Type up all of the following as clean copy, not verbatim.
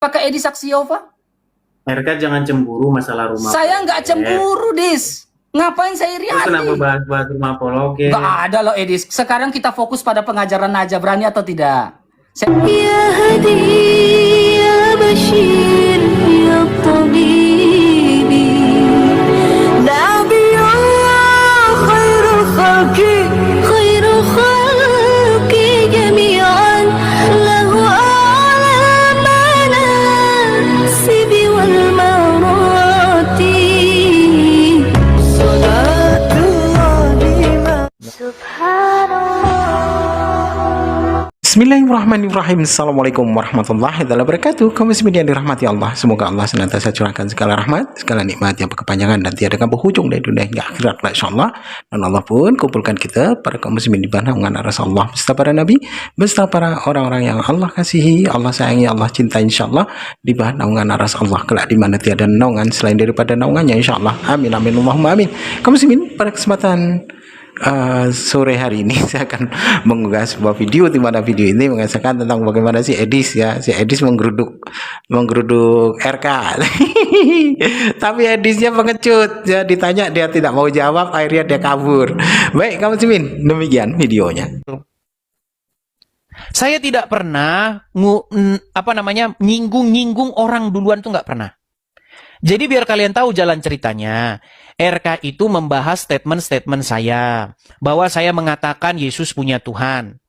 pakai Edi saksi Yehova? RK jangan cemburu masalah rumah. Saya nggak cemburu, Dis. Ngapain saya iri hati? Kenapa bahas-bahas rumah apologet? Nggak ada loh, Edis. Sekarang kita fokus pada pengajaran aja. Berani atau tidak? Ya Hadi, ya Bashir, ya Tabibi, Nabiyullah khairul khalqi jami'an, lahu a'la manasibi wal marati, salatullahi subhanallah. Bismillahirrahmanirrahim. Assalamualaikum warahmatullahi wabarakatuh. Kaum muslimin yang dirahmati Allah, semoga Allah senantiasa curahkan segala rahmat, segala nikmat yang berkepanjangan dan tiada berhujung dari dunia hingga akhirat, insyaallah. Dan Allah pun kumpulkan kita para kaum muslimin di bawah naungan Rasulullah beserta para nabi, beserta para orang-orang yang Allah kasihi, Allah sayangi, Allah cinta, insyaallah, di bawah naungan Rasulullah kelak di mana tiada naungan selain daripada naungannya, insyaallah. Amin amin Allahumma amin. Kaum muslimin, pada kesempatan sore hari ini saya akan mengunggah sebuah video di mana video ini mengisahkan tentang bagaimana si Edis menggeruduk RK. Tapi Edisnya pengecut, ya, ditanya dia tidak mau jawab, akhirnya dia kabur. Baik kamu muslimin, demikian videonya. Saya tidak pernah nyinggung orang duluan, tuh nggak pernah. Jadi biar kalian tahu jalan ceritanya, RK itu membahas statement-statement saya, bahwa saya mengatakan Yesus punya Tuhan.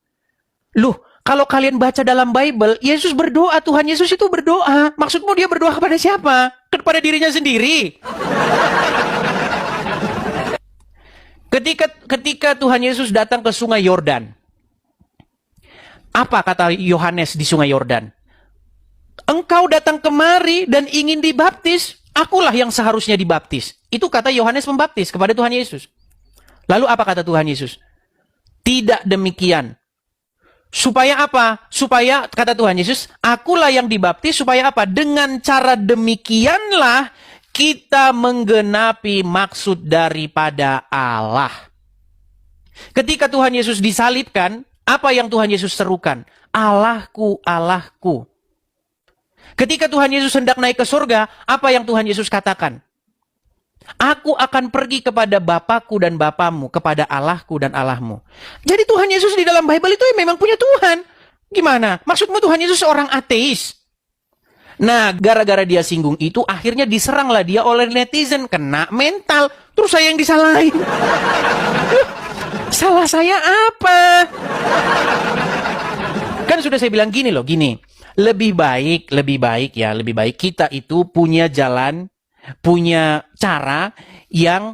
Loh, kalau kalian baca dalam Bible, Yesus berdoa, Tuhan Yesus itu berdoa. Maksudmu dia berdoa kepada siapa? Kepada dirinya sendiri. Ketika Tuhan Yesus datang ke sungai Yordan, apa kata Yohanes di sungai Yordan? Engkau datang kemari dan ingin dibaptis, akulah yang seharusnya dibaptis. Itu kata Yohanes Pembaptis kepada Tuhan Yesus. Lalu apa kata Tuhan Yesus? Tidak demikian. Supaya apa? Supaya, kata Tuhan Yesus, akulah yang dibaptis, supaya apa? Dengan cara demikianlah kita menggenapi maksud daripada Allah. Ketika Tuhan Yesus disalibkan, apa yang Tuhan Yesus serukan? Allahku, Allahku. Ketika Tuhan Yesus hendak naik ke surga, apa yang Tuhan Yesus katakan? Aku akan pergi kepada Bapakku dan Bapamu, kepada Allahku dan Allahmu. Jadi Tuhan Yesus di dalam Bible itu memang punya Tuhan. Gimana? Maksudmu Tuhan Yesus seorang ateis? Nah, gara-gara dia singgung itu, akhirnya diseranglah dia oleh netizen. Kena mental. Terus saya yang disalahin. Salah saya apa? Kan sudah saya bilang gini loh, gini. Lebih baik kita itu punya jalan, punya cara yang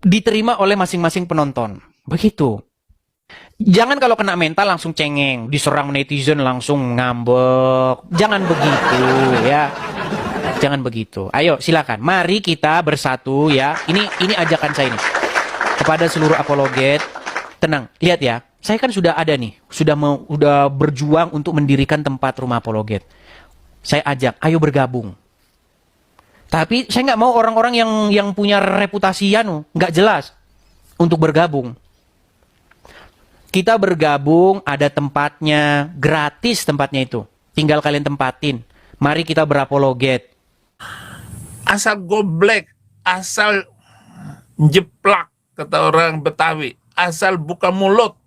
diterima oleh masing-masing penonton. Begitu. Jangan kalau kena mental langsung cengeng, diserang netizen langsung ngambek. Jangan begitu ya. Jangan begitu. Ayo silakan. Mari kita bersatu ya. Ini ajakan saya ini. Kepada seluruh apologet, tenang. Lihat ya. Saya kan sudah ada nih, sudah berjuang untuk mendirikan tempat rumah apologet. Saya ajak, ayo bergabung. Tapi saya nggak mau orang-orang yang punya reputasi nggak jelas untuk bergabung. Kita bergabung, ada tempatnya, gratis tempatnya itu. Tinggal kalian tempatin. Mari kita berapologet. Asal goblek, asal jeplak, kata orang Betawi. Asal buka mulut.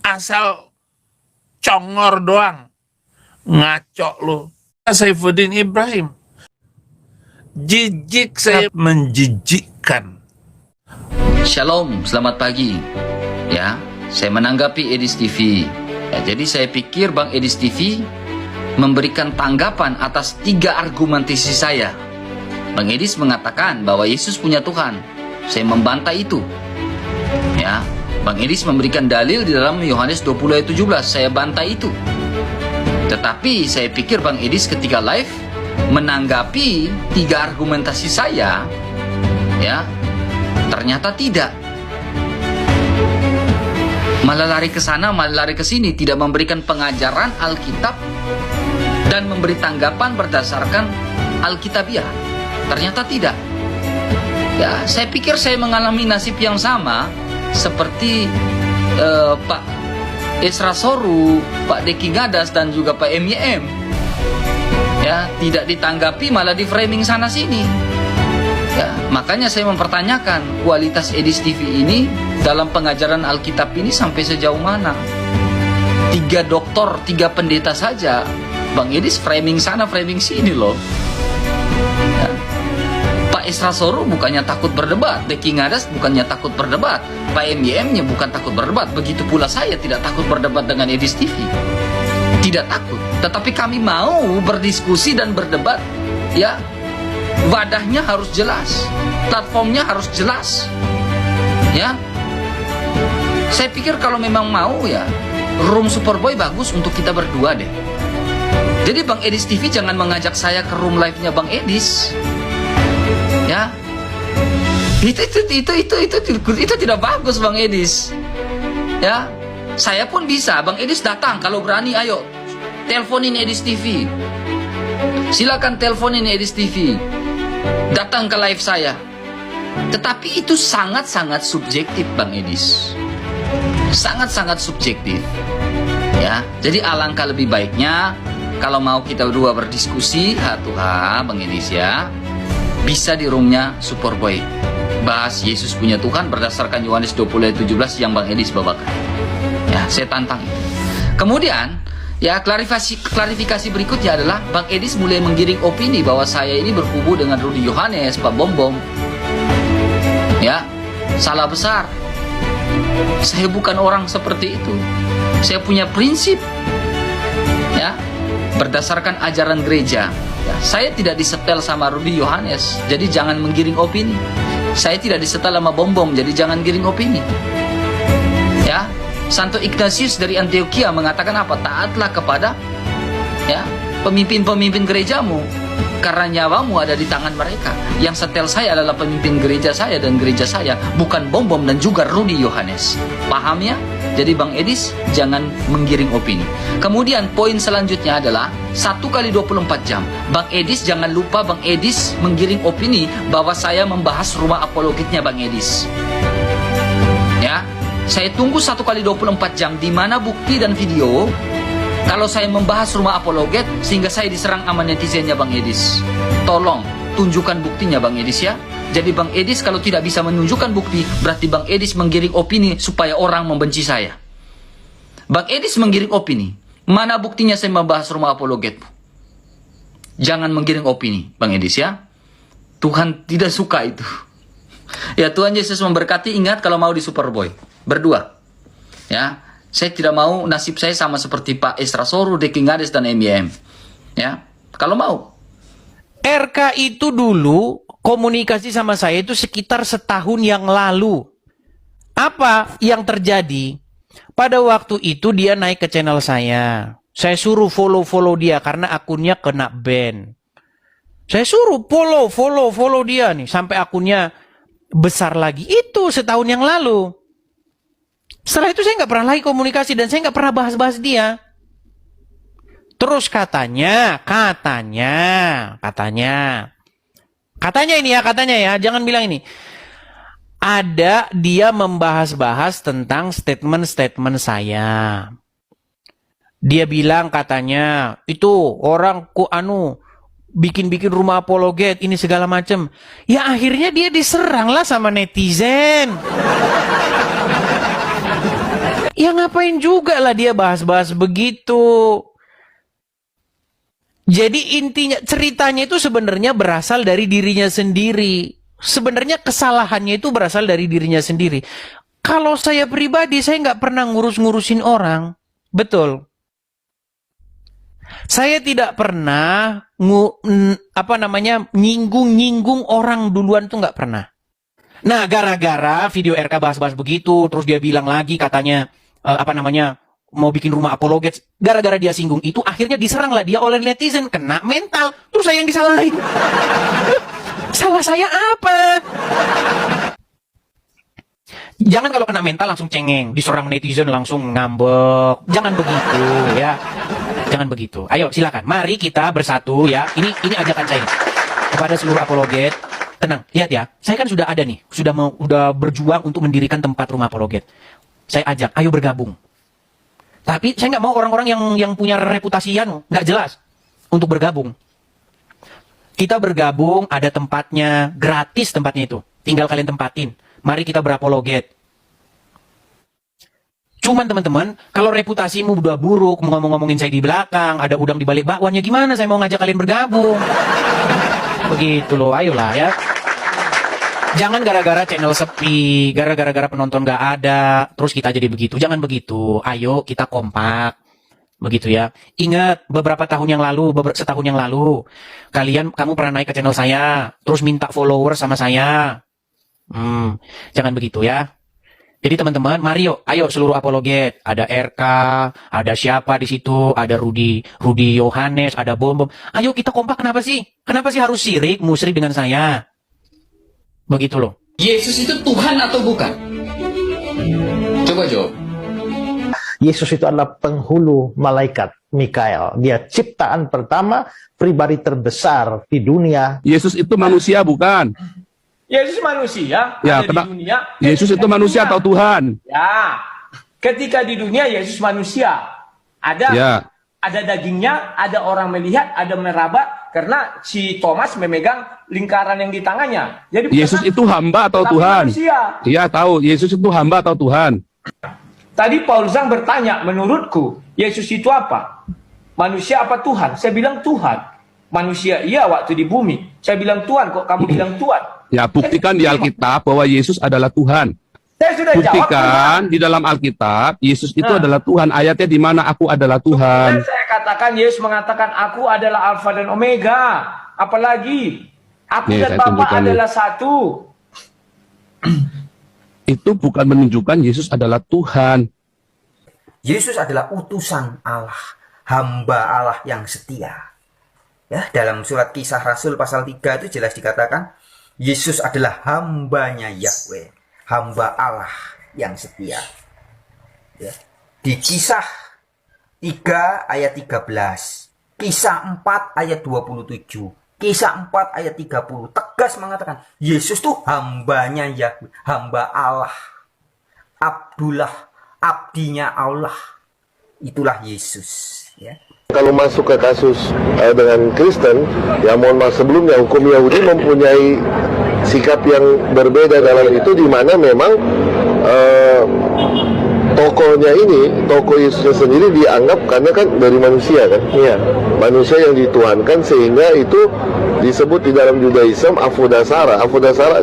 Asal congor doang, ngaco lu. Saifuddin Ibrahim, jijik, saya menjijikkan. Shalom, selamat pagi. Ya, saya menanggapi Edis TV. Ya, jadi saya pikir Bang Edis TV memberikan tanggapan atas 3 argumentasi saya. Bang Edis mengatakan bahwa Yesus punya Tuhan. Saya membantah itu. Ya. Bang Edis memberikan dalil di dalam Yohanes 20 ayat 17. Saya bantah itu. Tetapi saya pikir Bang Edis ketika live menanggapi 3 argumentasi saya, ya, ternyata tidak. Malah lari ke sana, malah lari ke sini, tidak memberikan pengajaran Alkitab dan memberi tanggapan berdasarkan Alkitabiah. Ternyata tidak. Ya, saya pikir saya mengalami nasib yang sama seperti Pak Esra Soru, Pak Deki Gadas, dan juga Pak MYM ya tidak ditanggapi, malah di framing sana sini. Ya, makanya saya mempertanyakan kualitas Edis TV ini dalam pengajaran Alkitab ini sampai sejauh mana. 3 doktor, 3 pendeta saja Bang Edis framing sana framing sini loh ya. Pak Esra Soru bukannya takut berdebat, Deki Gadas bukannya takut berdebat, Pak MYM-nya bukan takut berdebat. Begitu pula saya tidak takut berdebat dengan Edis TV, tidak takut. Tetapi kami mau berdiskusi dan berdebat ya. Wadahnya harus jelas, platformnya harus jelas ya. Saya pikir kalau memang mau ya, Room Superboy bagus untuk kita berdua deh. Jadi Bang Edis TV jangan mengajak saya ke room live-nya Bang Edis ya. Itu tidak bagus Bang Edis ya. Saya pun bisa, Bang Edis datang kalau berani, ayo teleponin Edis TV, silakan teleponin Edis TV, datang ke live saya. Tetapi itu sangat-sangat subjektif Bang Edis, sangat-sangat subjektif ya. Jadi alangkah lebih baiknya kalau mau kita berdua berdiskusi Bang Edis ya, bisa di roomnya Superboy, bahas Yesus punya Tuhan berdasarkan Yohanes 20 ayat 17 yang Bang Edis bawakan ya. Saya tantang itu. Kemudian ya, klarifikasi berikutnya adalah Bang Edis mulai menggiring opini bahwa saya ini berkubu dengan Rudy Yohanes, Pak Bom. Ya, salah besar. Saya bukan orang seperti itu. Saya punya prinsip. Ya, berdasarkan ajaran gereja. Ya, saya tidak disetel sama Rudy Yohanes, jadi jangan menggiring opini. Saya tidak disetel sama Bom, jadi jangan giring opini. Ya, Santo Ignatius dari Antioquia mengatakan apa? Taatlah kepada ya pemimpin-pemimpin gerejamu, karena nyawamu ada di tangan mereka. Yang setel saya adalah pemimpin gereja saya dan gereja saya, bukan Bom dan juga Rudy Yohanes. Paham ya? Jadi Bang Edis jangan menggiring opini. Kemudian poin selanjutnya adalah 1 kali 24 jam. Bang Edis jangan lupa Bang Edis menggiring opini bahwa saya membahas rumah apologetnya Bang Edis. Ya, saya tunggu 1 kali 24 jam di mana bukti dan video kalau saya membahas rumah apologet sehingga saya diserang sama netizennya Bang Edis. Tolong tunjukkan buktinya Bang Edis ya. Jadi Bang Edis kalau tidak bisa menunjukkan bukti, berarti Bang Edis menggiring opini supaya orang membenci saya. Bang Edis menggiring opini. Mana buktinya saya membahas rumah apologet? Jangan menggiring opini Bang Edis ya. Tuhan tidak suka itu. Ya, Tuhan Yesus memberkati. Ingat kalau mau di Superboy berdua ya. Saya tidak mau nasib saya sama seperti Pak Esra Soru, Deki Gadas dan MYM ya. Kalau mau RK itu dulu komunikasi sama saya itu sekitar setahun yang lalu. Apa yang terjadi? Pada waktu itu dia naik ke channel saya. Saya suruh follow dia karena akunnya kena ban. Saya suruh follow dia nih sampai akunnya besar lagi. Itu setahun yang lalu. Setelah itu saya nggak pernah lagi komunikasi dan saya nggak pernah bahas-bahas dia. Terus katanya ini ya, katanya ya, jangan bilang ini. Ada dia membahas-bahas tentang statement-statement saya. Dia bilang katanya itu orang bikin-bikin rumah apologet ini segala macam. Ya akhirnya dia diserang lah sama netizen. Ya ngapain juga lah dia bahas-bahas begitu. Jadi intinya ceritanya itu sebenarnya berasal dari dirinya sendiri. Sebenarnya kesalahannya itu berasal dari dirinya sendiri. Kalau saya pribadi saya nggak pernah ngurus-ngurusin orang. Betul. Saya tidak pernah nyinggung-nyinggung orang duluan tuh nggak pernah. Nah, gara-gara video RK bahas-bahas begitu, terus dia bilang lagi katanya mau bikin rumah apologet. Gara-gara dia singgung itu, akhirnya diseranglah dia oleh netizen, kena mental. Terus saya yang disalahin. Salah saya apa? Jangan kalau kena mental langsung cengeng, diserang netizen langsung ngambek. Jangan begitu ya. Jangan begitu. Ayo silakan, mari kita bersatu ya. Ini ajakan saya kepada seluruh apologet. Tenang, lihat ya. Saya kan sudah ada nih, sudah berjuang untuk mendirikan tempat rumah apologet. Saya ajak, ayo bergabung. Tapi saya nggak mau orang-orang yang punya reputasi nggak jelas untuk bergabung. Kita bergabung, ada tempatnya, gratis tempatnya itu. Tinggal kalian tempatin. Mari kita berapologet. Cuman teman-teman, kalau reputasimu udah buruk, ngomong-ngomongin saya di belakang, ada udang di balik bakwannya, gimana saya mau ngajak kalian bergabung? Begitu loh, ayolah ya. Jangan gara-gara channel sepi, gara-gara penonton gak ada, terus kita jadi begitu. Jangan begitu. Ayo kita kompak. Begitu ya. Ingat, beberapa tahun yang lalu, setahun yang lalu, kamu pernah naik ke channel saya, terus minta follower sama saya. Jangan begitu ya. Jadi teman-teman, mari yuk, ayo seluruh apologet. Ada RK, ada siapa di situ, ada Rudi Yohanes, ada Bom. Ayo kita kompak, kenapa sih? Kenapa sih harus musyrik dengan saya? Begitu loh. Yesus itu Tuhan atau bukan? Coba jawab. Yesus itu adalah penghulu malaikat Mikael. Dia ciptaan pertama, pribadi terbesar di dunia. Yesus itu manusia bukan? Yesus manusia, Ya, ada di dunia. Yesus itu manusia atau Tuhan? Ya, ketika di dunia Yesus manusia. Ada dagingnya, ada orang melihat, ada meraba, karena si Thomas memegang lingkaran yang di tangannya. Jadi Yesus itu hamba atau Tuhan? Iya tahu, Yesus itu hamba atau Tuhan? Tadi Paul Zhang bertanya, menurutku Yesus itu apa? Manusia apa Tuhan? Saya bilang Tuhan. Manusia iya waktu di bumi. Saya bilang Tuhan, kok kamu bilang Tuhan? Ya, buktikan di Alkitab bahwa Yesus adalah Tuhan. Saya sudah Buktikan di dalam Alkitab Yesus itu adalah Tuhan. Ayatnya di mana aku adalah Tuhan. Saya katakan Yesus mengatakan aku adalah Alfa dan Omega. Apalagi aku Nih, dan saya Bapa tunjukkan nih. adalah satu. Itu bukan menunjukkan Yesus adalah Tuhan. Yesus adalah utusan Allah, hamba Allah yang setia. Ya, dalam surat Kisah Rasul pasal 3 itu jelas dikatakan Yesus adalah hambanya Yahweh, hamba Allah yang setia. Ya. Di Kisah 3 ayat 13, Kisah 4 ayat 27, Kisah 4 ayat 30 tegas mengatakan Yesus tuh hambanya Yahweh, hamba Allah, Abdullah, abdinya Allah. Itulah Yesus, ya. Kalau masuk ke kasus dengan Kristen, ya mohon maaf sebelumnya hukum Yahudi mempunyai sikap yang berbeda dalam itu, di mana memang tokohnya ini, tokoh Yesusnya sendiri dianggap karena kan dari manusia kan, iya, manusia yang dituhankan, sehingga itu disebut di dalam Judaism Avodasara.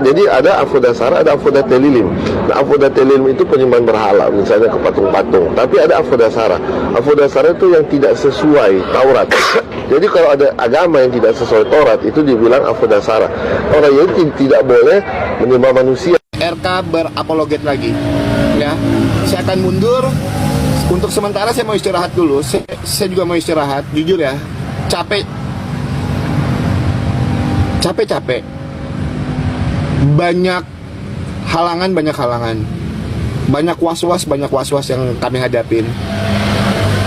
Jadi ada Avodasara, ada Avodatelim. Nah, Avodatelim itu penyembahan berhala, misalnya ke patung-patung. Tapi ada Avodasara. Avodasara itu yang tidak sesuai Taurat. Jadi kalau ada agama yang tidak sesuai Taurat, itu dibilang Avodasara. Orang Yahudi tidak boleh menyembah manusia. RK berapologet lagi, ya. Saya akan mundur. Untuk sementara saya mau istirahat dulu. Saya juga mau istirahat, jujur ya. Capek. Banyak halangan. Banyak was-was yang kami hadapin.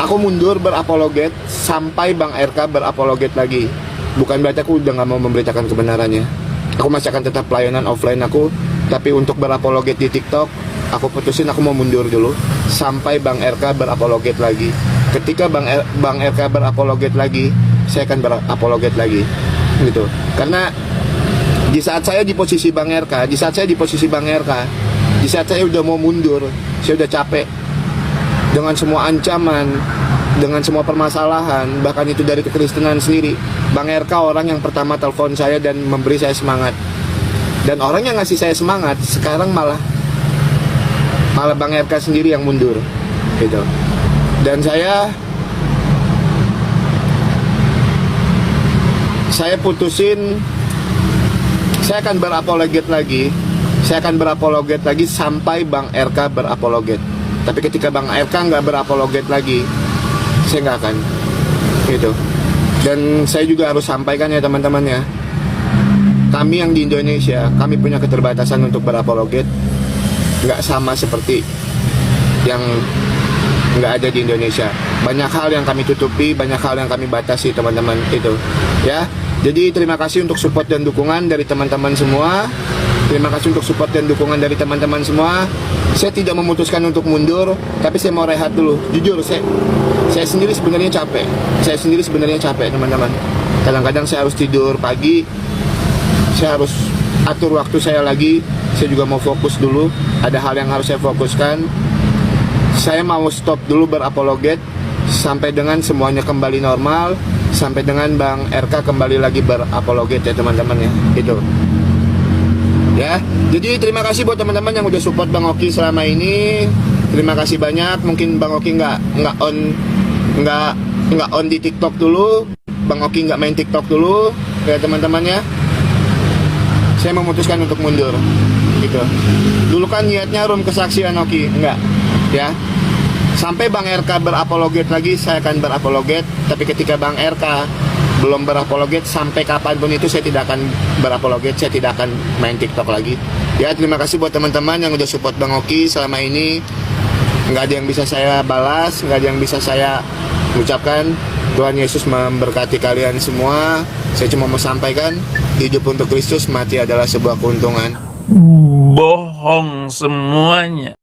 Aku mundur berapologet sampai Bang RK berapologet lagi. Bukan berarti aku udah gak mau memberitakan kebenarannya. Aku masih akan tetap pelayanan offline aku. Tapi untuk berapologet di TikTok, aku putusin aku mau mundur dulu sampai Bang RK berapologet lagi. Ketika Bang RK berapologet lagi, saya akan berapologet lagi. Gitu. Karena di saat saya di posisi Bang RK, di saat saya udah mau mundur, saya udah capek dengan semua ancaman, dengan semua permasalahan, bahkan itu dari kekristenan sendiri. Bang RK orang yang pertama telepon saya dan memberi saya semangat. Dan orang yang ngasih saya semangat sekarang malah Bang RK sendiri yang mundur, gitu. Dan saya putusin, saya akan berapologet lagi sampai Bang RK berapologet. Tapi ketika Bang RK nggak berapologet lagi, saya nggak akan, gitu. Dan saya juga harus sampaikan ya teman-teman ya, kami yang di Indonesia, kami punya keterbatasan untuk berapologet, nggak sama seperti yang nggak ada di Indonesia. Banyak hal yang kami tutupi, banyak hal yang kami batasi teman-teman, itu ya. Jadi terima kasih untuk support dan dukungan dari teman-teman semua. Terima kasih untuk support dan dukungan dari teman-teman semua. Saya tidak memutuskan untuk mundur, tapi saya mau rehat dulu. Jujur, saya sendiri sebenarnya capek. Saya sendiri sebenarnya capek, teman-teman. Kadang-kadang saya harus tidur pagi. Saya harus atur waktu saya lagi. Saya juga mau fokus dulu. Ada hal yang harus saya fokuskan. Saya mau stop dulu berapologet sampai dengan semuanya kembali normal, sampai dengan Bang RK kembali lagi berapologet ya teman-teman ya. Itu. Ya, jadi terima kasih buat teman-teman yang udah support Bang Oki selama ini. Terima kasih banyak. Mungkin Bang Oki nggak on di TikTok dulu. Bang Oki nggak main TikTok dulu ya teman-teman ya. Saya memutuskan untuk mundur gitu. Dulu kan niatnya room kesaksian Oki, enggak ya. Sampai Bang RK berapologet lagi, saya akan berapologet. Tapi ketika Bang RK belum berapologet, sampai kapanpun itu saya tidak akan berapologet, saya tidak akan main TikTok lagi. Ya, terima kasih buat teman-teman yang udah support Bang Oki selama ini. Nggak ada yang bisa saya balas, nggak ada yang bisa saya ucapkan. Tuhan Yesus memberkati kalian semua. Saya cuma mau sampaikan, hidup untuk Kristus, mati adalah sebuah keuntungan. Bohong semuanya.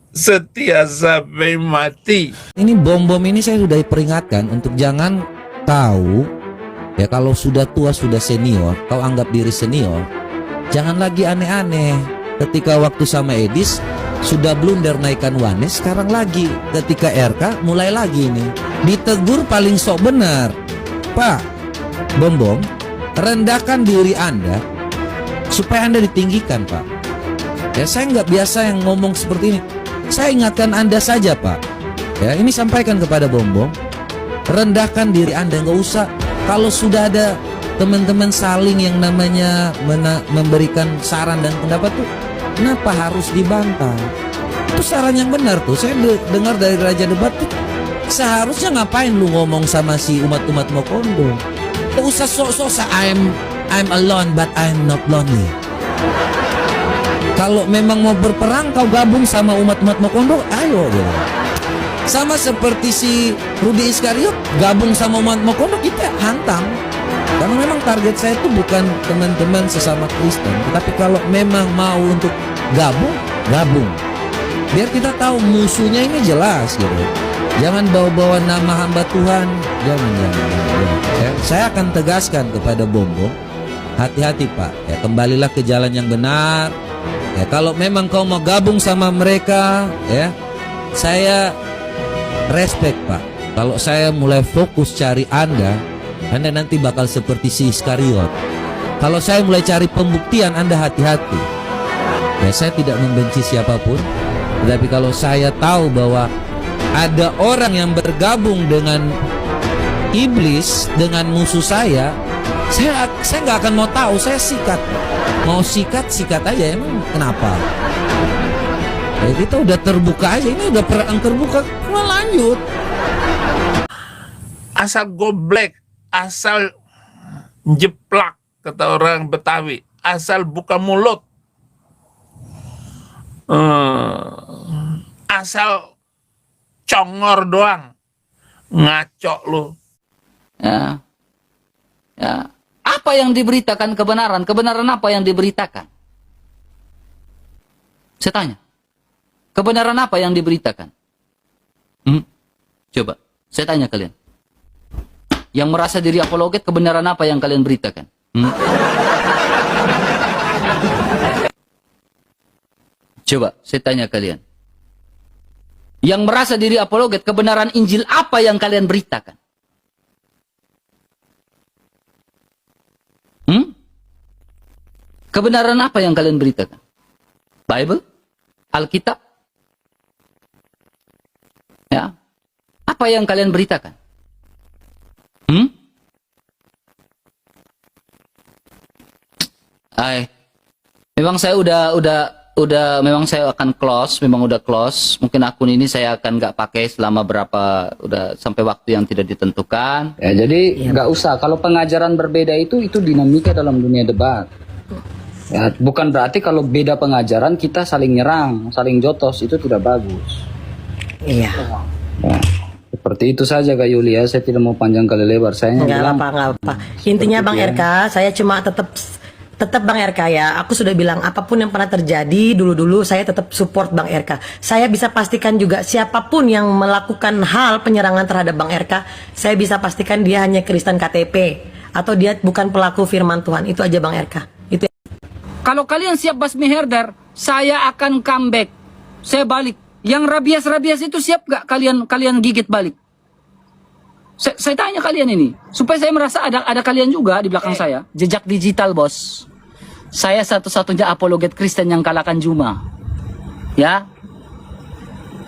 Setia sampai mati. Ini bom-bom ini saya sudah peringatkan untuk jangan tahu ya, kalau sudah tua, sudah senior, kau anggap diri senior, jangan lagi aneh-aneh. Ketika waktu sama Edis sudah blunder naikkan Wanes, sekarang lagi ketika RK mulai lagi nih ditegur paling sok benar. Pak Bom-bom, rendahkan diri Anda supaya Anda ditinggikan, Pak. Ya, saya nggak biasa yang ngomong seperti ini. Saya ingatkan Anda saja, Pak. Ya, ini sampaikan kepada Bom-bom. Rendahkan diri Anda, nggak usah. Kalau sudah ada teman-teman saling yang namanya memberikan saran dan pendapat tuh, kenapa harus dibantah? Itu saran yang benar tuh. Saya dengar dari Raja Debat tuh, seharusnya ngapain lu ngomong sama si umat-umat Mokondo? Gak usah sok-sok I'm alone but I'm not lonely. Kalau memang mau berperang, kau gabung sama umat-umat Mokondo, ayo gitu. Sama seperti si Rudi Iskariot gabung sama umat Mokondo, kita hantam. Karena memang target saya itu bukan teman-teman sesama Kristen, tetapi kalau memang mau untuk gabung. Biar kita tahu musuhnya ini jelas gitu. Jangan bawa-bawa nama hamba Tuhan, jangan. Saya akan tegaskan kepada Bom-bom, hati-hati Pak. Ya, kembalilah ke jalan yang benar. Ya, kalau memang kau mau gabung sama mereka, ya, saya respect Pak. Kalau saya mulai fokus cari Anda nanti bakal seperti si Iskariot. Kalau saya mulai cari pembuktian, Anda hati-hati. Ya, saya tidak membenci siapapun, tetapi kalau saya tahu bahwa ada orang yang bergabung dengan iblis, dengan musuh saya nggak akan mau tahu. Saya sikat. Mau sikat aja, emang kenapa? Ya, kita udah terbuka aja, ini udah perang terbuka, mau lanjut. Asal goblek, asal jeplak, kata orang Betawi, asal buka mulut, asal congor doang, ngaco lu. Ya. Apa yang diberitakan kebenaran? Kebenaran apa yang diberitakan? Saya tanya. Kebenaran apa yang diberitakan? Coba, saya tanya kalian. Yang merasa diri apologet, kebenaran apa yang kalian beritakan? Coba, saya tanya kalian. Yang merasa diri apologet, kebenaran Injil apa yang kalian beritakan? Kebenaran apa yang kalian beritakan? Bible? Alkitab? Ya. Apa yang kalian beritakan? Memang saya memang saya akan close, memang udah close. Mungkin akun ini saya akan nggak pakai selama udah sampai waktu yang tidak ditentukan. Ya, jadi nggak usah. Kalau pengajaran berbeda itu dinamika dalam dunia debat. Ya, bukan berarti kalau beda pengajaran kita saling nyerang, saling jotos, itu tidak bagus. Iya. Ya, seperti itu saja Kak Yulia. Saya tidak mau panjang kali lebar. Saya nggak apa-apa. Intinya Bang RK, saya cuma tetap tetap Bang RK ya, aku sudah bilang apapun yang pernah terjadi dulu-dulu saya tetap support Bang RK. Saya bisa pastikan juga siapapun yang melakukan hal penyerangan terhadap Bang RK, saya bisa pastikan dia hanya Kristen KTP atau dia bukan pelaku firman Tuhan. Itu aja Bang RK. Itu. Kalau kalian siap basmi herder, saya akan comeback. Saya balik. Yang rabias-rabias itu siap gak kalian gigit balik? Saya tanya kalian ini, supaya saya merasa ada kalian juga di belakang saya. Jejak digital, bos. Saya satu-satunya apologet Kristen yang kalahkan Juma. Ya.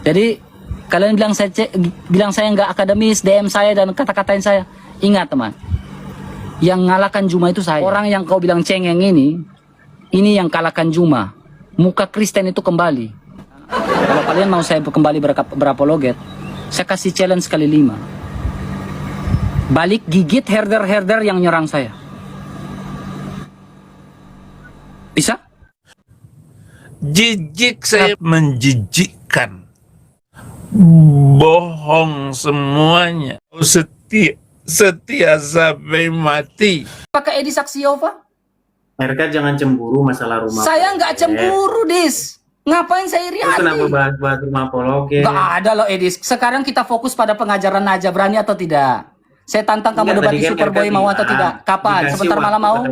Jadi kalian bilang saya nggak akademis, DM saya dan kata-katain saya. Ingat teman, yang ngalahkan Juma itu saya. Orang yang kau bilang cengeng ini yang kalahkan Juma. Muka Kristen itu kembali. Kalau kalian mau saya kembali berapologet, saya kasih challenge kali 5. Balik gigit herder-herder yang nyerang saya. Bisa? Jijik, saya menjijikkan. Bohong semuanya. Setia sampai mati. Apakah Edi saksi Yehova? RK jangan cemburu masalah rumah. Saya nggak cemburu, Dis. Ngapain saya iri Terus hati? kenapa bahas rumah apologet? Nggak ada loh, Edis. Sekarang kita fokus pada pengajaran aja. Berani atau tidak? Saya tantang kamu debat di Superboy, mau atau tidak? Kapan? Sebentar malam mau?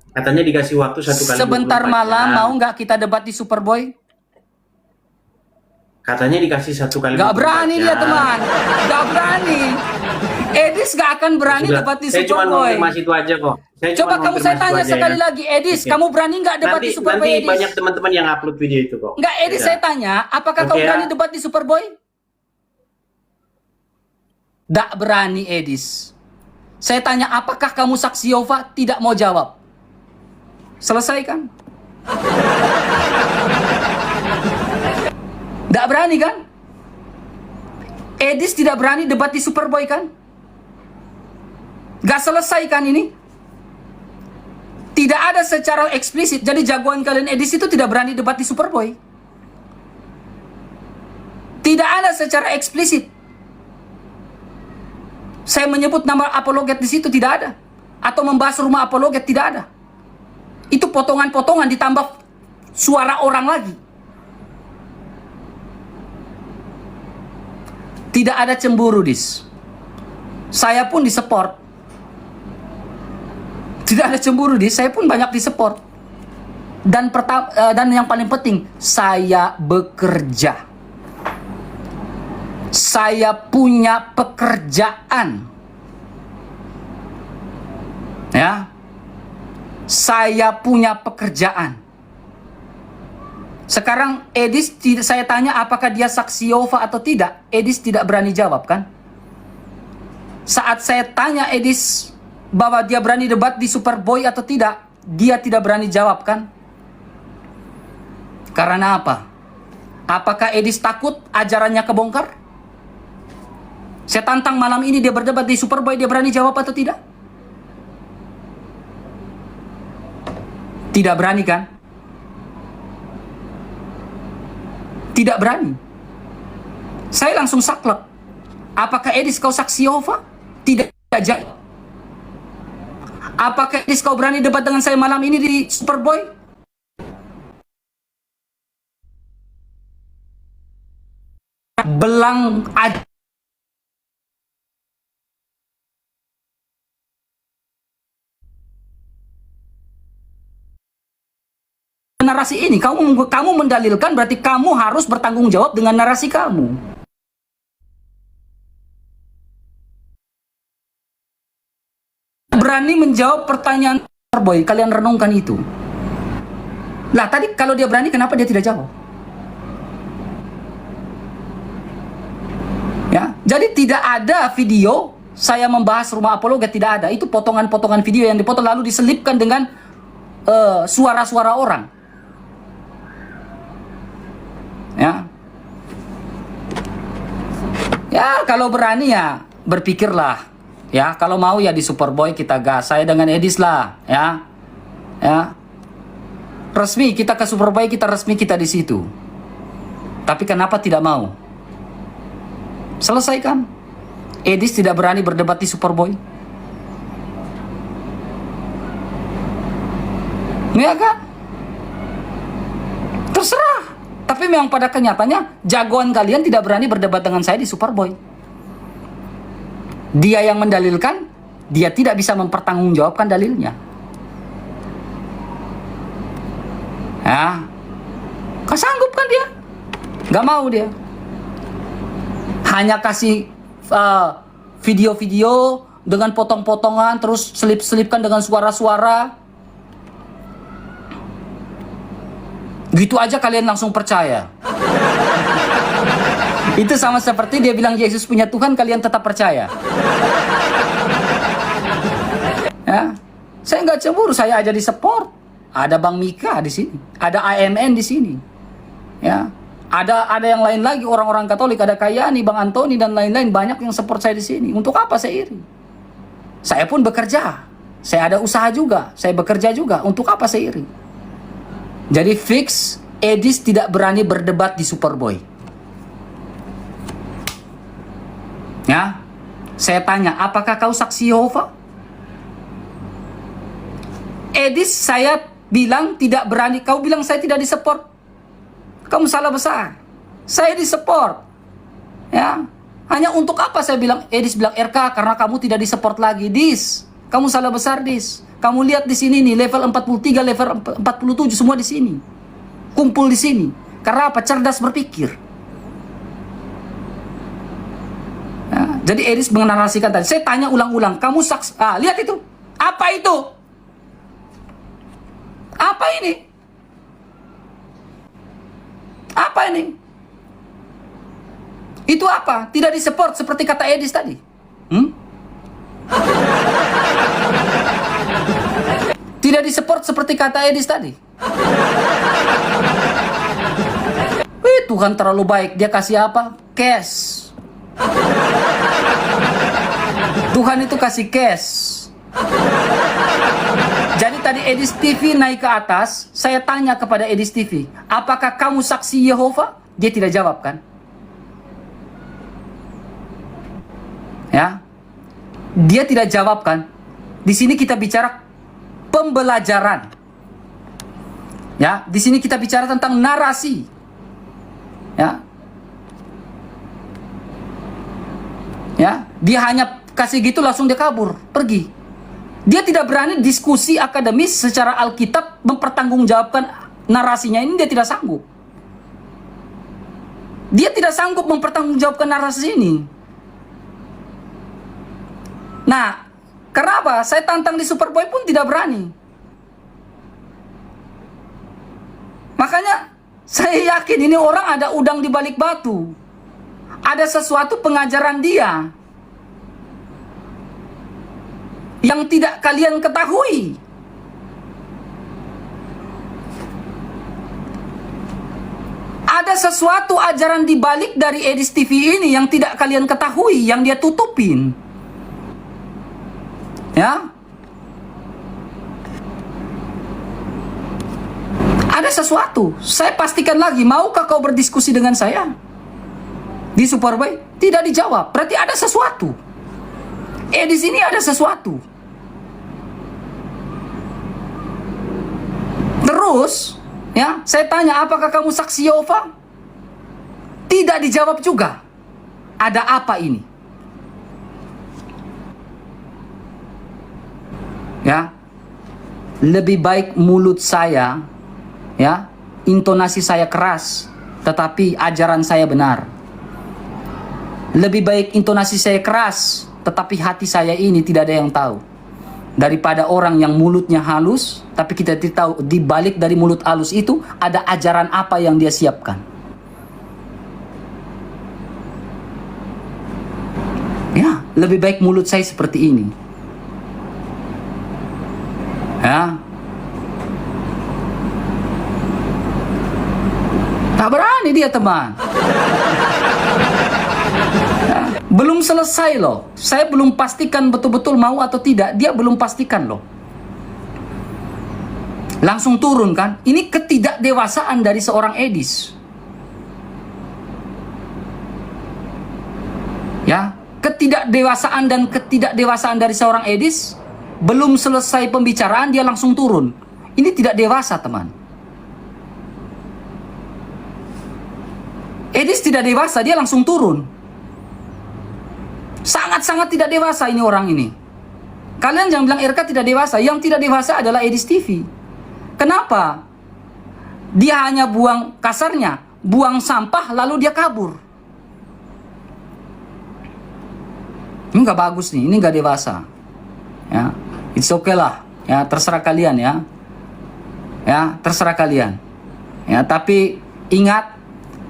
Katanya dikasih waktu 1 kali. Sebentar malam mau nggak kita debat di Superboy? Katanya dikasih 1 kali. Nggak berani dia teman. Nggak berani. Edis nggak akan berani debat di Superboy. Saya cuma konfirmasi itu aja kok. Coba kamu saya tanya sekali lagi, Edis, kamu berani nggak debat di Superboy? Nanti Edis? banyak teman-teman yang upload video itu kok. Nggak, Edis saya tanya, apakah kau berani debat di Superboy? Tak berani, Edis. Saya tanya, apakah kamu saksi Yehova? Tidak mau jawab. Selesaikan. Tak berani kan? Edis tidak berani debat di Superboy kan? Gak selesai kan ini? Tidak ada secara eksplisit. Jadi jagoan kalian Edis itu tidak berani debat di Superboy. Tidak ada secara eksplisit. Saya menyebut nama apologet di situ tidak ada. Atau membahas rumah apologet tidak ada. Itu potongan-potongan ditambah suara orang lagi. Tidak ada cemburu, Dis. Saya pun disupport. Tidak ada cemburu, Dis. Saya pun banyak disupport. Dan yang paling penting, saya bekerja. Saya punya pekerjaan. Ya. Saya punya pekerjaan. Sekarang Edis saya tanya apakah dia saksi Yehova atau tidak. Edis tidak berani jawab kan? Saat saya tanya Edis bahwa dia berani debat di Superboy atau tidak, dia tidak berani jawab kan? Karena apa? Apakah Edis takut ajarannya kebongkar? Saya tantang malam ini dia berdebat di Superboy, dia berani jawab atau tidak? Tidak berani kan? Tidak berani. Saya langsung saklek. Apakah Edis kau saksi Yehova? Tidak jadi. Apakah Edis kau berani debat dengan saya malam ini di Superboy? Belang aja. Narasi ini kamu mendalilkan berarti kamu harus bertanggung jawab dengan narasi kamu. Berani menjawab pertanyaan Superboy, kalian renungkan itu. Lah tadi kalau dia berani kenapa dia tidak jawab? Ya, jadi tidak ada video saya membahas rumah apologet, tidak ada. Itu potongan-potongan video yang dipotong lalu diselipkan dengan suara-suara orang. Ya. Ya, kalau berani ya berpikirlah. Ya, kalau mau ya di Superboy kita gas. Saya dengan Edis lah, ya. Ya. Resmi kita ke Superboy, kita resmi kita di situ. Tapi kenapa tidak mau? Selesaikan. Edis tidak berani berdebat di Superboy. Ya kan? Terserah. Tapi memang pada kenyataannya jagoan kalian tidak berani berdebat dengan saya di Superboy. Dia yang mendalilkan, dia tidak bisa mempertanggungjawabkan dalilnya. Ya, kesanggup kan dia? Gak mau dia. Hanya kasih video-video dengan potong-potongan, terus selip-selipkan dengan suara-suara. Gitu aja kalian langsung percaya. Itu sama seperti dia bilang Yesus punya Tuhan, kalian tetap percaya. Ya, saya nggak cemburu, saya aja di support. Ada Bang Mika di sini, ada AMN di sini. Ya, ada yang lain lagi orang-orang Katolik, ada Kayani, Bang Antoni dan lain-lain, banyak yang support saya di sini. Untuk apa saya iri? Saya pun bekerja, saya ada usaha juga, saya bekerja juga. Untuk apa saya iri? Jadi fix, Edis tidak berani berdebat di Superboy. Ya, saya tanya, apakah kau saksi Yehova? Edis, saya bilang tidak berani. Kau bilang saya tidak disupport. Kamu salah besar. Saya disupport. Ya, hanya untuk apa saya bilang? Edis bilang, RK, karena kamu tidak disupport lagi. Dis, kamu salah besar, Dis. Kamu lihat di sini nih, level 43, level 47 semua di sini. Kumpul di sini. Karena apa? Cerdas berpikir. Ya, jadi Edis menarasikan tadi. Saya tanya ulang-ulang, kamu saksi, lihat itu. Apa itu? Apa ini? Apa ini? Itu apa? Tidak disupport seperti kata Edis tadi. Tidak disupport seperti kata Edis tadi. Tuhan terlalu baik. Dia kasih apa? Cash. Tuhan itu kasih cash. Jadi tadi Edis TV naik ke atas. Saya tanya kepada Edis TV, apakah kamu saksi Yehova? Dia tidak jawab kan? Ya, dia tidak jawab kan? Di sini kita bicara pembelajaran. Ya, di sini kita bicara tentang narasi. Ya. Ya, dia hanya kasih gitu langsung dia kabur, pergi. Dia tidak berani diskusi akademis secara Alkitab mempertanggungjawabkan narasinya ini, dia tidak sanggup. Dia tidak sanggup mempertanggungjawabkan narasi ini. Nah, kenapa? Saya tantang di Superboy pun tidak berani. Makanya saya yakin ini orang ada udang di balik batu. Ada sesuatu pengajaran dia yang tidak kalian ketahui. Ada sesuatu ajaran di balik dari Edis TV ini yang tidak kalian ketahui, yang dia tutupin. Ya, ada sesuatu. Saya pastikan lagi, maukah kau berdiskusi dengan saya di Superboy? Tidak dijawab. Berarti ada sesuatu. Di sini ada sesuatu. Terus, ya, saya tanya, apakah kamu saksi Yehova? Tidak dijawab juga. Ada apa ini? Ya, lebih baik mulut saya, ya, intonasi saya keras, tetapi ajaran saya benar. Lebih baik intonasi saya keras, tetapi hati saya ini tidak ada yang tahu, daripada orang yang mulutnya halus, tapi kita tidak tahu di balik dari mulut halus itu ada ajaran apa yang dia siapkan. Ya, lebih baik mulut saya seperti ini. Ya, tak berani dia, teman. Ya, belum selesai loh. Saya belum pastikan betul-betul mau atau tidak. Dia belum pastikan loh. Langsung turun kan? Ini ketidakdewasaan dari seorang Edis. Ya, ketidakdewasaan dan ketidakdewasaan dari seorang Edis. Belum selesai pembicaraan dia langsung turun. Ini tidak dewasa, teman. Edis tidak dewasa, dia langsung turun. Sangat-sangat tidak dewasa ini orang ini. Kalian jangan bilang RK tidak dewasa. Yang tidak dewasa adalah Edis TV. Kenapa? Dia hanya buang, kasarnya, buang sampah lalu dia kabur. Ini nggak bagus nih, ini nggak dewasa. Ya, it's okay lah. Ya, terserah kalian ya. Ya, terserah kalian. Ya, tapi ingat,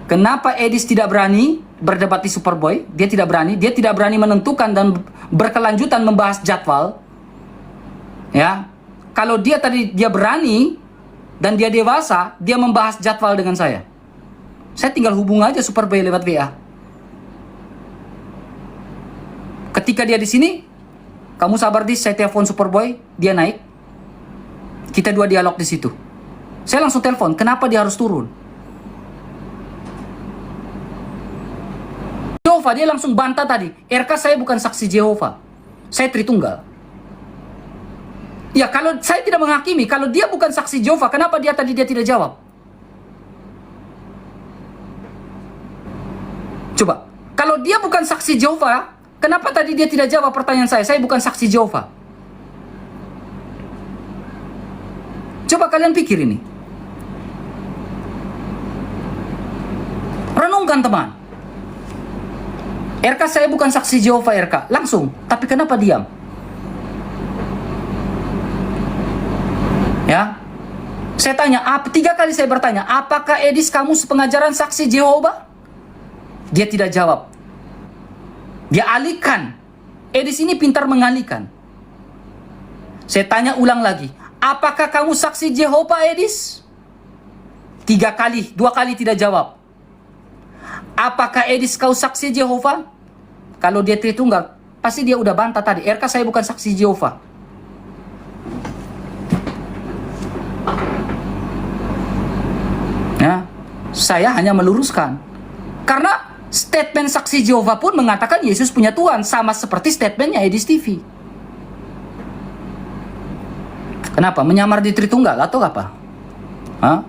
kenapa Edis tidak berani berdebat di Superboy? Dia tidak berani menentukan dan berkelanjutan membahas jadwal. Ya, kalau dia berani dan dia dewasa, dia membahas jadwal dengan saya. Saya tinggal hubung aja Superboy lewat WA. Ketika dia di sini, kamu sabar saya telepon Superboy, dia naik. Kita dua dialog di situ. Saya langsung telepon, kenapa dia harus turun? Jehovah, dia langsung bantah tadi. RK saya bukan saksi Jehovah. Saya Tritunggal. Ya, kalau saya tidak menghakimi, kalau dia bukan saksi Jehovah, kenapa dia tidak jawab? Coba, kalau dia bukan saksi Jehovah, kenapa tadi dia tidak jawab pertanyaan saya? Saya bukan saksi Jehovah. Coba kalian pikir ini. Renungkan, teman. RK saya bukan saksi Jehovah, RK. Langsung. Tapi kenapa diam? Ya. Saya tanya, 3 kali saya bertanya, apakah Edis kamu sepengajaran saksi Jehovah? Dia tidak jawab. Dia alihkan. Edis ini pintar mengalihkan. Saya tanya ulang lagi, apakah kamu saksi Jehovah, Edis? 3 kali, 2 kali tidak jawab. Apakah Edis kau saksi Jehovah? Kalau dia Tritunggal, pasti dia udah bantah tadi. RK saya bukan saksi Jehovah. Ya, saya hanya meluruskan. Karena statement saksi Jehovah pun mengatakan Yesus punya Tuhan, sama seperti statementnya Edis TV. Kenapa? Menyamar di Tritunggal atau apa? Hah?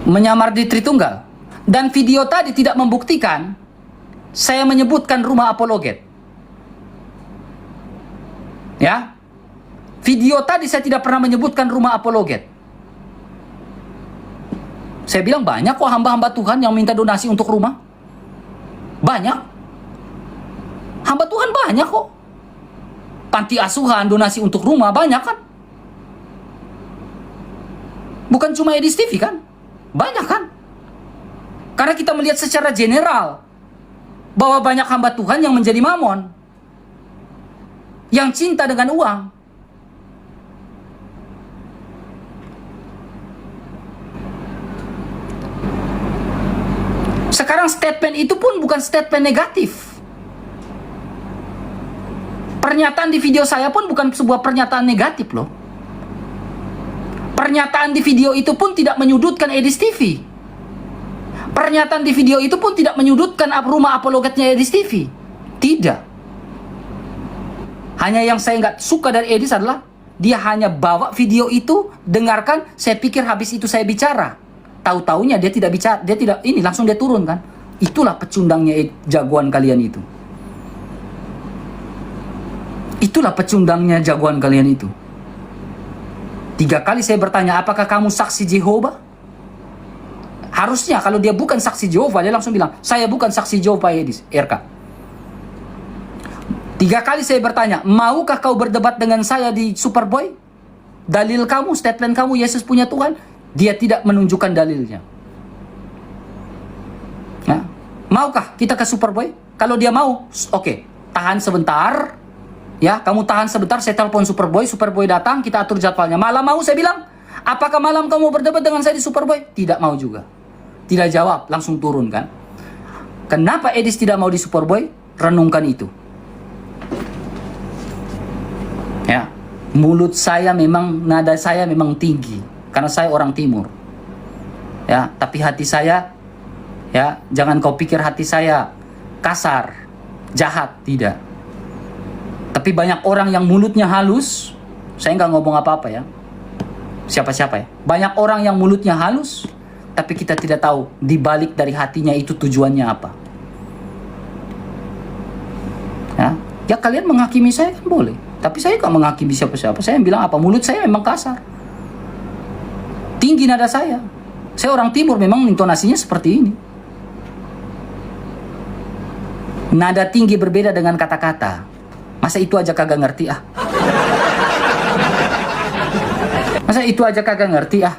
Menyamar di Tritunggal. Dan video tadi tidak membuktikan saya menyebutkan rumah apologet. Ya. Video tadi saya tidak pernah menyebutkan rumah apologet. Saya bilang banyak kok hamba-hamba Tuhan yang minta donasi untuk rumah. Banyak. Hamba Tuhan banyak kok. Panti asuhan donasi untuk rumah banyak kan. Bukan cuma Edis TV kan. Banyak kan. Karena kita melihat secara general bahwa banyak hamba Tuhan yang menjadi mamon, yang cinta dengan uang. Sekarang statement itu pun bukan statement negatif. Pernyataan di video saya pun bukan sebuah pernyataan negatif loh. Pernyataan di video itu pun tidak menyudutkan Edis TV. Pernyataan di video itu pun tidak menyudutkan rumah apologetnya Edis TV. Tidak. Hanya yang saya nggak suka dari Edis adalah dia hanya bawa video itu, dengarkan, saya pikir habis itu saya bicara. Tahu-taunya dia tidak bicara, dia tidak ini langsung dia turun kan. Itulah pecundangnya jagoan kalian itu. Itulah pecundangnya jagoan kalian itu. 3 kali saya bertanya, apakah kamu saksi Jehovah? Harusnya kalau dia bukan saksi Jehovah, dia langsung bilang, saya bukan saksi Jehovah, Edis, RK. 3 kali saya bertanya, maukah kau berdebat dengan saya di Superboy? Dalil kamu, statement kamu, Yesus punya Tuhan? Dia tidak menunjukkan dalilnya. Nah, maukah kita ke Superboy? Kalau dia mau, oke, tahan sebentar. Ya, kamu tahan sebentar, saya telepon Superboy, Superboy datang, kita atur jadwalnya. Malam mau, saya bilang, apakah malam kamu berdebat dengan saya di Superboy? Tidak mau juga. Tidak jawab, langsung turun kan. Kenapa Edis tidak mau di Superboy? Renungkan itu. Ya, mulut saya memang, nada saya memang tinggi. Karena saya orang timur. Ya, tapi hati saya, ya, jangan kau pikir hati saya kasar, jahat, tidak. Tapi banyak orang yang mulutnya halus, Saya nggak ngomong apa-apa ya. Siapa-siapa ya. Banyak orang yang mulutnya halus, tapi kita tidak tahu di balik dari hatinya itu tujuannya apa. Ya kalian menghakimi saya kan boleh, tapi saya nggak menghakimi siapa-siapa. Saya bilang apa? Mulut saya memang kasar. Tinggi nada saya. Saya orang timur, memang intonasinya seperti ini. Nada tinggi berbeda dengan kata-kata. Masa itu aja kagak ngerti ah? Masa itu aja kagak ngerti ah?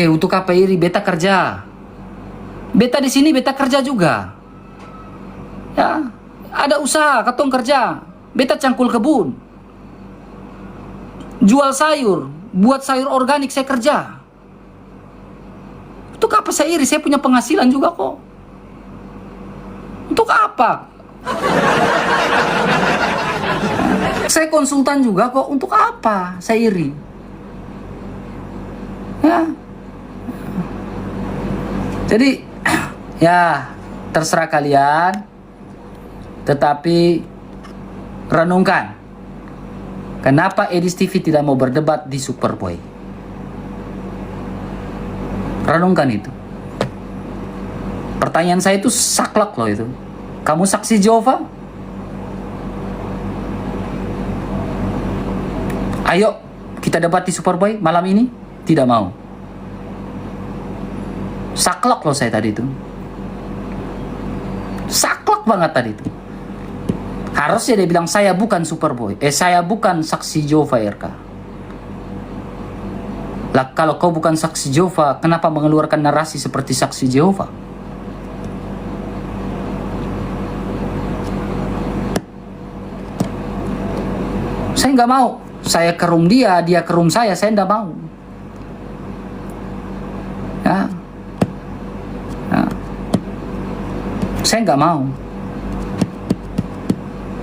Untuk apa iri? Beta kerja. Beta di sini, beta kerja juga. Ya, ada usaha, katong kerja. Beta cangkul kebun. Jual sayur, buat sayur organik saya kerja. Untuk apa saya iri? Saya punya penghasilan juga kok. Untuk apa? Saya konsultan juga kok. Untuk apa saya iri? Ya. Jadi, ya terserah kalian. Tetapi renungkan. Kenapa Edis TV tidak mau berdebat di Superboy? Renungkan itu. Pertanyaan saya itu saklek loh itu. Kamu saksi Jehovah? Ayo kita debat di Superboy malam ini? Tidak mau. Saklek loh saya tadi itu. Saklek banget tadi itu. Harusnya dia bilang saya bukan Superboy. Saya bukan saksi Jehovah RK. Lah kalau kau bukan saksi Jehovah, kenapa mengeluarkan narasi seperti saksi Jehovah? Saya nggak mau. Saya ke room dia, dia ke room saya nggak mau. Ya. Saya nggak mau.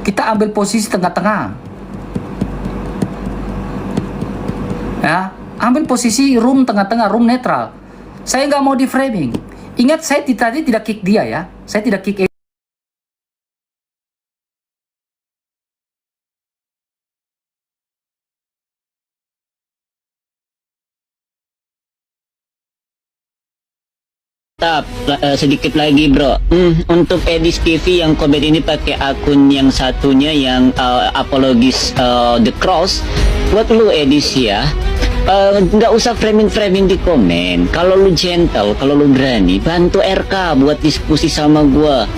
Kita ambil posisi tengah-tengah. Ya, ambil posisi room tengah-tengah, room netral. Saya nggak mau di framing. Ingat, saya tadi tidak kick dia ya. Saya tidak kick. Sedikit lagi bro, untuk Edis TV yang komen ini pakai akun yang satunya yang apologis the cross, buat lu Edis ya, nggak usah framing di komen. Kalau lu gentle, kalau lu berani, bantu RK buat diskusi sama gua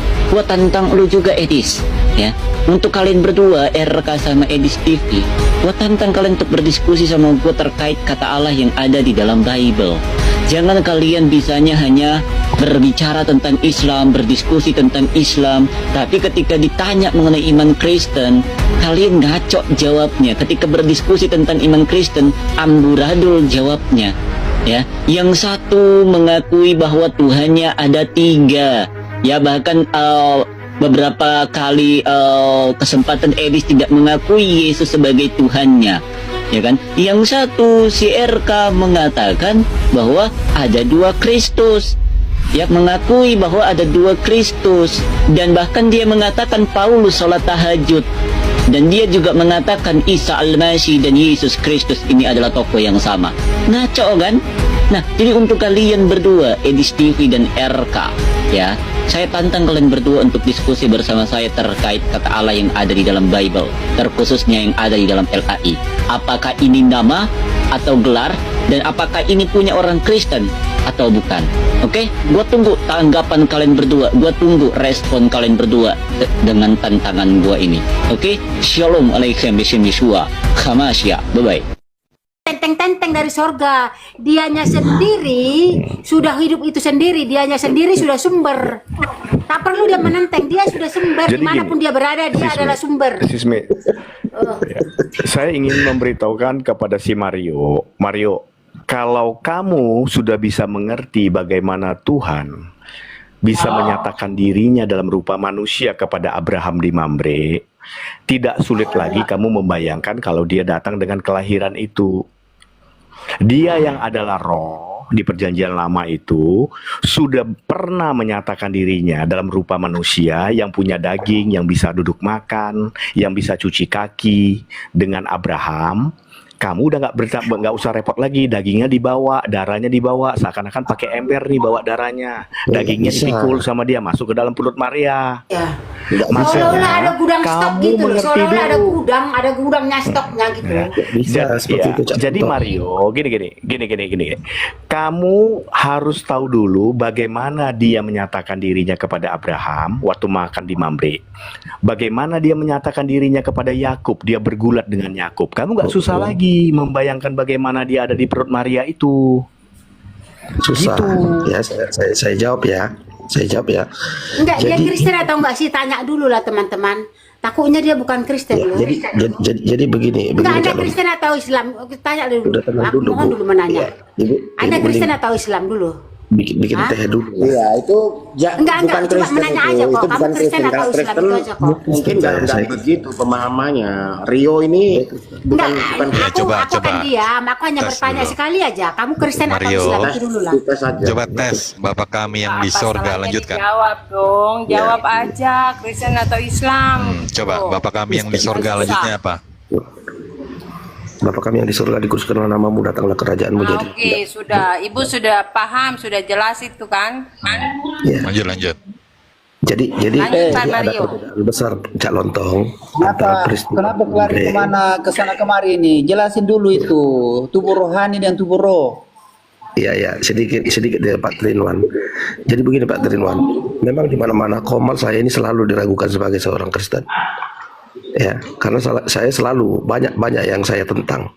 tantang lu juga Edis ya. Untuk kalian berdua RK sama Edis TV, gua tantang kalian untuk berdiskusi sama gua terkait kata Allah yang ada di dalam Bible. Jangan kalian bisanya hanya berbicara tentang Islam, berdiskusi tentang Islam, tapi ketika ditanya mengenai iman Kristen, kalian ngaco jawabnya. Ketika berdiskusi tentang iman Kristen, amburadul jawabnya. Ya, yang satu mengakui bahwa Tuhannya ada 3. Ya, bahkan beberapa kali kesempatan Edis tidak mengakui Yesus sebagai Tuhannya. Ya kan? Yang satu si RK mengatakan bahwa ada 2 Kristus. Ya, mengakui bahwa ada 2 Kristus, dan bahkan dia mengatakan Paulus sholat tahajud, dan dia juga mengatakan Isa Al-Masih dan Yesus Kristus ini adalah tokoh yang sama. Ngaco kan? Nah, jadi untuk kalian berdua Edis TV dan RK ya, saya tantang kalian berdua untuk diskusi bersama saya terkait kata Allah yang ada di dalam Bible, terkhususnya yang ada di dalam LAI. Apakah ini nama atau gelar, dan apakah ini punya orang Kristen atau bukan? Oke, gua tunggu tanggapan kalian berdua, gua tunggu respon kalian berdua dengan tantangan gua ini. Oke, Shalom alaikum bismillah, khamasya, bye bye. Tenteng-tenteng dari sorga, dianya sendiri sudah hidup itu sendiri, dianya sendiri sudah sumber. Tak perlu dia menenteng, dia sudah sumber. Dimanapun dia berada, dia adalah sumber. Saya ingin memberitahukan kepada si Mario, kalau kamu sudah bisa mengerti bagaimana Tuhan bisa menyatakan dirinya dalam rupa manusia kepada Abraham di Mamre, tidak sulit lagi kamu membayangkan kalau dia datang dengan kelahiran itu. Dia yang adalah roh di perjanjian lama itu sudah pernah menyatakan dirinya dalam rupa manusia yang punya daging, yang bisa duduk makan, yang bisa cuci kaki dengan Abraham. Kamu udah nggak usah repot lagi, dagingnya dibawa, darahnya dibawa, seakan-akan pakai ember nih bawa darahnya, dagingnya dipikul sama dia masuk ke dalam perut Maria. Ya. Seolah-olah ada gudang stok gitu loh. Seolah-olah ada gudangnya stoknya gitu. Jadi Mario, gini. Kamu harus tahu dulu bagaimana dia menyatakan dirinya kepada Abraham waktu makan di Mamre. Bagaimana dia menyatakan dirinya kepada Yakub, dia bergulat dengan Yakub. Kamu nggak susah lagi membayangkan bagaimana dia ada di perut Maria itu. Susah. Gitu. Ya, saya jawab ya. Enggak, dia Kristen atau enggak sih? Tanya dulu lah teman-teman. Takutnya dia bukan Kristen loh. Jadi begini. Enggak, Anda Kristen atau Islam? Tanya dulu. Mohon dulu menanya. Anda Kristen atau Islam dulu? Bikin teh dulu. Iya, itu enggak, cuma menanya aja kok. Kamu Kristen atau Islam itu aja kok. Mungkin nggak begitu pemahamannya. Rio ini bukan aku kan diam, aku hanya bertanya sekali aja. Kamu Kristen atau Islam itu dulu lah. Coba tes Bapak kami yang di sorga, lanjutkan. Jawab dong, jawab aja Kristen atau Islam. Coba Bapak kami yang di sorga, lanjutnya apa? Bapak kami yang di surga, dikuduskanlah namamu, datanglah kerajaanmu. Oke, sudah. Ibu sudah paham, sudah jelas itu kan? Ya. Lanjut. Jadi ada perbedaan besar Cak Lontong. Kenapa lari kesana kemari ini? Jelasin dulu itu tubuh rohani dan tubuh roh. Iya, sedikit ya Pak Trinwan. Jadi begini Pak Trinwan, memang di mana-mana Komal saya ini selalu diragukan sebagai seorang Kristen. Ya, karena saya selalu banyak yang saya tentang.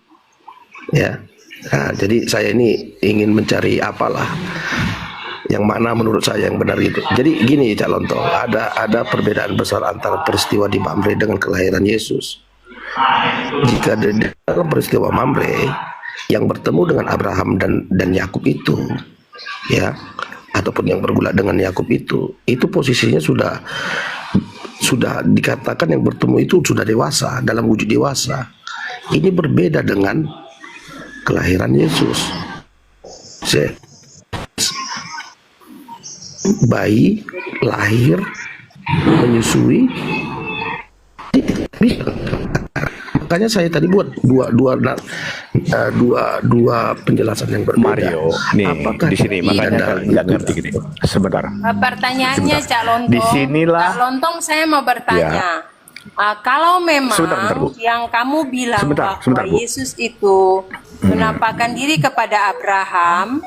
Ya. Nah, jadi saya ini ingin mencari apalah yang mana menurut saya yang benar gitu. Jadi gini Cak Lontong, ada perbedaan besar antara peristiwa di Mamre dengan kelahiran Yesus. Jika dalam peristiwa Mamre yang bertemu dengan Abraham dan Yakub itu, ya, ataupun yang bergulat dengan Yakub itu posisinya sudah dikatakan yang bertemu itu sudah dewasa, dalam wujud dewasa. Ini berbeda dengan kelahiran Yesus. Bayi lahir, menyusui, bisa. Makanya saya tadi buat dua penjelasan yang berbeda. Mario, nih di sini makanya nggak ngerti gini. Sebentar. Pertanyaannya Cak Lontong. Disinilah. Cak Lontong, saya mau bertanya. Kalau memang yang kamu bilang bahwa Yesus itu menampakkan diri kepada Abraham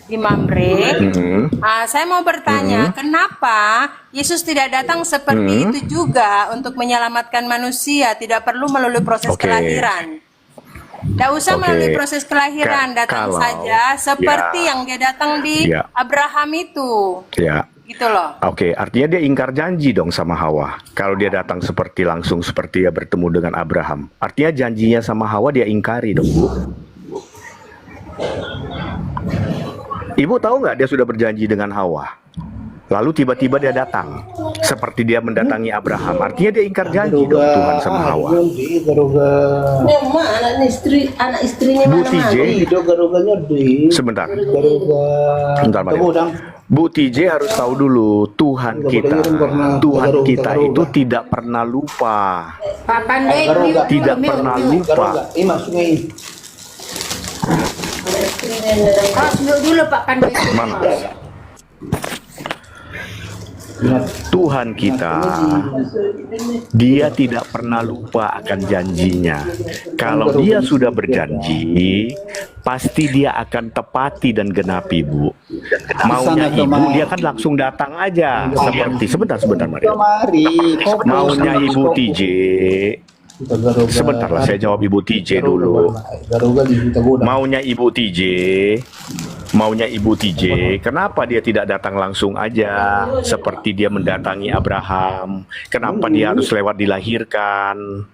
di Mamre, saya mau bertanya, kenapa Yesus tidak datang seperti itu juga untuk menyelamatkan manusia, tidak perlu melalui proses kelahiran? Tidak usah melalui proses kelahiran, datang saja seperti yang dia datang di Abraham itu. Ya. Gitu loh. Oke, artinya dia ingkar janji dong sama Hawa. Kalau dia datang langsung seperti dia bertemu dengan Abraham, artinya janjinya sama Hawa dia ingkari dong, Bu. Ibu tahu nggak dia sudah berjanji dengan Hawa? Lalu tiba-tiba dia datang seperti dia mendatangi Abraham. Artinya dia ingkar janji dong Tuhan sama Hawa. Anak istrinya Bu TJ, sebentar. Bu TJ harus tahu dulu Tuhan kita itu tidak pernah lupa. Tidak pernah lupa. Dulu Pak Pandu. Mana? Tuhan kita, dia tidak pernah lupa akan janjinya. Kalau dia sudah berjanji, pasti dia akan tepati dan genapi, Bu. Maunya Ibu, dia kan langsung datang aja. Sebentar, Mario. Maunya Ibu TJ. Sebentar lah, saya jawab Ibu TJ dulu. Maunya Ibu TJ, kenapa dia tidak datang langsung aja seperti dia mendatangi Abraham? Kenapa dia harus lewat dilahirkan?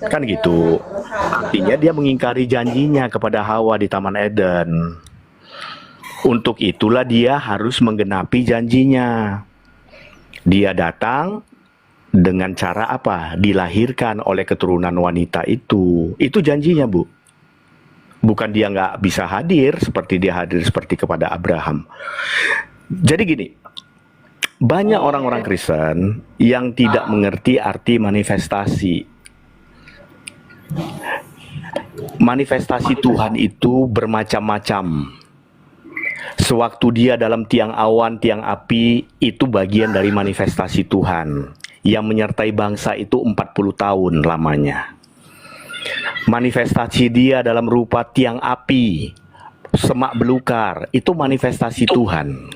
Kan gitu. Artinya dia mengingkari janjinya kepada Hawa di Taman Eden. Untuk itulah dia harus menggenapi janjinya. Dia datang dengan cara apa? Dilahirkan oleh keturunan wanita itu. Itu janjinya, Bu. Bukan dia nggak bisa hadir seperti dia hadir seperti kepada Abraham. Jadi gini, banyak orang-orang Kristen yang tidak mengerti arti manifestasi. Manifestasi Tuhan itu bermacam-macam. Sewaktu dia dalam tiang awan, tiang api, itu bagian dari manifestasi Tuhan. Yang menyertai bangsa itu 40 tahun lamanya. Manifestasi dia dalam rupa tiang api, semak belukar, itu manifestasi Tuhan.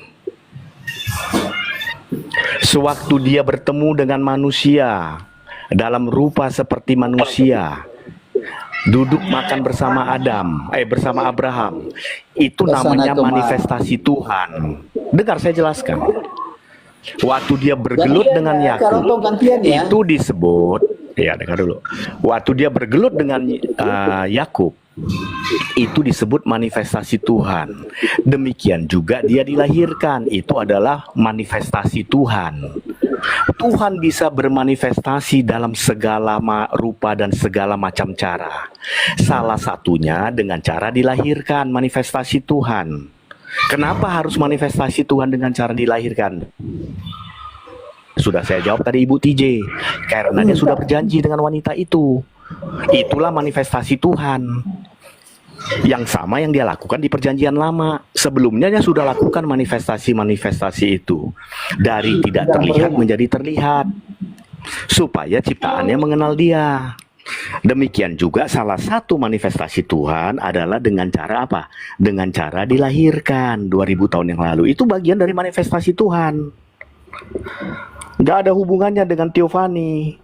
Sewaktu dia bertemu dengan manusia, dalam rupa seperti manusia, duduk makan bersama bersama Abraham, itu namanya manifestasi Tuhan. Dengar saya jelaskan. Waktu dia bergelut dengan Yakub, itu disebut, ya dengar dulu. Waktu dia bergelut dengan Yakub, itu disebut manifestasi Tuhan. Demikian juga dia dilahirkan, itu adalah manifestasi Tuhan. Tuhan bisa bermanifestasi dalam segala rupa dan segala macam cara. Salah satunya dengan cara dilahirkan, manifestasi Tuhan. Kenapa harus manifestasi Tuhan dengan cara dilahirkan? Sudah saya jawab tadi Ibu TJ, karena dia sudah berjanji dengan wanita itu. Itulah manifestasi Tuhan. Yang sama yang dia lakukan di perjanjian lama. Sebelumnya dia sudah lakukan manifestasi-manifestasi itu. Dari tidak terlihat menjadi terlihat. Supaya ciptaannya mengenal dia. Demikian juga salah satu manifestasi Tuhan adalah dengan cara apa? Dengan cara dilahirkan 2000 tahun yang lalu. Itu bagian dari manifestasi Tuhan. Gak ada hubungannya dengan teofani.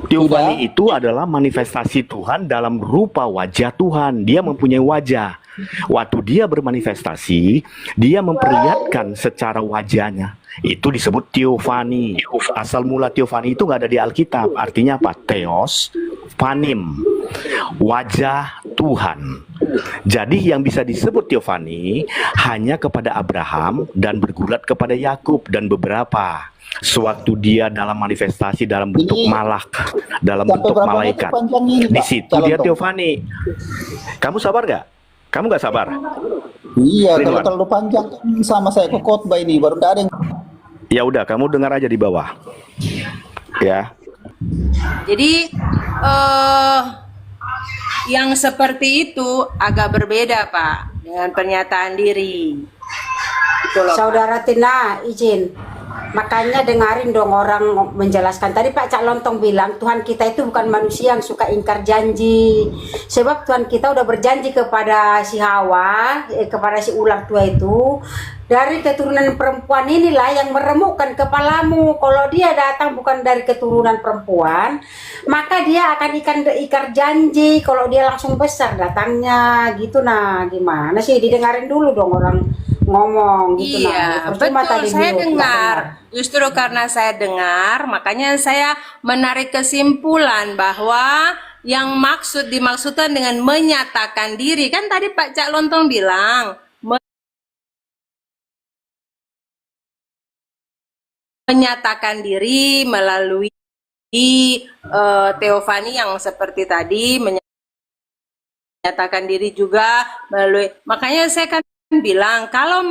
Teofani itu adalah manifestasi Tuhan dalam rupa wajah Tuhan. Dia mempunyai wajah. Waktu dia bermanifestasi, dia memperlihatkan secara wajahnya. Itu disebut teofani. Asal mula teofani itu nggak ada di Alkitab. Artinya apa? Theos, panim. Wajah Tuhan. Jadi yang bisa disebut teofani hanya kepada Abraham dan bergulat kepada Yakub dan beberapa. Sewaktu dia dalam manifestasi dalam bentuk malak, dalam bentuk malaikat, di situ dia teofani. Kamu sabar gak? Kamu gak sabar? Iya, Ridwan. kalau terlalu panjang kan sama saya ke khotbah ini baru ada yang. Ya udah, kamu dengar aja di bawah. Ya. Jadi yang seperti itu agak berbeda Pak dengan pernyataan diri. Saudara Tina, izin. Makanya dengarin dong orang menjelaskan. Tadi Pak Cak Lontong bilang Tuhan kita itu bukan manusia yang suka ingkar janji. Sebab Tuhan kita udah berjanji kepada si Hawa, kepada si ular tua itu, dari keturunan perempuan inilah yang meremukkan kepalamu. Kalau dia datang bukan dari keturunan perempuan, maka dia akan ikar janji. Kalau dia langsung besar datangnya gitu. Nah gimana sih, didengarin dulu dong orang ngomong gitu. Iya, nah, betul, saya dengar. Justru karena saya dengar, makanya saya menarik kesimpulan bahwa yang dimaksudkan dengan menyatakan diri, kan tadi Pak Cak Lontong bilang menyatakan diri melalui teofani yang seperti tadi, menyatakan diri juga melalui, makanya saya kan bilang kalau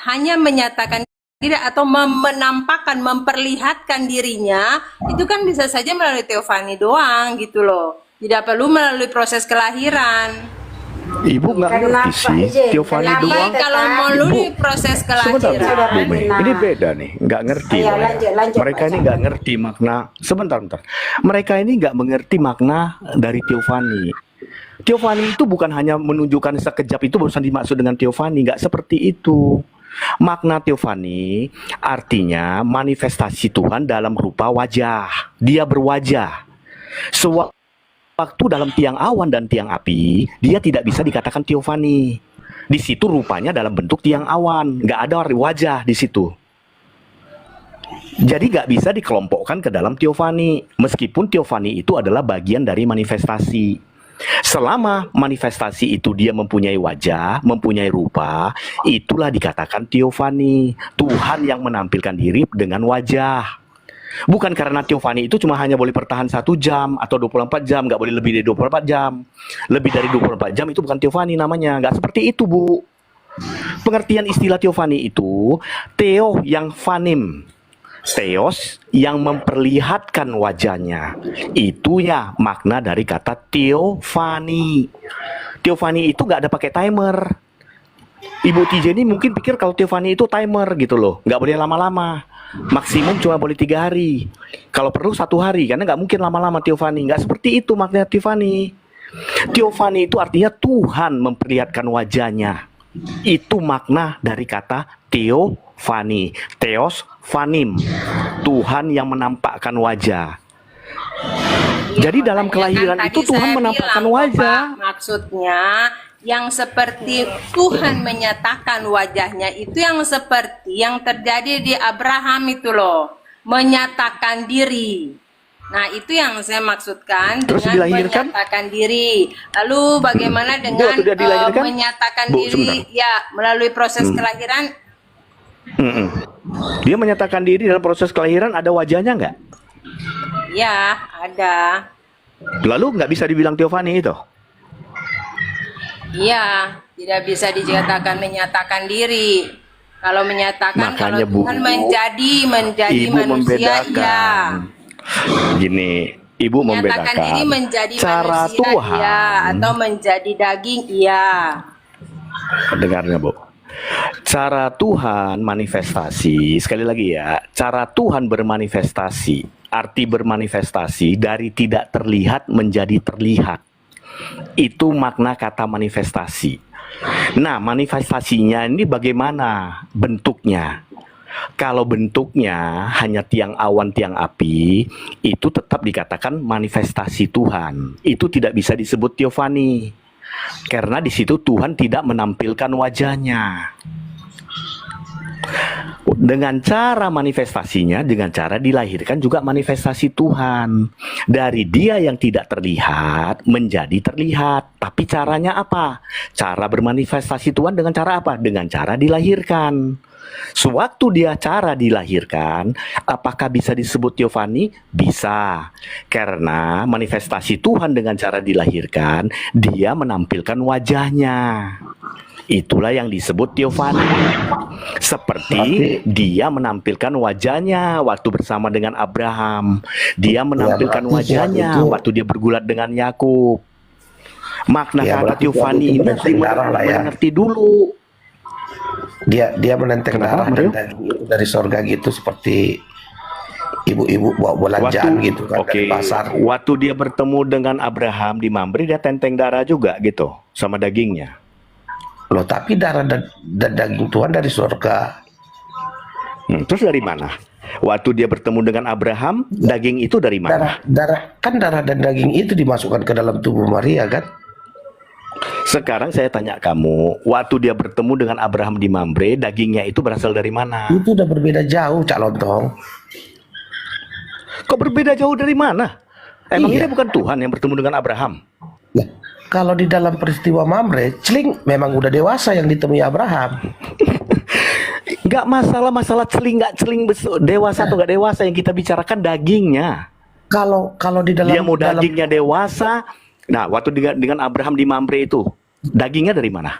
hanya menyatakan diri atau menampakkan, memperlihatkan dirinya, itu kan bisa saja melalui teofani doang gitu loh, tidak perlu melalui proses kelahiran. Ibu nggak ngerti sih teofani doang. Kalau melalui proses kelahiran, ini beda nih, nggak ngerti. Mereka ini nggak ngerti makna. Sebentar. Mereka ini nggak mengerti makna dari teofani. Teofani itu bukan hanya menunjukkan sekejap, itu barusan dimaksud dengan teofani, nggak seperti itu. Makna teofani artinya manifestasi Tuhan dalam rupa wajah. Dia berwajah. Sewaktu dalam tiang awan dan tiang api, dia tidak bisa dikatakan teofani. Di situ rupanya dalam bentuk tiang awan, nggak ada wajah di situ. Jadi nggak bisa dikelompokkan ke dalam teofani, meskipun teofani itu adalah bagian dari manifestasi. Selama manifestasi itu dia mempunyai wajah, mempunyai rupa, itulah dikatakan teofani. Tuhan yang menampilkan diri dengan wajah. Bukan karena teofani itu cuma hanya boleh bertahan 1 jam atau 24 jam, nggak boleh lebih dari 24 jam. Lebih dari 24 jam itu bukan teofani namanya, nggak seperti itu, Bu. Pengertian istilah teofani itu, theo yang fanim. Theos yang memperlihatkan wajahnya. Itu ya makna dari kata teofani. Teofani itu nggak ada pakai timer. Ibu TJ ini mungkin pikir kalau teofani itu timer gitu loh, nggak boleh lama-lama. Maksimum cuma boleh 3 hari. Kalau perlu 1 hari, karena nggak mungkin lama-lama teofani. Nggak seperti itu makna teofani. Teofani itu artinya Tuhan memperlihatkan wajahnya. Itu makna dari kata teofani. Theos fanim, Tuhan yang menampakkan wajah. Jadi dalam kelahiran itu Tuhan menampakkan wajah. Maksudnya yang seperti Tuhan menyatakan wajahnya itu yang seperti yang terjadi di Abraham itu loh, menyatakan diri. Nah, itu yang saya maksudkan dengan menyatakan diri. Lalu bagaimana dengan menyatakan diri ya melalui proses kelahiran? Dia menyatakan diri dalam proses kelahiran, ada wajahnya nggak? Ya, ada. Lalu nggak bisa dibilang teofani itu? Iya, tidak bisa dikatakan menyatakan diri. Kalau menyatakan, makanya, kalau Tuhan menjadi Ibu manusia, ya. Gini, Ibu Menyatakan diri membedakan menjadi cara manusia, Tuhan. iya. Atau menjadi daging, iya. Dengarnya, Bu. Cara Tuhan manifestasi, sekali lagi ya, cara Tuhan bermanifestasi, arti bermanifestasi dari tidak terlihat menjadi terlihat. Itu makna kata manifestasi. Nah, manifestasinya ini bagaimana bentuknya? Kalau bentuknya hanya tiang awan, tiang api, itu tetap dikatakan manifestasi Tuhan. Itu tidak bisa disebut teofani. Karena di situ Tuhan tidak menampilkan wajahnya. Dengan cara manifestasinya, dengan cara dilahirkan juga manifestasi Tuhan. Dari dia yang tidak terlihat menjadi terlihat. Tapi caranya apa? Cara bermanifestasi Tuhan dengan cara apa? Dengan cara dilahirkan. Sewaktu dia cara dilahirkan, apakah bisa disebut teofani? Bisa. Karena manifestasi Tuhan dengan cara dilahirkan, dia menampilkan wajahnya. Itulah yang disebut teofani. Seperti dia menampilkan wajahnya waktu bersama dengan Abraham. Dia menampilkan wajahnya waktu dia bergulat dengan Yakub. Makna kata teofani ini mengerti dulu. Dia menenteng darah dari sorga gitu, seperti ibu-ibu bawa belanjaan gitu kan dari pasar. Waktu dia bertemu dengan Abraham di Mamre, dia tenteng darah juga gitu sama dagingnya. Loh, tapi darah dan daging Tuhan dari surga. Terus dari mana? Waktu dia bertemu dengan Abraham, daging itu dari mana? Darah dan daging itu dimasukkan ke dalam tubuh Maria kan? Sekarang saya tanya kamu, waktu dia bertemu dengan Abraham di Mamre, dagingnya itu berasal dari mana? Itu udah berbeda jauh, Cak Lontong. Kok berbeda jauh dari mana? Emang dia bukan Tuhan yang bertemu dengan Abraham? Nah, kalau di dalam peristiwa Mamre, celing memang udah dewasa yang ditemui Abraham. Nggak masalah celing nggak celing, dewasa atau nggak dewasa, yang kita bicarakan dagingnya. Kalau di dalam dia mau dagingnya dewasa. Nah, waktu dengan Abraham di Mamre itu, dagingnya dari mana?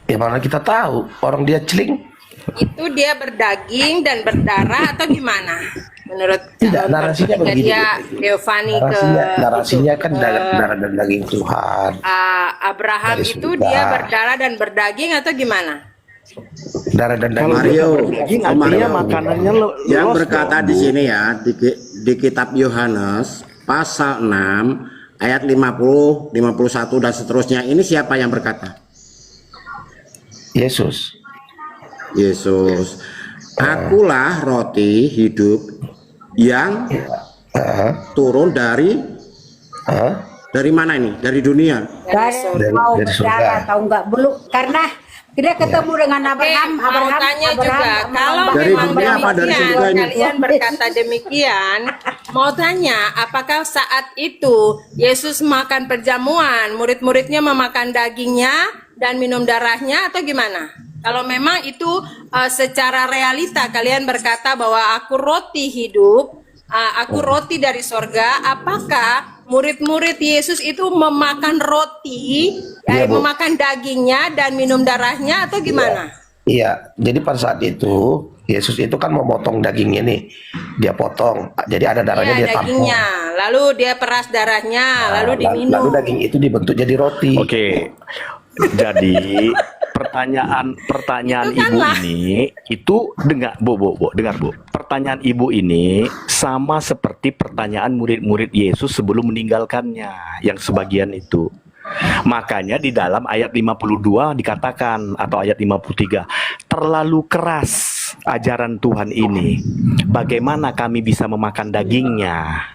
Ya mana kita tahu, orang dia celing. Itu dia berdaging dan berdarah atau gimana? Menurut tidak, narasinya begini. Dia teofani narasinya kan darah dan daging Tuhan. Abraham itu dia berdarah dan berdaging atau gimana? Darah dan daging. Mario, artinya makanannya yang berkata di sini ya, di kitab Yohanes pasal 6 ayat 50, 51 dan seterusnya, ini siapa yang berkata? Yesus. Akulah roti hidup yang turun dari mana ini? Dari dunia. Dari mau berdarah atau enggak belum, karena dia ketemu dengan Abraham. Mau tanya juga, kalau dari memang dunia apa dari surga ini? Kalian berkata demikian, mau tanya, apakah saat itu Yesus makan perjamuan, murid-muridnya memakan dagingnya dan minum darahnya atau gimana? Kalau memang itu secara realita kalian berkata bahwa aku roti hidup, aku roti dari sorga, apakah murid-murid Yesus itu memakan roti, memakan dagingnya dan minum darahnya atau gimana? Iya, jadi pada saat itu Yesus itu kan mau potong dagingnya nih, dia potong, jadi ada darahnya dia tampung. Dagingnya, lalu dia peras darahnya, lalu diminum. Lalu daging itu dibentuk jadi roti. Oke. Jadi pertanyaan ibu ini itu dengar dengar Bu. Pertanyaan ibu ini sama seperti pertanyaan murid-murid Yesus sebelum meninggalkannya, yang sebagian itu. Makanya di dalam ayat 52 dikatakan, atau ayat 53, terlalu keras ajaran Tuhan ini. Bagaimana kami bisa memakan dagingnya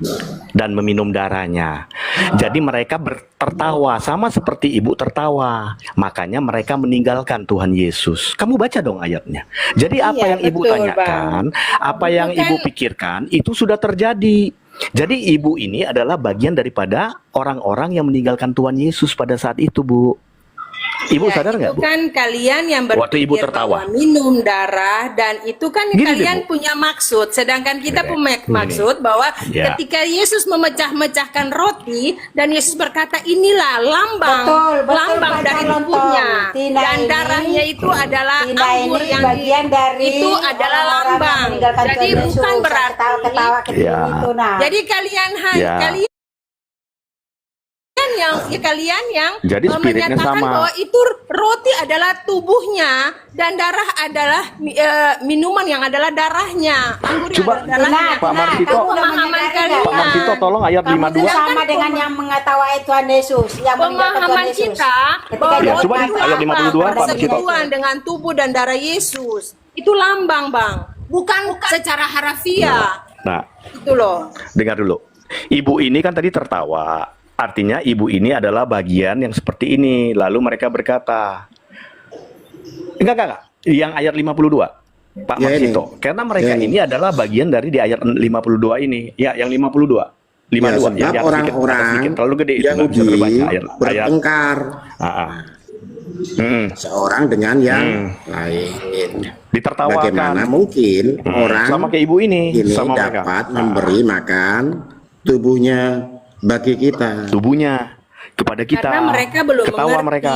dan meminum darahnya? Jadi mereka tertawa, sama seperti ibu tertawa. Makanya mereka meninggalkan Tuhan Yesus. Kamu baca dong ayatnya. Jadi apa yang ibu tanyakan, apa yang ibu pikirkan, itu sudah terjadi. Jadi ibu ini adalah bagian daripada orang-orang yang meninggalkan Tuhan Yesus pada saat itu, Bu. Ibu sadar nggak, Bu? Kan kalian yang Waktu ibu berpikir tertawa. bahwa minum darah dan itu kan Gini deh, kalian Bu. punya maksud, sedangkan kita punya maksud bahwa Ya. ketika Yesus memecah-mecahkan roti dan Yesus berkata inilah lambang, lambang Pak dari Calon tubuhnya Tong. Tina dan ini- darahnya itu adalah Tina anggur ini yang bagian dari itu adalah orang-orang yang lambang. meninggalkan Jadi Tuhan Yesus. bukan berarti Ketawa-ketawa kecil Ya. itu, nah. jadi kalian Ya. kalian yang Jadi spiritnya menyatakan sama. bahwa itu roti adalah tubuhnya dan darah adalah minuman yang adalah darahnya. Anggur yang Coba, adalah darahnya. Pak Marsito. Pemahaman kalian. Pak Marsito tolong ayat Kamu 52. sama dengan yang mengetahui Tuhan Yesus, yang meninggalkan Tuhan Pemahaman Yesus. kita Ketika bahwa dia coba nih, itu ayat 52, Pak Marsito. persekutuan dengan tubuh dan darah Yesus itu lambang, Bang. Bukan secara harafiah. Nah, Itu loh. dengar dulu. Ibu ini kan tadi tertawa. Artinya ibu ini adalah bagian yang seperti ini. Lalu mereka berkata, enggak. Yang ayat 52, Pak Ya, Marsito. ini. Karena mereka Ya, ini. ini adalah bagian dari di ayat 52 ini. Ya, yang 52. 52. Ya, sebab orang-orang terlalu gede itu. nggak bisa Yahudi terbaca ayat. bertengkar Mm. seorang dengan yang lain. Ditertawakan. Bagaimana mungkin orang Sama kayak ibu ini. Sama mereka. dapat memberi makan tubuhnya bagi kita. Tubuhnya kepada kita. Karena mereka belum Ketawa mengerti. mereka.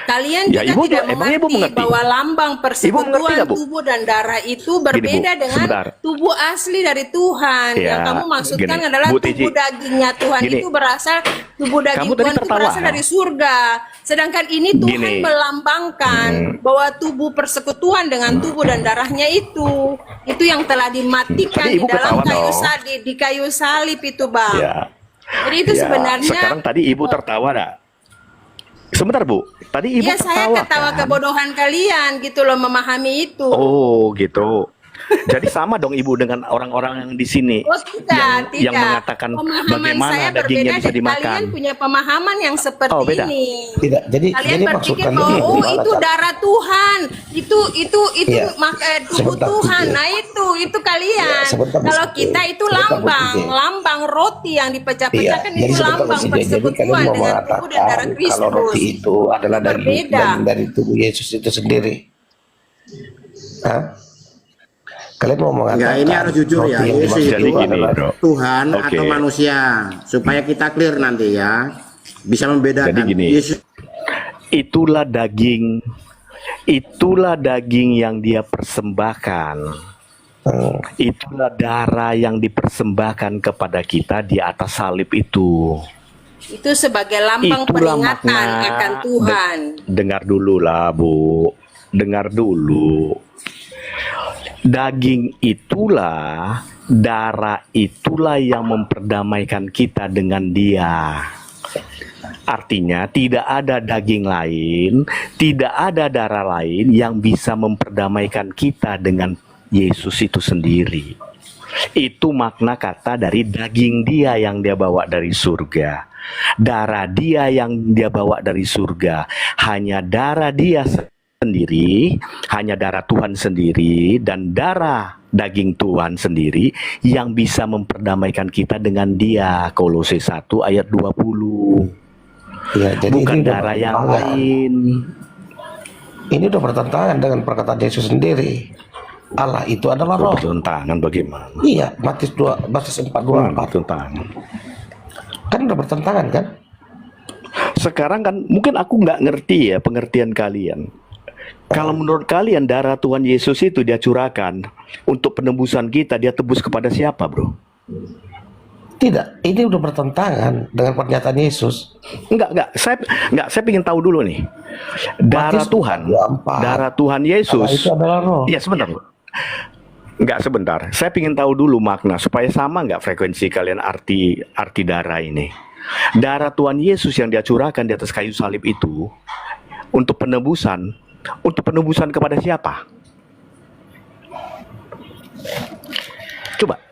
Kalian Ya, juga ibu tidak emangnya ibu mengerti mengerti? bahwa lambang Ibu persekutuan mengerti nggak, Bu? tubuh dan darah itu berbeda Bu, dengan sebentar. tubuh asli dari Tuhan. Ya, Yang kamu maksudkan gini, adalah Bu Tiji. tubuh dagingnya Tuhan Gini. itu berasal tubuh daging Kamu tadi Tuhan itu tertawa. berasal dari surga. Sedangkan ini Tuhan Gini. melambangkan bahwa tubuh persekutuan dengan tubuh dan darahnya itu yang telah dimatikan Tadi di Ibu dalam ketawa kayu dong. salib, di kayu salib itu, Bang. Ya. Jadi itu Ya, sebenarnya sekarang tadi ibu tertawa dah. Sebentar, Bu. Tadi ibu ya saya tertawa ketawa kan? kebodohan kalian gitu loh, memahami itu. Oh, gitu. Jadi sama dong ibu dengan orang-orang yang di sini Oh tidak, yang mengatakan pemahaman bagaimana saya dagingnya berbeda. bisa dimakan. Kalian punya pemahaman yang seperti Oh, beda. ini. Tidak, jadi Kalian berpikir maksudkan bahwa ini oh gimana, itu Kak? darah Tuhan, itu Iya. tubuh Sebentar, Tuhan. Titi. Nah itu kalian. Ya, sebentar, Bu Kalau Siti. kita itu Sebentar, Bu lambang, Siti. lambang roti yang Iya, dipecah-pecahkan jadi itu sebentar lambang Presiden. Jadi kalian persekutuan mau dengan tubuh dan darah mengatakan kalau roti Kristus. itu adalah daging Berbeda. dari tubuh Yesus itu sendiri. Hah? Kalian mau mengatakan Enggak, ini harus jujur ya. roti yang Yesus dimaksud itu adalah Tuhan Oke. atau manusia, supaya kita clear nanti ya, bisa membedakan. Jadi gini. Yesus Itulah daging yang dia persembahkan. Itulah darah yang dipersembahkan kepada kita di atas salib itu. Itu sebagai lambang Itulah peringatan makna. akan Tuhan. Dengar dulu lah, Bu. Dengar dulu. Daging itulah, darah itulah yang memperdamaikan kita dengan Dia. Artinya tidak ada daging lain, tidak ada darah lain yang bisa memperdamaikan kita dengan Yesus itu sendiri. Itu makna kata dari daging Dia yang Dia bawa dari surga. Darah Dia yang Dia bawa dari surga. Hanya darah Dia sendiri, hanya darah Tuhan sendiri dan darah daging Tuhan sendiri yang bisa memperdamaikan kita dengan Dia. Kolose 1 ayat 20. Ya, jadi Bukan ini darah yang pertimbangan. lain. Ini udah bertentangan dengan perkataan Yesus sendiri. Allah itu adalah roh. Bertentangan bagaimana? Iya, Matius 4:24. Bertentangan. Kan udah bertentangan kan? Sekarang kan mungkin aku nggak ngerti ya pengertian kalian. Kalau menurut kalian darah Tuhan Yesus itu dia curahkan untuk penebusan kita, dia tebus kepada siapa, bro? Tidak, ini udah bertentangan dengan pernyataan Yesus. Enggak. Saya ingin tahu dulu nih. Darah Tuhan, darah Tuhan Yesus. Itu adalah roh. Iya, sebentar. Enggak, sebentar. Saya ingin tahu dulu makna supaya sama nggak frekuensi kalian arti darah ini. Darah Tuhan Yesus yang dia curahkan di atas kayu salib itu untuk penebusan kepada siapa? Coba.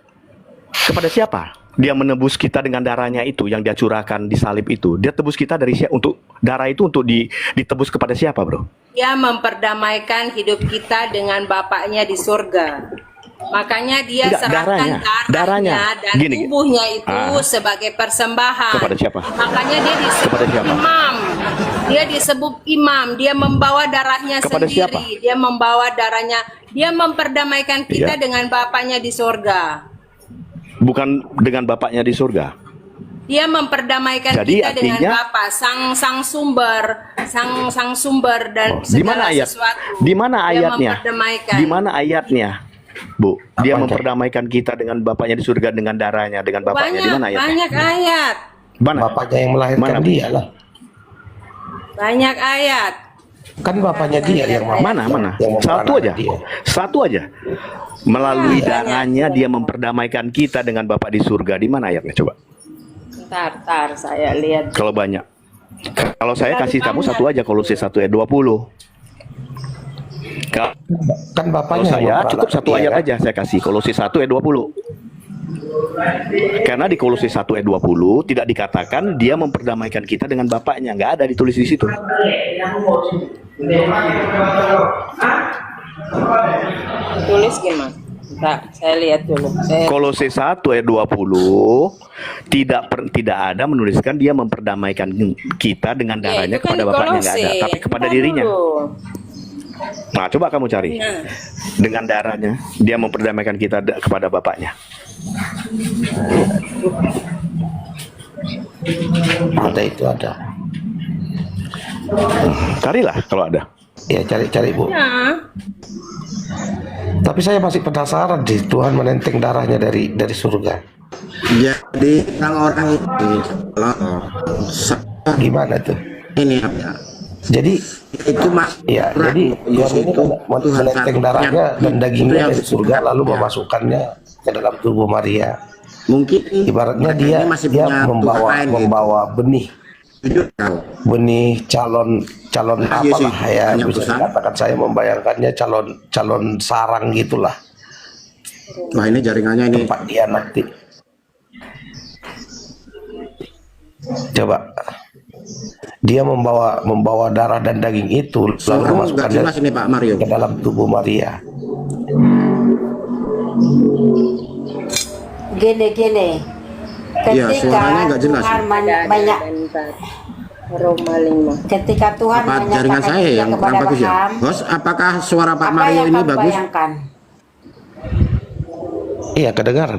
Kepada siapa? Dia menebus kita dengan darahnya itu yang dia curahkan di salib itu. Dia tebus kita dari siapa? Untuk darah itu untuk ditebus kepada siapa, bro? Dia memperdamaikan hidup kita dengan Bapaknya di surga. Makanya dia serahkan darahnya dan tubuhnya itu sebagai persembahan. Kepada siapa? Makanya dia disebut imam. Dia disebut imam. Dia membawa darahnya kepada sendiri. Siapa? Dia membawa darahnya. Dia memperdamaikan kita dengan Bapaknya di surga. Bukan dengan Bapaknya di surga. Dia memperdamaikan kita dengan Bapa, sang sumber dan segala sesuatu. Di mana ayatnya? Memperdamaikan. Di mana ayatnya? Bu, dia memperdamaikan kita dengan Bapaknya di surga dengan darahnya, dengan Bapaknya. Di mana ayatnya? Banyak ayat. Mana? Bapaknya yang melahirkan dia lah. Banyak ayat. Kan Bapaknya dia yang mana? Satu aja. Melalui darahnya dia memperdamaikan kita dengan Bapa di surga. Di mana ayatnya coba? Bentar, saya lihat. Kalau banyak. Kalau saya kasih kamu satu aja, Kolose 1 ayat 20. Kan Bapaknya saya cukup satu ayat aja saya kasih, Kolose 1 ayat 20. Karena di Kolose 1 ayat 20 tidak dikatakan dia memperdamaikan kita dengan Bapaknya, nggak ada ditulis di situ. Tulis gimana? Bentar, saya lihat dulu. Kolose 1 ayat 20 tidak ada menuliskan dia memperdamaikan kita dengan darahnya kepada Bapaknya, nggak ada, tapi kepada dirinya. Nah, coba kamu cari. Dengan darahnya dia memperdamaikan kita kepada Bapaknya. Ada itu ada. Carilah kalau ada. Ya cari Bu. Ya. Tapi saya masih penasaran sih, Tuhan menenteng darahnya dari surga. Jadi orang itu gimana tuh? Ini ya. Jadi itu mas. Ya, jadi Tuhan ini menenteng darahnya dan dagingnya dari surga lalu memasukkannya ke dalam tubuh Maria. Mungkin ibaratnya dia membawa benih calon apalah ya, bisa dikatakan saya membayangkannya calon sarang gitulah. Wah, ini jaringannya ini tempat dia nanti. Coba dia membawa darah dan daging itu lalu memasukkannya ini, Pak Mario, ke dalam tubuh Maria. Gini. Ketika Tuhan banyak Roma 5. Ketika Tuhan jaringan saya yang kurang bagus ya, Bos? Apakah suara Pak Mario ini bagus? Iya, kedengaran.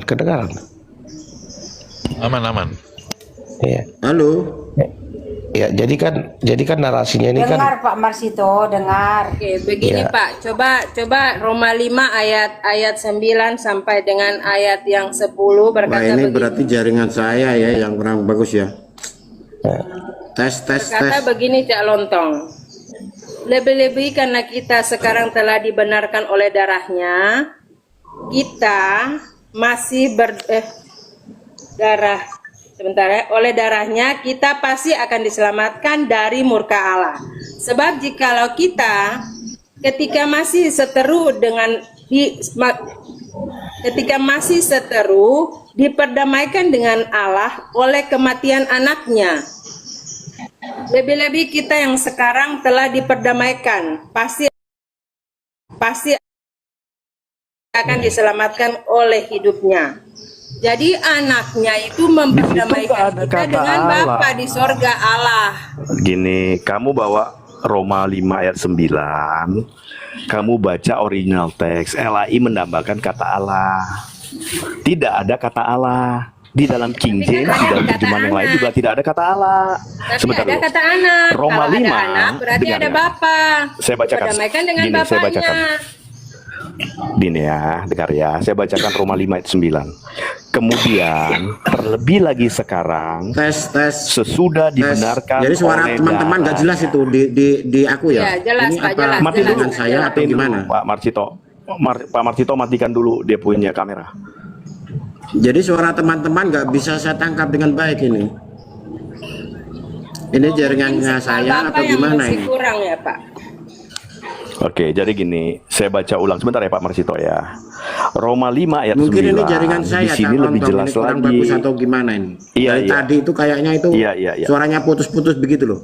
Aman. Iya. Halo. Ya, jadi kan narasinya ini dengar, kan. Pak Marsito, dengar. Oke, begini ya. Pak, coba Roma 5 ayat 9 sampai dengan ayat yang 10 berkata Wah, ini begini. berarti jaringan saya ya yang kurang bagus ya. Tes. Berkata begini Cak Lontong. Lebih-lebih karena kita sekarang telah dibenarkan oleh darahnya, kita masih oleh darahnya kita pasti akan diselamatkan dari murka Allah. Sebab jikalau kita ketika masih seteru diperdamaikan dengan Allah oleh kematian anaknya, lebih-lebih kita yang sekarang telah diperdamaikan pasti akan diselamatkan oleh hidupnya. Jadi anaknya itu memperdamaikan kita dengan Bapa di sorga Allah. Gini, kamu bawa Roma 5 ayat 9, kamu baca original teks, LAI menambahkan kata Allah. Tidak ada kata Allah. Di dalam King James, di dalam terjemahan yang lain juga tidak ada kata Allah. Tapi Sebentar ada dulu. kata anak. Roma Kalau 5, ada anak, berarti dengar, ada dengar. bapa. Saya bacakan. Berdamaikan dengan Gini, saya bapaknya. bacakan. Dini ya, dengar ya. Saya bacakan Roma 5 ayat 9. Kemudian terlebih lagi sekarang sesudah dibenarkan Jadi suara oleh teman-teman nggak jelas itu di aku ya. Ya, jelas, Ini Pak, apa jelas, mati jelas. dengan saya atau Matiin dulu, gimana? Pak Marsito. Pak Marsito matikan dulu dia punya kamera. Jadi suara teman-teman nggak bisa saya tangkap dengan baik ini. Ini jaringannya saya atau Bapak yang gimana masih ini? kurang ya, Pak. Oke, jadi gini, saya baca ulang sebentar ya Pak Marsito ya. Roma 5 ayat Mungkin 9. ini jaringan Di saya, sini Cak lebih Lontong, jelas ini kurang lagi. bagus atau gimana ini? Iya, Dari iya. tadi itu kayaknya itu Iya. suaranya putus-putus begitu loh.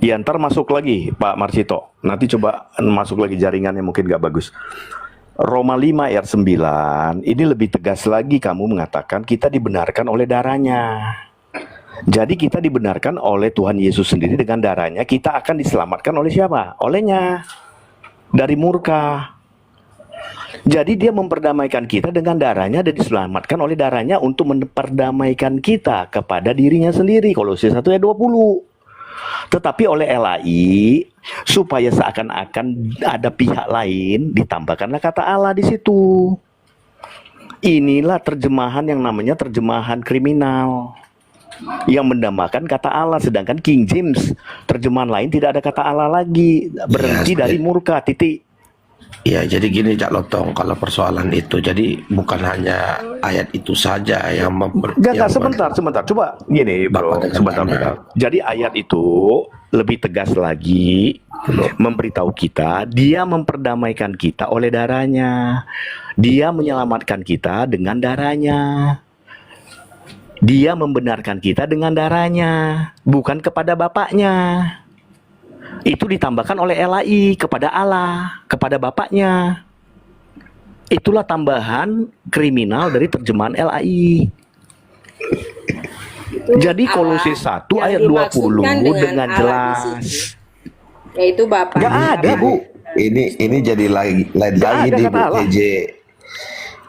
Iya, ntar masuk lagi Pak Marsito. Nanti coba masuk lagi jaringannya mungkin nggak bagus. Roma 5 ayat 9, ini lebih tegas lagi kamu mengatakan kita dibenarkan oleh darahnya. Jadi kita dibenarkan oleh Tuhan Yesus sendiri dengan darahnya, kita akan diselamatkan oleh siapa? Olehnya. Dari murka. Jadi dia memperdamaikan kita dengan darahnya dan diselamatkan oleh darahnya untuk memperdamaikan kita kepada dirinya sendiri. Kolose 1 ayat 20. Tetapi oleh LAI supaya seakan-akan ada pihak lain ditambahkanlah kata Allah di situ. Inilah terjemahan yang namanya terjemahan kriminal yang mendambakan kata Allah, sedangkan King James terjemahan lain tidak ada kata Allah lagi, berhenti dari murka, titik. Ya, jadi gini Cak Lontong, kalau persoalan itu, jadi bukan hanya ayat itu saja yang Enggak, sebentar. Coba gini, bro, sebentar. Jadi ayat itu lebih tegas lagi memberitahu kita, dia memperdamaikan kita oleh darahnya. Dia menyelamatkan kita dengan darahnya. Dia membenarkan kita dengan darahnya, bukan kepada bapaknya. Itu ditambahkan oleh LAI kepada Allah, kepada bapaknya. Itulah tambahan kriminal dari terjemahan LAI. Jadi Kolose 1 ayat 20 dengan jelas. Yaitu Bapak. Nggak ada, Bu. Ini jadi lain Nggak lagi ada di kata Bu Allah. TJ.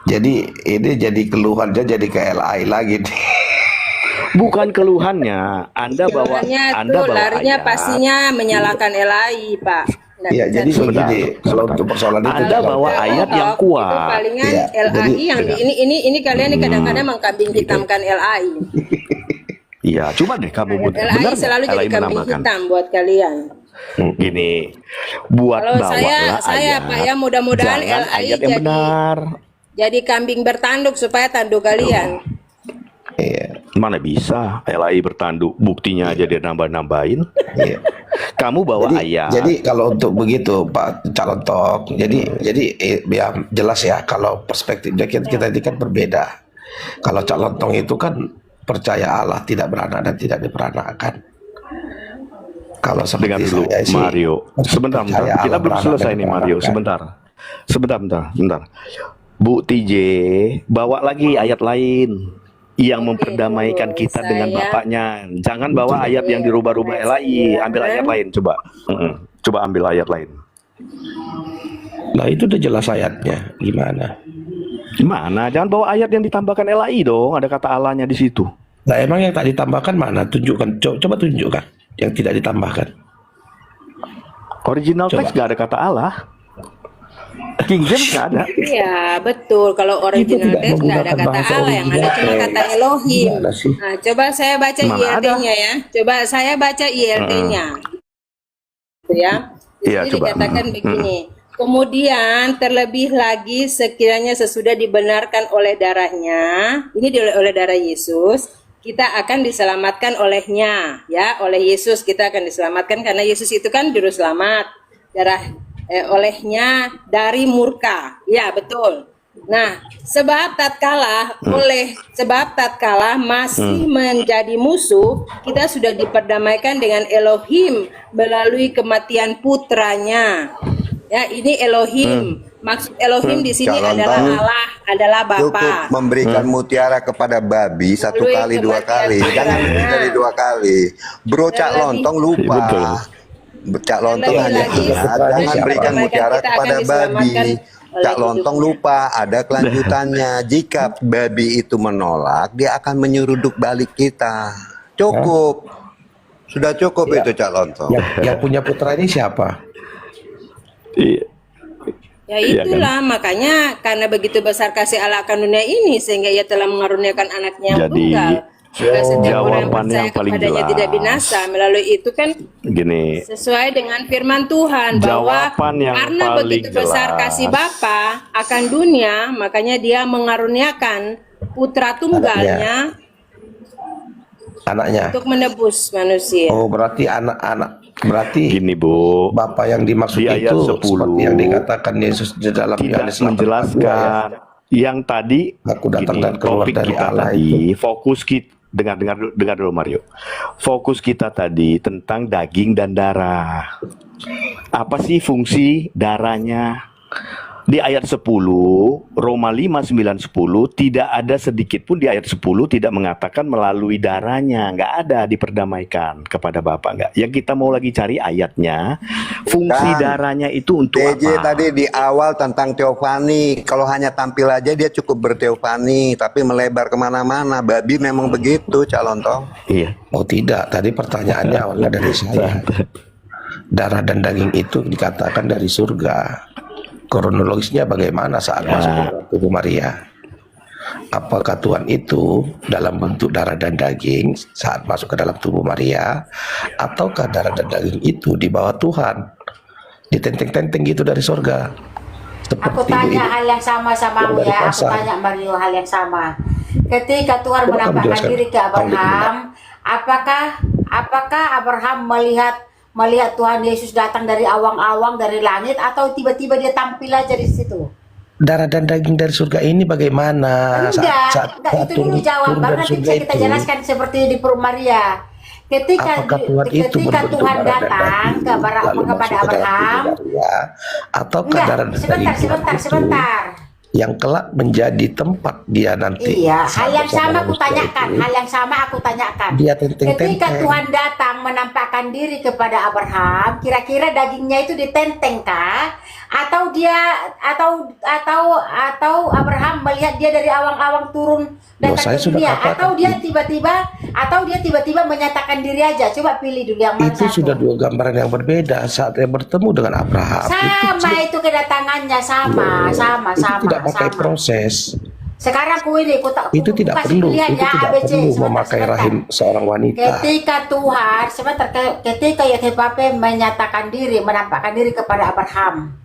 Jadi ini jadi keluhannya jadi ke LAI lagi nih. Bukan keluhannya, Anda bawa Larinya ayat. pastinya menyalahkan LAI, Pak. Nggak Iya, bisa jadi juga. begini, kalau untuk persoalan itu Anda bawa ayat yang Itu kuat. palingan Iya, LAI jadi- yang ini kalian nih kadang-kadang mengkambing hitamkan LAI. Iya, coba deh kamu benar LAI nggak selalu jadi LAI kambing menambahkan? hitam buat kalian. Gini, buat Kalau bawalah saya ayat. Pak ya, mudah-mudahan Jangan LAI ayat yang benar. jadi kambing bertanduk supaya tanduk kalian. Mana bisa LAI bertanduk, buktinya aja dia nambah-nambahin. Kamu bawa ayat. Jadi kalau untuk begitu Pak Cak Lontong, jadi ya jelas ya kalau perspektifnya kita ini kan berbeda. Kalau Cak Lontong itu kan percaya Allah tidak beranak dan tidak diperanakan. Kalau Dengar seperti dulu, saya sih Mario. Sebentar. percaya Kita Allah belum beranak selesai dan nih, Mario. diperanakan. Sebentar. Bu TJ, bawa lagi ayat lain yang memperdamaikan kita dengan bapaknya. Jangan bawa ayat yang dirubah-rubah LAI. Ambil ayat lain, coba. Coba ambil ayat lain. Nah itu udah jelas ayatnya. Gimana? Jangan bawa ayat yang ditambahkan LAI dong. Ada kata Allahnya di situ. Nah emang yang tak ditambahkan mana? Tunjukkan, coba tunjukkan yang tidak ditambahkan. Original Coba. teks gak ada kata Allah. King James gak ada. Iya, betul. Kalau original tidak text nggak ada menggunakan kata bahasa Allah, yang ada original cuma text. kata Elohim. Gimana sih? Nah, coba saya baca Mana ILT-nya ya. Coba saya baca ILT-nya. Gitu ya. Di Iya, sini coba. dikatakan begini. Kemudian terlebih lagi sekiranya sesudah dibenarkan oleh darahnya, ini oleh darah Yesus, kita akan diselamatkan olehnya, ya, oleh Yesus kita akan diselamatkan karena Yesus itu kan juru selamat. Olehnya dari murka. Ya, betul. Nah, sebab tatkala masih menjadi musuh, kita sudah diperdamaikan dengan Elohim melalui kematian putranya. Ya, ini Elohim. Maksud Elohim di sini Calon adalah tahu. Allah, adalah Cukup Bapa. memberikan mutiara kepada babi satu Lalu yang kali dua kematian kali, jangan lebih pikirannya. dari 2 kali. Bro Cak Terlebih- Lontong lupa. Cak Lontong Terlebih hanya lagi, ingat jangan manusia berikan kebaikan mutiara kita akan kepada babi. diselamatkan oleh Cak Lontong lupa ada kelanjutannya. Jika babi itu menolak, dia akan menyeruduk balik kita. Cukup. Sudah cukup Ya. itu Cak Lontong. Yang punya putra ini siapa? Ya Iya itulah makanya karena begitu besar kasih Allah akan dunia ini sehingga ia telah mengaruniakan anaknya yang Jadi, tunggal. Supaya setiap orang yang jawaban percaya yang paling kepadanya tidak jelas. binasa. Melalui itu kan Gini, sesuai dengan firman Tuhan bahwa jawaban yang karena paling begitu besar jelas. kasih Bapa akan dunia, makanya dia mengaruniakan putra tunggalnya Anaknya. untuk menebus manusia. Oh, berarti anak-anak. Berarti gini Bu, Bapak yang dimaksud di ayat itu 10 seperti yang dikatakan Yesus di dalam tidak Yohanes 8:42 ya. menjelaskan yang tadi Aku datang gini, dan keluar topik dari kita Allah tadi itu. fokus kita dengar dulu Mario. Fokus kita tadi tentang daging dan darah. Apa sih fungsi darahnya? Di ayat 10, Roma 5, 9, 10, tidak ada sedikit pun di ayat 10 tidak mengatakan melalui darahnya. Nggak ada diperdamaikan kepada Bapa. Nggak. Yang kita mau lagi cari ayatnya, fungsi Kan. darahnya itu untuk TJ apa? tadi di awal tentang teofani. Kalau hanya tampil aja dia cukup berteofani, tapi melebar kemana-mana. Babi memang begitu, Cak Lontong. Iya. Oh tidak, tadi pertanyaannya awalnya dari saya. Darah dan daging itu dikatakan dari surga. Kronologisnya bagaimana saat masuk ke dalam tubuh Maria? Apakah Tuhan itu dalam bentuk darah dan daging saat masuk ke dalam tubuh Maria? Ataukah darah dan daging itu di bawah Tuhan? Ditenteng-tenteng gitu dari surga? Aku tanya hal yang sama samamu Dari ya. Aku pasar. tanya Mario hal yang sama. Ketika Tuhan Coba kamu menampakkan jelaskan. diri ke Abraham, apakah Abraham melihat Tuhan Yesus datang dari awang-awang dari langit atau tiba-tiba dia tampil aja di situ? Darah dan daging dari surga ini bagaimana? Enggak, itu dulu jawab. Baru nanti bisa kita jelaskan seperti di perut Maria. Ketika Apakah Tuhan itu ketika berbentuk Tuhan darah dan datang daging, kepada lalu masuk kepada ke dalam Abraham, tubuh Maria, ataukah darah dan enggak, daging Tuhan itu sebentar. yang kelak menjadi tempat dia nanti? Iya, hal yang bersama sama aku manusia tanyakan, itu, hal yang sama aku tanyakan. Dia tenteng-tenteng. Ketika Tuhan datang menampakkan diri kepada Abraham, kira-kira dagingnya itu ditenteng kah? Atau Abraham melihat dia dari awang-awang turun datang saya ke sudah dunia? katakan. Atau dia tiba-tiba menyatakan diri aja? Coba pilih dulu yang mana itu satu. sudah dua gambaran yang berbeda. Saat dia bertemu dengan Abraham, Sama itu kedatangannya sama. itu tidak pakai proses. Sekarang aku ini Itu tidak kasih perlu. pilihan Itu ya, tidak ABC. perlu Sebentar, memakai sebentar. rahim seorang wanita. Ketika Tuhan, ketika Yehowa menyatakan diri, menampakkan diri kepada Abraham,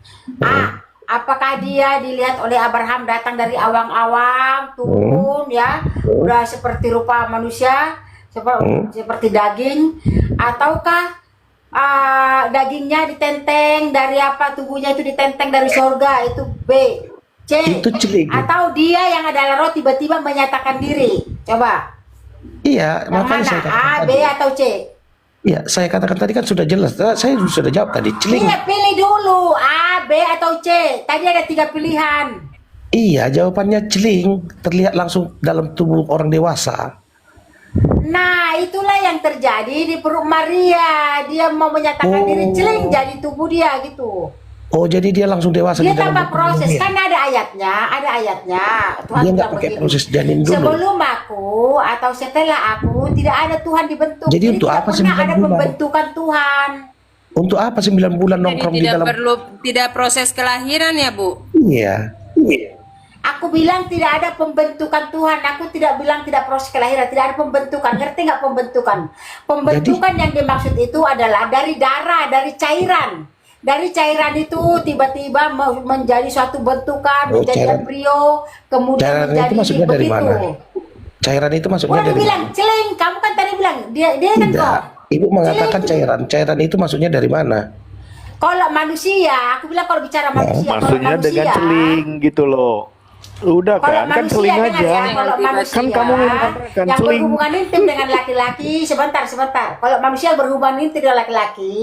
apakah dia dilihat oleh Abraham datang dari awang-awang, turun ya, udah seperti rupa manusia, seperti daging, ataukah dagingnya ditenteng dari apa, tubuhnya itu ditenteng dari surga, itu B. C. Itu celing. Atau dia yang adalah roh tiba-tiba menyatakan diri. Coba. Iya, Yang makanya mana? saya katakan A, B tadi. atau C? Iya, saya katakan tadi kan sudah jelas. Saya sudah jawab tadi. Celing. Iya, pilih dulu A, B atau C. Tadi ada 3 pilihan. Iya, jawabannya celing. Terlihat langsung dalam tubuh orang dewasa. Nah, itulah yang terjadi di perut Maria. Dia mau menyatakan diri celing jadi tubuh dia gitu. Oh, jadi dia langsung dewasa Dia di dalam tanpa tubuh proses, dia. kan ada ayatnya. Tuhan Dia nggak bilang pakai begini, proses janin dulu. sebelum aku atau setelah aku tidak ada Tuhan dibentuk. Jadi untuk tidak apa pernah 9 ada bulan? pembentukan Tuhan. Untuk apa 9 bulan Jadi nongkrong di tidak dalam? perlu tidak proses kelahiran ya Bu? Iya. Aku bilang tidak ada pembentukan Tuhan. Aku tidak bilang tidak proses kelahiran. Tidak ada pembentukan. Ngerti nggak pembentukan? Pembentukan yang dimaksud itu adalah dari darah, dari cairan. Dari cairan itu tiba-tiba menjadi suatu bentukan, Oh, menjadi cairan. embrio, kemudian Cairan itu menjadi maksudnya dari begitu. mana? Cairan itu maksudnya Udah dari bilang mana? celing. Kamu kan tadi bilang dia kan Tidak. kok. Ibu mengatakan cairan. Cairan itu maksudnya dari mana? Kalau manusia, aku bilang kalau bicara manusia, kalau Maksudnya dengan manusia, celing gitu loh. Udah Kalau kan manusia seling dengar aja. ya, kalau manusia Kan kamu yang katakan yang seling. berhubungan intim dengan laki-laki, sebentar. Kalau manusia berhubungan intim dengan laki-laki,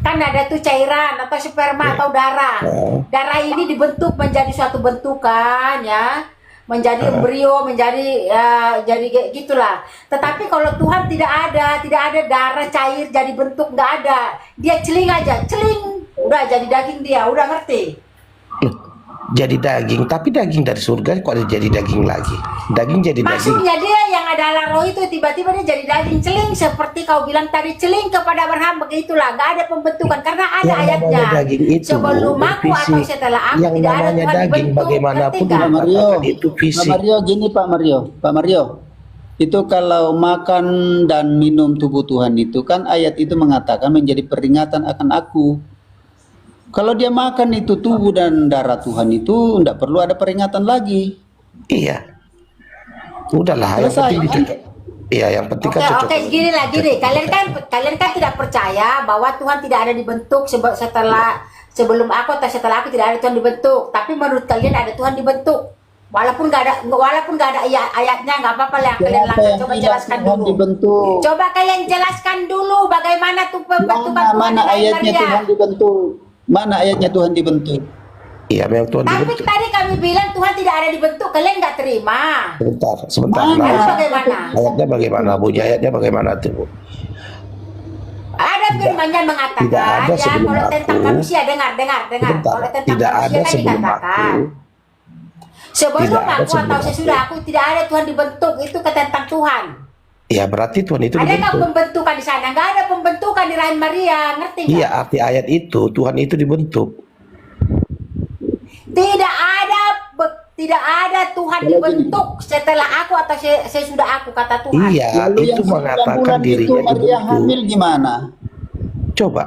kan ada tuh cairan atau sperma atau darah. Darah ini dibentuk menjadi suatu bentukan ya, menjadi embrio, menjadi jadi kayak gitulah. Tetapi kalau Tuhan tidak ada darah cair jadi bentuk, nggak ada. Dia celing aja, celing, udah jadi daging dia, udah ngerti? Jadi daging, tapi daging dari surga kok ada jadi daging lagi? Daging jadi daging. Maksudnya dia yang adalah roh itu tiba-tiba dia jadi daging, celing seperti kau bilang tadi, celing kepada Abraham, begitulah, nggak ada pembentukan karena ada Yang ayatnya. namanya daging itu Sebelum aku atau fisik. setelah aku Yang tidak ada namanya Tuhan daging dibentuk. bagaimanapun Ngerti nggak? Pak Mario, dikatakan itu Pak fisik. Mario gini Pak Mario, itu kalau makan dan minum tubuh Tuhan itu kan ayat itu mengatakan menjadi peringatan akan aku. Kalau dia makan itu tubuh dan darah Tuhan itu tidak perlu ada peringatan lagi. Iya. Udahlah, yang Selesai. penting dicocok. Iya, yang penting kan cocok. Oke, gini lah, gini. Kalian kan tidak percaya bahwa Tuhan tidak ada dibentuk sebelum aku atau setelah aku tidak ada Tuhan dibentuk. Tapi menurut kalian ada Tuhan dibentuk. Walaupun nggak ada ayatnya, nggak apa-apa lah. Kalian langsung coba jelaskan dulu. Dibentuk. Coba kalian jelaskan dulu bagaimana tuh pembentukan Tuhan Mana di ayatnya Maria. Tuhan dibentuk? Mana ayatnya Tuhan dibentuk? Iya, memang Tuhan Tapi dibentuk. tadi kami bilang Tuhan tidak ada dibentuk, kalian nggak terima. Sebentar. Lalu Nah, bagaimana? ayatnya bagaimana, bunyi ayatnya bagaimana tuh, Bu? Ada firman-Nya mengatakan tidak ada ya sebelum kalau aku. tentang manusia dengar. Sebentar, Kalau tentang tidak manusia ada kan sebelum dikatakan aku. sebelum Tidak ada aku sebelum atau aku. sesudah aku tidak ada Tuhan dibentuk, itu tentang Tuhan. Ya berarti Tuhan itu Ada nggak dibentuk. pembentukan di sana? Nggak ada pembentukan di rahim Maria, ngerti nggak? Iya, arti ayat itu Tuhan itu dibentuk. Tidak ada Tuhan dibentuk setelah aku atau sesudah aku, kata Tuhan. Iya, Lalu itu yang mengatakan 9 bulan itu dirinya Maria dibentuk. hamil gimana? Coba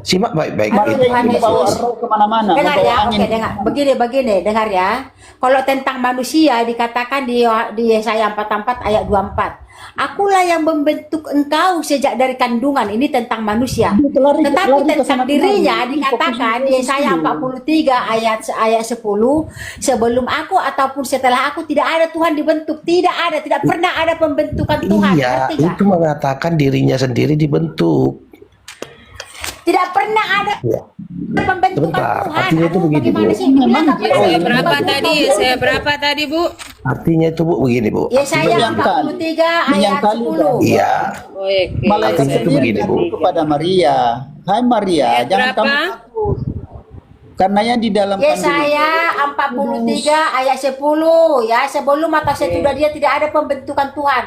simak baik-baik. Aduh, itu. Tuhan Yesus. roh kemana-mana, Dengar membawa ya, angin. oke, dengar. Begini, dengar ya. Kalau tentang manusia dikatakan di Yesaya 44 ayat 24. Akulah yang membentuk engkau sejak dari kandungan. Ini tentang manusia. Tetapi tentang dirinya dikatakan di Yesaya 43 ayat 10. Sebelum aku ataupun setelah aku tidak ada Tuhan dibentuk. Tidak pernah ada pembentukan Tuhan. Iya, Ngerti nggak? itu mengatakan dirinya sendiri dibentuk. Tidak pernah ada pembentukan Sebentar, Tuhan. artinya itu begini, Bu. Gimana sih? Bilang nggak pernah ada Saya berapa tadi, Bu? Artinya itu, Bu, begini, Bu. Yesaya 43 ayat 10. Iya. Malaikat Artinya itu sendiri begini, Bu. kepada Maria. Hai Maria, jangan kamu takut. Karena yang di dalam Yesaya 43 ayat 10 ya, sebelum atau sesudah dia tidak ada pembentukan Tuhan.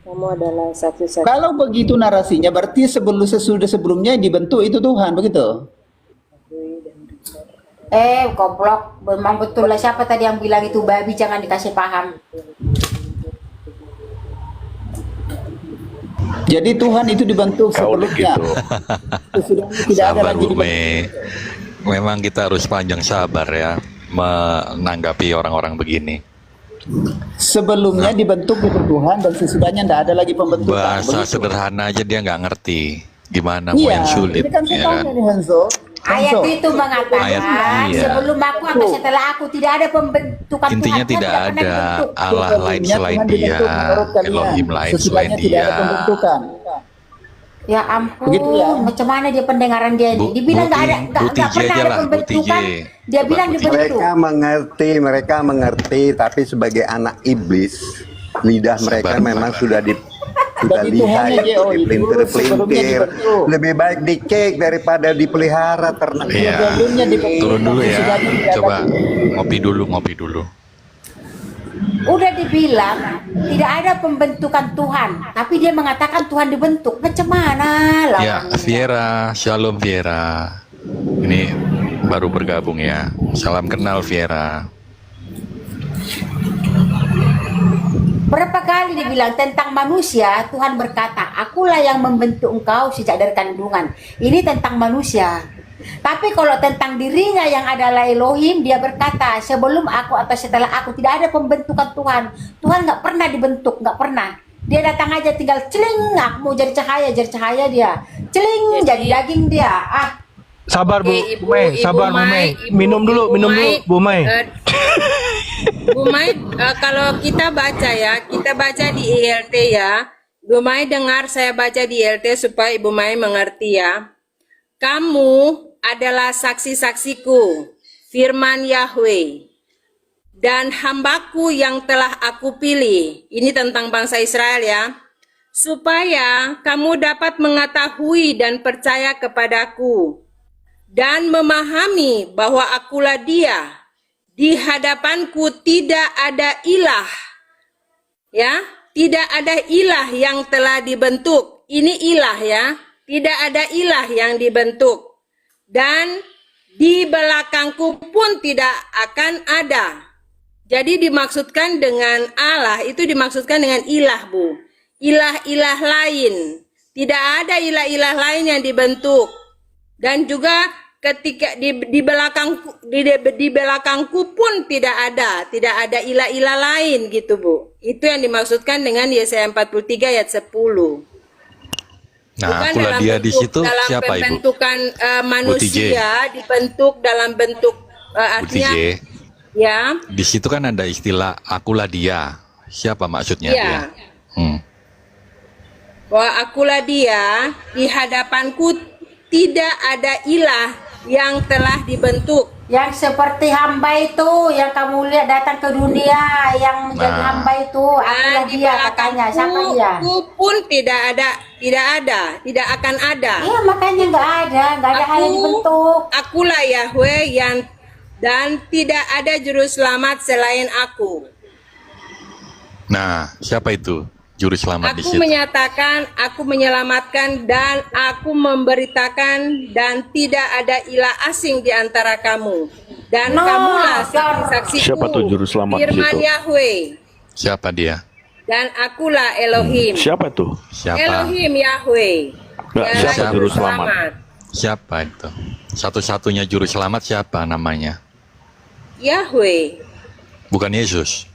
Kamu adalah satu-satunya. Kalau begitu narasinya berarti sebelumnya dibentuk itu Tuhan, begitu? Goblok, memang betul lah, siapa tadi yang bilang itu babi, jangan dikasih paham. Jadi Tuhan itu dibentuk sebelumnya. Sesudahnya tidak ada Sabar lagi Bu dibentuk. Mei. Memang kita harus panjang sabar ya menanggapi orang-orang begini. Sebelumnya dibentuk itu Tuhan dan sesudahnya tidak ada lagi pembentukan. Bahasa Begitu. sederhana aja dia nggak ngerti. Gimana mau Iya, yang sulit? ini kan saya Ya kan? tanya nih Hanzo. Ayat itu mengatakan iya. sebelum aku atau setelah aku tidak ada pembentukan Intinya Tuhan. tidak Tuhan ada pernah dibentuk. Allah lain Sebelumnya selain Tuhan dia, dibentuk menurut kalian. Elohim lain selain Sesudahnya tidak ada dia. pembentukan. Ya ampun, Begitu ya. macam mana dia pendengaran dia ini? Dibilang nggak ada, nggak Bu TJ pernah aja ada lah, Bu pembentukan. TJ. Dia bilang dibentuk. Mereka mengerti, tapi sebagai anak iblis, lidah mereka memang sudah Bagi Tuhan lihai, aja, oh, itu dipelintir-pelintir. sebelumnya dibentuk. Lebih baik dicek daripada dipelihara ternak. Iya. Sebelumnya dibentuk. Turun dulu ya. Sesudahnya tidak ada. Coba ngopi dulu. Udah dibilang tidak ada pembentukan Tuhan, tapi dia mengatakan Tuhan dibentuk. Macam mana lah? Ya, Viera, Shalom Viera. Ini baru bergabung ya. Salam kenal Viera. Berapa kali dibilang tentang manusia, Tuhan berkata, akulah yang membentuk engkau sejak dari kandungan. Ini tentang manusia. Tapi kalau tentang dirinya yang adalah Elohim, dia berkata, sebelum aku atau setelah aku tidak ada pembentukan Tuhan. Tuhan nggak pernah dibentuk, nggak pernah. Dia datang aja tinggal celing, aku mau jadi cahaya dia. Celing, jadi daging dia. Sabar Bu, Oke, Bu Mei, sabar Bu Mei. Minum dulu Bu Mei. Bu Mai, kalau kita baca di ILT ya. Bu Mai dengar saya baca di ILT supaya Ibu Mai mengerti ya. Kamu adalah saksi-saksiku, firman Yahweh, dan hambaku yang telah aku pilih. Ini tentang bangsa Israel ya. Supaya kamu dapat mengetahui dan percaya kepadaku, dan memahami bahwa akulah Dia. Di hadapanku tidak ada ilah. Ya, tidak ada ilah yang telah dibentuk. Ini ilah ya. Tidak ada ilah yang dibentuk. Dan di belakangku pun tidak akan ada. Jadi dimaksudkan dengan Allah itu dimaksudkan dengan ilah, Bu. Ilah-ilah lain. Tidak ada ilah-ilah lain yang dibentuk. Dan juga ketika di belakangku pun tidak ada ilah-ilah lain gitu, Bu. Itu yang dimaksudkan dengan Yesaya 43 ayat 10. Nah, Bukan akulah dalam dia di bentuk- situ dalam siapa, Ibu? pembentukan manusia, dibentuk dalam bentuk artinya Butije. ya. Di situ kan ada istilah akulah dia. Siapa maksudnya Iya. dia? Bahwa akulah Dia, di hadapanku tidak ada ilah yang telah dibentuk. Yang seperti hamba itu yang kamu lihat datang ke dunia yang menjadi hamba itu akulah di dia katanya. Siapa dia? Aku pun tidak akan ada. Iya makanya nggak ada hal yang dibentuk. Akulah Yahweh dan tidak ada juru selamat selain aku. Nah, siapa itu juru selamat di Aku situ? menyatakan, aku menyelamatkan, dan aku memberitakan, dan tidak ada ilah asing di antara kamu. Dan kamulah saksi-saksiku, Siapa tuh juru selamat di firman situ? Yahweh. Siapa dia? Dan akulah Elohim. Siapa tuh? Siapa? Elohim Yahweh. Nggak, Dialah siapa juru selamat? Siapa itu? Satu-satunya juru selamat siapa namanya? Yahweh. Bukan Yesus.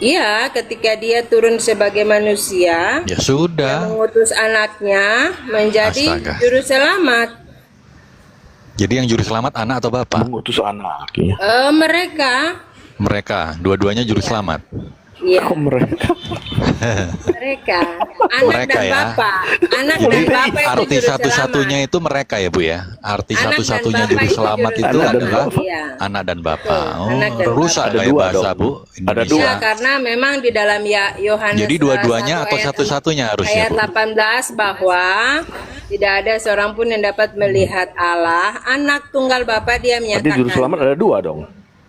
Iya, ketika dia turun sebagai manusia, Ya sudah. mengutus anaknya menjadi Astaga. juru selamat. Jadi yang juru selamat anak atau bapak? Mengutus anak. Ya. Mereka, Dua-duanya juru selamat. iya, mereka. mereka, anak Mereka dan ya. bapak, anak Jadi dan bapak itu arti juru satu-satunya itu mereka ya, Bu ya. Arti Anak dan satu-satunya bapak juru itu selamat juru itu selamat. adalah Iya. anak dan bapak. anak dan Rusak bapak. kayak dua bahasa, dong. Bu. Ada Indonesia. Ya, karena memang di dalam Yohanes Jadi dua-duanya 1 atau ayat satu-satunya harusnya, ayat Bu? 18 bahwa tidak ada seorang pun yang dapat melihat Allah, anak tunggal Bapa dia Berarti menyatakan. juru selamat ada dua dong.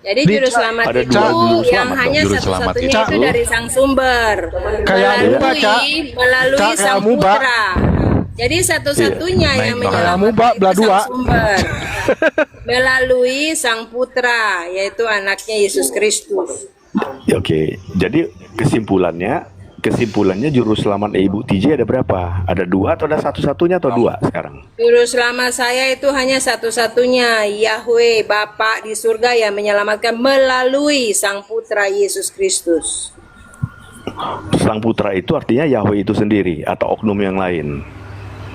Jadi juru selamat Ada itu dua juru yang selamat hanya dong. Juru selamat satu-satunya itu. itu dari sang sumber Kayak Amuba, Cak. melalui Cak, kayak sang Amuba. putra. Jadi satu-satunya Iya. yang Naik Kayak menyelamatkan Amuba, itu belah sang dua. sumber melalui sang putra, yaitu anaknya Yesus Kristus. Ya, oke. Jadi kesimpulannya juru selamat Ibu TJ ada berapa? Ada dua atau ada satu-satunya atau dua sekarang? Juru selamat saya itu hanya satu-satunya, Yahweh Bapa di surga yang menyelamatkan melalui sang putra Yesus Kristus. Sang putra itu artinya Yahweh itu sendiri atau oknum yang lain?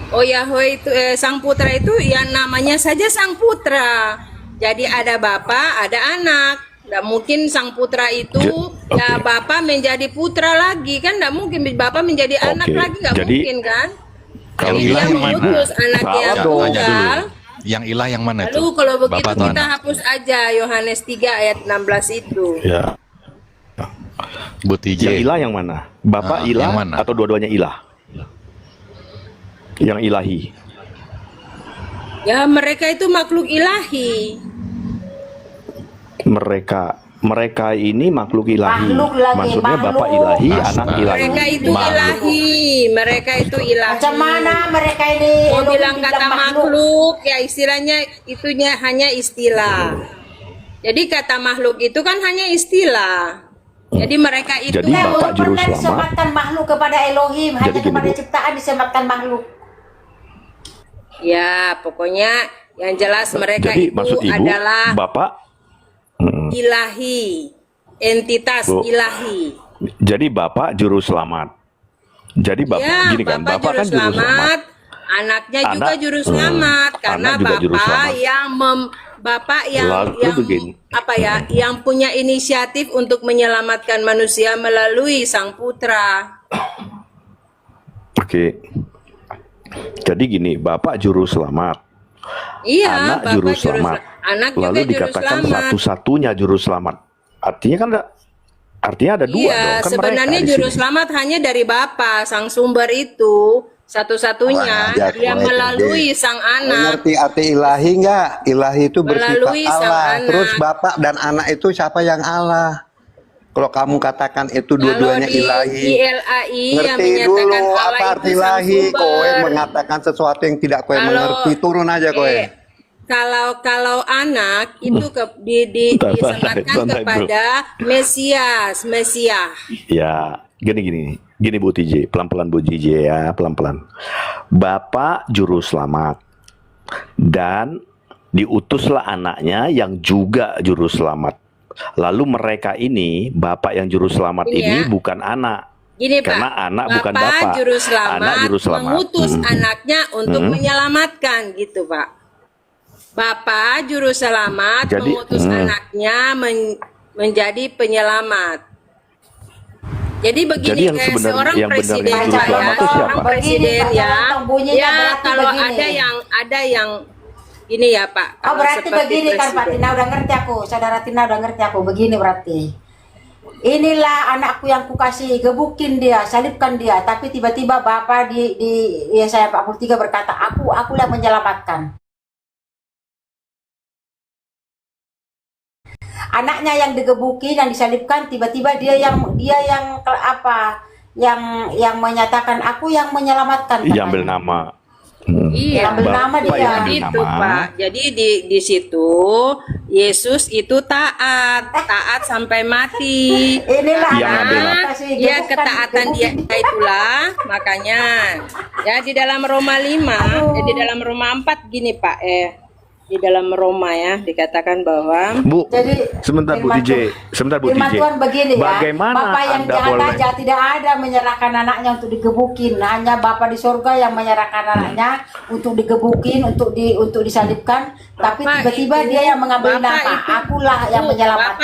Oh, Yahweh itu sang putra itu ya namanya saja sang putra. Jadi ada Bapa, ada anak. Nggak mungkin sang putra itu ya Bapa menjadi putra lagi kan, nggak mungkin Bapa menjadi anak lagi, nggak Jadi, mungkin kan. Yang Jadi ilah dia yang mana? mengutus anaknya Tanya yang dulu. tunggal. Yang ilah yang mana itu? Lalu kalau begitu Bapak atau kita anak? hapus aja Yohanes 3 ayat 16 itu. Ya. Bu TJ. Yang ilah yang mana? Bapak ilah yang mana? atau dua-duanya ilah? Yang ilahi. Ya mereka itu makhluk ilahi. Mereka ini makhluk ilahi. Makhluk lagi, Maksudnya makhluk. Bapak ilahi, anak ilahi. Mereka itu ilahi. Mereka itu ilahi. Macam mana mereka ini? Mau Elohim bilang kata makhluk, ya istilahnya itunya hanya istilah. Jadi kata makhluk itu kan hanya istilah. Jadi mereka itu Jadi Bapak juru pernah selamat. disematkan makhluk kepada Elohim, hanya Jadi gini, kepada Bu. ciptaan disematkan makhluk. ya pokoknya yang jelas mereka Jadi itu maksud Ibu, adalah Bapak ilahi, entitas Bu. ilahi. Jadi Bapak juru selamat. Jadi Bapak Ya, gini kan, Bapak Bapak kan juru selamat. anaknya juga Anak- juru selamat karena anak juga juru Bapak selamat. yang Bapak yang Lalu begini. yang punya inisiatif untuk menyelamatkan manusia melalui Sang Putra. Oke. Jadi gini, Bapak juru selamat, Iya, anak Bapak juru selamat, anak lalu juga juru dikatakan selamat. satu-satunya juru selamat. Artinya kan ada dua Iya, dong. Kan sebenarnya mereka di juru sini. selamat hanya dari Bapak, Sang Sumber itu satu-satunya. Wah, Dia jatuh, melalui Sang Anak. Ngerti arti ilahi nggak? Ilahi itu bersifat Melalui sang Allah. anak. Terus Bapak dan anak itu siapa yang Allah? Kalau kamu katakan itu dua-duanya Di ilahi. LAI yang Ngerti menyatakan dulu Allah apa itu arti Sang ilahi. Sumber. Kowe mengatakan sesuatu yang tidak kowe Kalau- mengerti. Turun aja kowe. Kalau anak itu disematkan santai, bro. kepada Mesias. Ya, gini Bu TJ, pelan-pelan Bu TJ ya, pelan-pelan. Bapak juru selamat dan diutuslah anaknya yang juga juru selamat. Lalu mereka ini, Bapak yang juru selamat Ini ini ya. bukan anak. Gini Pak, Karena anak bukan Bapak. Bapak juru selamat, Anak juru selamat. mengutus anaknya untuk Hmm. menyelamatkan gitu Pak. Bapak juru selamat Jadi, mengutus anaknya menjadi penyelamat. Jadi begini, Jadi yang kayak sebenarnya- seorang yang benar presiden yang juru selamat itu siapa? seorang presiden Begini, ya, Pak, bunyinya ya berarti kalau begini. ada yang ini ya Pak. Oh kalau berarti seperti begini kan Pak presiden. Tina udah ngerti aku, saudara Tina udah ngerti aku. Begini berarti. Inilah anakku yang kukasih, gebukin dia, salibkan dia. Tapi tiba-tiba Bapak di Yesaya 43 berkata, akulah menyelamatkan. Anaknya yang digebukin, yang disalibkan, tiba-tiba dia yang menyatakan aku yang menyelamatkan. Yang ambil nama. Iya, Ambil nama dia. yang ambil Itu nama. Pak. Jadi di situ Yesus itu taat sampai mati. Inilah Yang ambil nama. Ya ketaatan dia itulah makanya ya di dalam Roma 5, di dalam Roma 4 gini Pak di dalam Roma ya dikatakan bahwa Bu, Jadi, sebentar Bu firman TJ, sebentar Bu Firman TJ. Tuhan begini ya, Bagaimana Bapak yang Anda jahat boleh? aja tidak ada menyerahkan anaknya untuk digebukin. Hanya Bapak di surga yang menyerahkan anaknya untuk digebukin, untuk disalibkan. Tapi Bapak tiba-tiba itu- dia yang mengambil Bapak nama. itu- Akulah yang menyelamatkan.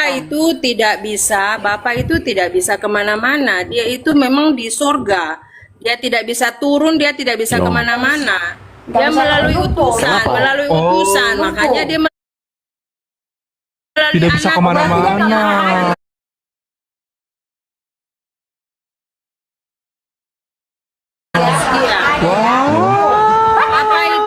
Bapak itu tidak bisa kemana-mana. Dia itu memang di surga. Dia tidak bisa turun, dia tidak bisa Loh. kemana-mana. Nggak Dia bisa melalui lumpuh. utusan, Kenapa? melalui utusan. lumpuh. Makanya dia melalui Tidak bisa anak. kemana-mana. Iya. Bapak itu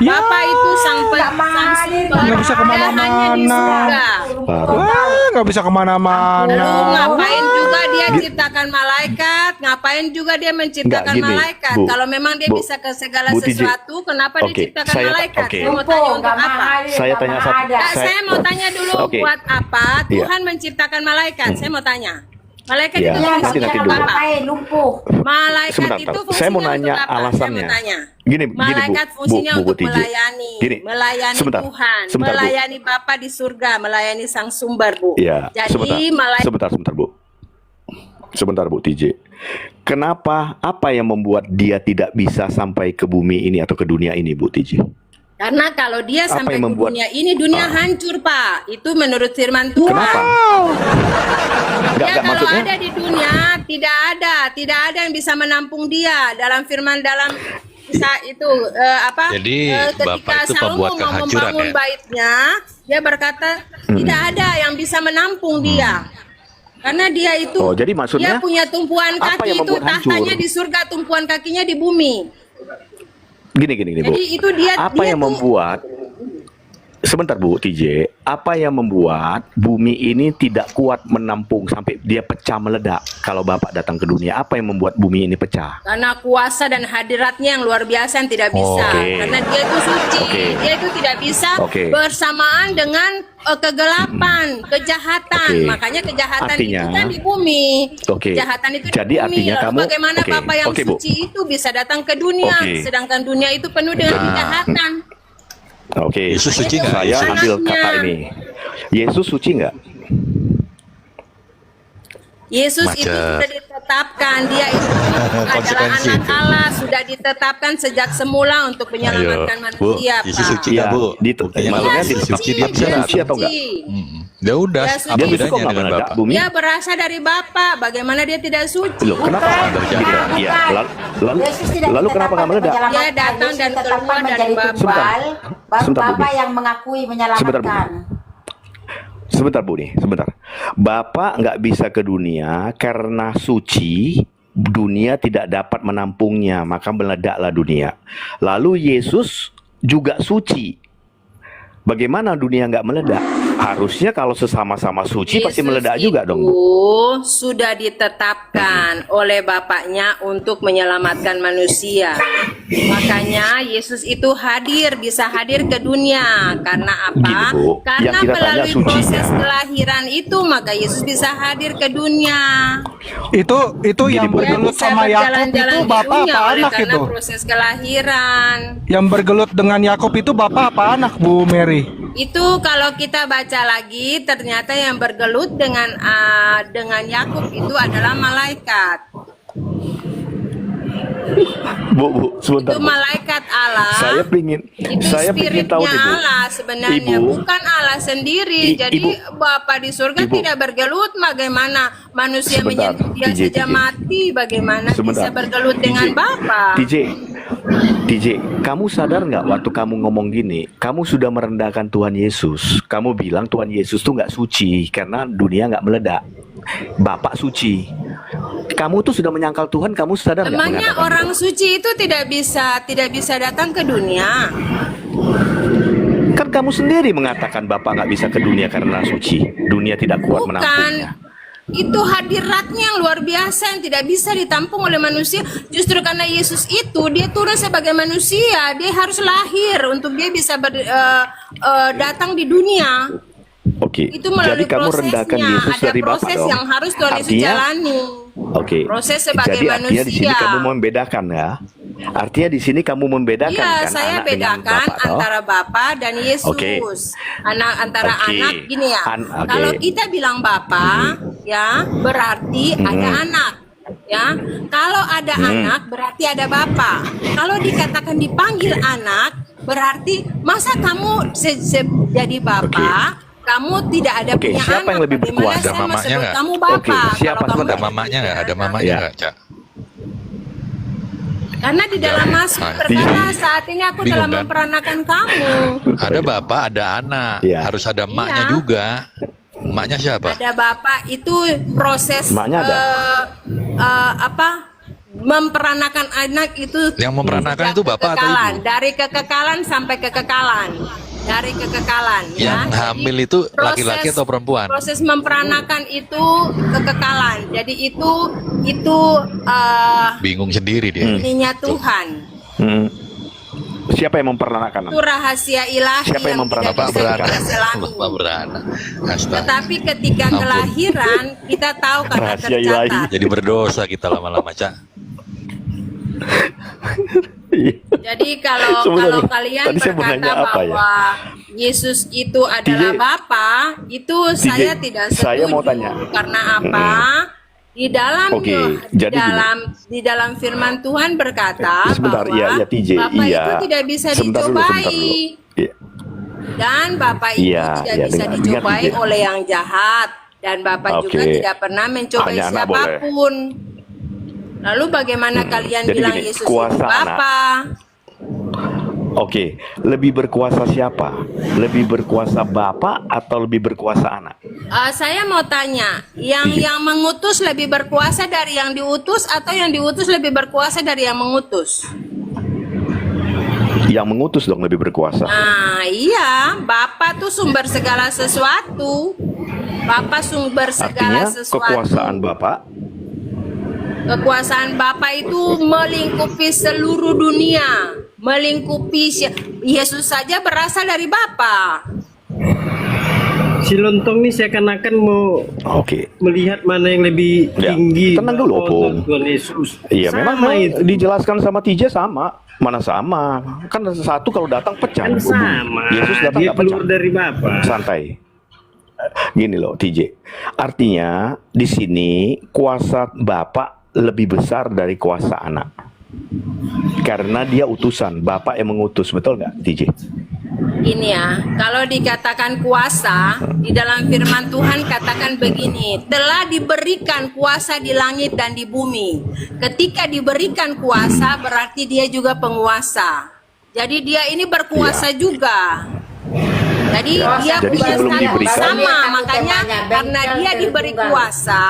Bapak itu sang sumber. Nggak bisa Dia hanya di surga. Wah, nggak bisa kemana-mana. Lalu ngapain juga dia ciptakan malaikat? Ngapain juga dia menciptakan Nggak, gini, malaikat? Bu. Kalau memang dia Bu. bisa ke segala Bu Tiji. sesuatu, kenapa dia Oke, ciptakan saya- malaikat? oke. Saya mau tanya untuk apa? Saya tanya satu. Nah, saya mau tanya dulu Oke. buat apa Iya. Tuhan menciptakan malaikat? Saya mau tanya. Malaikat Iya, itu nanti fungsinya dulu. apa? lumpuh. Malaikat Sebentar, itu Tar. fungsinya Saya mau untuk nanya apa? alasannya. Saya mau tanya. Gini, Malaikat Bu, fungsinya Bu untuk TJ. melayani, Gini, melayani sebentar, Tuhan, sebentar, Bu. melayani Bapa di surga, melayani Sang Sumber, Bu. Iya, Jadi sebentar Bu. Sebentar Bu TJ. Kenapa, apa yang membuat dia tidak bisa sampai ke bumi ini atau ke dunia ini Bu TJ? karena kalau dia Apa sampai yang ke membuat- dunia ini, dunia hancur, Pak. Itu menurut firman Tuhan. Kenapa? Ya Nggak, kalau maksudnya? ada di dunia, tidak ada yang bisa menampung dia. Dalam firman dalam itu Jadi, ketika Bapak itu Salomo pembuat mau kehancuran, membangun ya? baitnya, dia berkata tidak ada yang bisa menampung dia. Karena dia itu Oh, jadi maksudnya dia punya tumpuan apa kaki yang itu membuat hancur? tahtanya di surga, tumpuan kakinya di bumi. Gini Bu. Jadi itu dia Apa yang membuat Sebentar Bu TJ, apa yang membuat bumi ini tidak kuat menampung sampai dia pecah meledak kalau Bapak datang ke dunia? Apa yang membuat bumi ini pecah? karena kuasa dan hadiratnya yang luar biasa yang tidak bisa. Oke. Karena dia itu suci, Oke. dia itu tidak bisa Oke. bersamaan dengan kegelapan, kejahatan. Oke. Makanya kejahatan Artinya- itu kan di bumi. Oke. Kejahatan itu Jadi di bumi. artinya Lalu kamu- bagaimana oke. Bapa yang Oke, Bu. suci itu bisa datang ke dunia, Oke. sedangkan dunia itu penuh dengan Nah. kejahatan. Oke, Yesus suci nggak? saya Yesus. ambil Anaknya. kata ini. Yesus suci nggak? Yesus itu Macet. sudah ditetapkan, dia itu adalah anak Allah, sudah ditetapkan sejak semula untuk menyelamatkan manusia, Yesus Pak. suci nggak, Bu? Dia Suci dia bisa dia atau enggak? Ya udah, Dia apa suci. bedanya dengan Bapak? Dia berasal dari Bapa, bagaimana dia tidak suci? Loh, kenapa? Iya, lalu kenapa nggak meledak? Dia datang dan keluar dari Bapa. Baru Sebentar, Bu. Bapak yang mengakui menyelamatkan. Sebentar Bu nih, sebentar. Bapak nggak bisa ke dunia karena suci, dunia tidak dapat menampungnya, maka meledaklah dunia. Lalu Yesus juga suci. Bagaimana dunia nggak meledak? Harusnya kalau sesama-sama suci pasti meledak juga dong, Bu. Itu sudah ditetapkan oleh Bapaknya untuk menyelamatkan manusia. Makanya Yesus itu bisa hadir ke dunia. Karena apa? Gini, Bu, Karena yang kita tanya melalui sucinya. proses kelahiran itu, maka Yesus bisa hadir ke dunia. Itu yang bergelut Bisa sama Yakub berjalan-jalan itu di bapak dunia apa oleh anak karena itu? proses kelahiran. Yang bergelut dengan Yakub itu bapak apa anak, Bu Mary? Itu kalau kita baca lagi, ternyata yang bergelut dengan Yakub itu adalah malaikat. Bu, sebentar. Itu Bu. malaikat Allah. Saya pingin tahu Spiritnya nih, Bu. Allah sebenarnya, Ibu. bukan Allah sendiri. Jadi Bapa di surga tidak bergelut. Bagaimana manusia Sebentar, menyentuh dia DJ. saja mati? Bagaimana bisa Sebentar. bergelut dengan Bapa? DJ, kamu sadar nggak waktu kamu ngomong gini, kamu sudah merendahkan Tuhan Yesus. Kamu bilang Tuhan Yesus tuh nggak suci karena dunia nggak meledak. Bapak suci. Kamu tuh sudah menyangkal Tuhan, kamu sadar nggak? Emangnya mengatakan orang suci itu tidak bisa datang ke dunia? Kan kamu sendiri mengatakan Bapak nggak bisa ke dunia karena suci. Dunia tidak kuat Bukan. menampungnya. Itu hadiratnya yang luar biasa yang tidak bisa ditampung oleh manusia. Justru karena Yesus itu, dia turun sebagai manusia. Dia harus lahir untuk dia bisa datang di dunia. Oke, Itu melalui jadi kamu rendahkan prosesnya. Yesus Ada dari Bapak proses dong. yang harus Tuhan Yesus Artinya- jalani. Oke. Proses sebagai Jadi artinya di sini manusia. kamu membedakan ya. Artinya di sini kamu membedakan Iya, kan saya anak dengan bedakan Bapak, toh? antara Bapa dan Yesus. Oke. Antara Oke. anak gini ya. Oke. Kalau kita bilang Bapa, ya berarti ada anak. Ya, kalau ada anak berarti ada Bapa. Kalau dikatakan dipanggil anak, berarti masa kamu jadi Bapa? Kamu tidak ada Oke, punya siapa anak. yang lebih Bagaimana berkuasa? saya Mamanya sebut nggak? kamu Bapa? Oke, siapa Kalau kamu Ada mamanya nggak? Ada mamanya Ya. nggak, Cak? Karena di dalam Mazmur berkata saat ini aku Bingung, telah kan? memperanakan kamu. Ada bapak, ada anak. Harus ada emaknya Iya. juga. Emaknya siapa? Ada bapak itu proses Emaknya ada? memperanakan anak itu Yang memperanakan itu bapak atau kekekalan, ibu? dari kekekalan sampai kekekalan, dari kekekalan Yang ya. hamil itu laki-laki atau perempuan? Proses memperanakan itu kekekalan. Jadi itu Bingung sendiri dia. ininya Tuhan. Siapa yang memperanakan? Itu rahasia ilahi Siapa yang tidak memperanakan? bisa kita selami. Bapak beranak. Astaga. Tetapi ketika kelahiran kita tahu karena tercatat. Jadi berdosa kita lama-lama, Cak. Jadi kalau Sebenarnya, kalian tadi saya mau berkata nanya apa ya? bahwa Yesus itu adalah Bapa, itu saya tidak setuju. saya mau tanya. Karena apa? Di dalam Oke, di jadi dalam firman Tuhan berkata Sebentar, bahwa iya, TJ, Bapa iya. itu tidak bisa Sebentar dulu, dicobai. sebentar dulu. Iya. Dan Bapa itu Iya, tidak iya, bisa dengar dicobai TJ. oleh yang jahat. Dan Bapa juga Oke. tidak pernah mencobai Hanya anak boleh. siapapun. Lalu bagaimana kalian Jadi bilang gini, Yesus itu kuasa anak. Bapa? Oke, lebih berkuasa siapa? Lebih berkuasa Bapak atau lebih berkuasa anak? Saya mau tanya, yang mengutus lebih berkuasa dari yang diutus atau yang diutus lebih berkuasa dari yang mengutus? Yang mengutus dong lebih berkuasa. Nah, iya, Bapa tuh sumber segala sesuatu. Bapa sumber segala Artinya sesuatu. kekuasaan Bapak. Kekuasaan Bapa itu melingkupi seluruh dunia, melingkupi Yesus saja berasal dari Bapa. Si Lontong nih seakan-akan mau melihat mana yang lebih tinggi. Tenang dulu, Opung. Tuhan Yesus. Iya, Sama memang itu. dijelaskan sama TJ sama. Mana sama? Kan satu kalau datang pecah. Kan sama. Yesus datang Dia nggak pecah. keluar dari Bapa. Santai. Gini loh, TJ. Artinya di sini kuasa Bapak lebih besar dari kuasa anak. Karena dia utusan, Bapak yang mengutus, betul nggak, DJ? Ini ya, kalau dikatakan kuasa, di dalam firman Tuhan katakan begini, telah diberikan kuasa di langit dan di bumi. Ketika diberikan kuasa, berarti dia juga penguasa. Jadi dia ini berkuasa juga. Jadi dia punya status sama, makanya karena dia diberi kuasa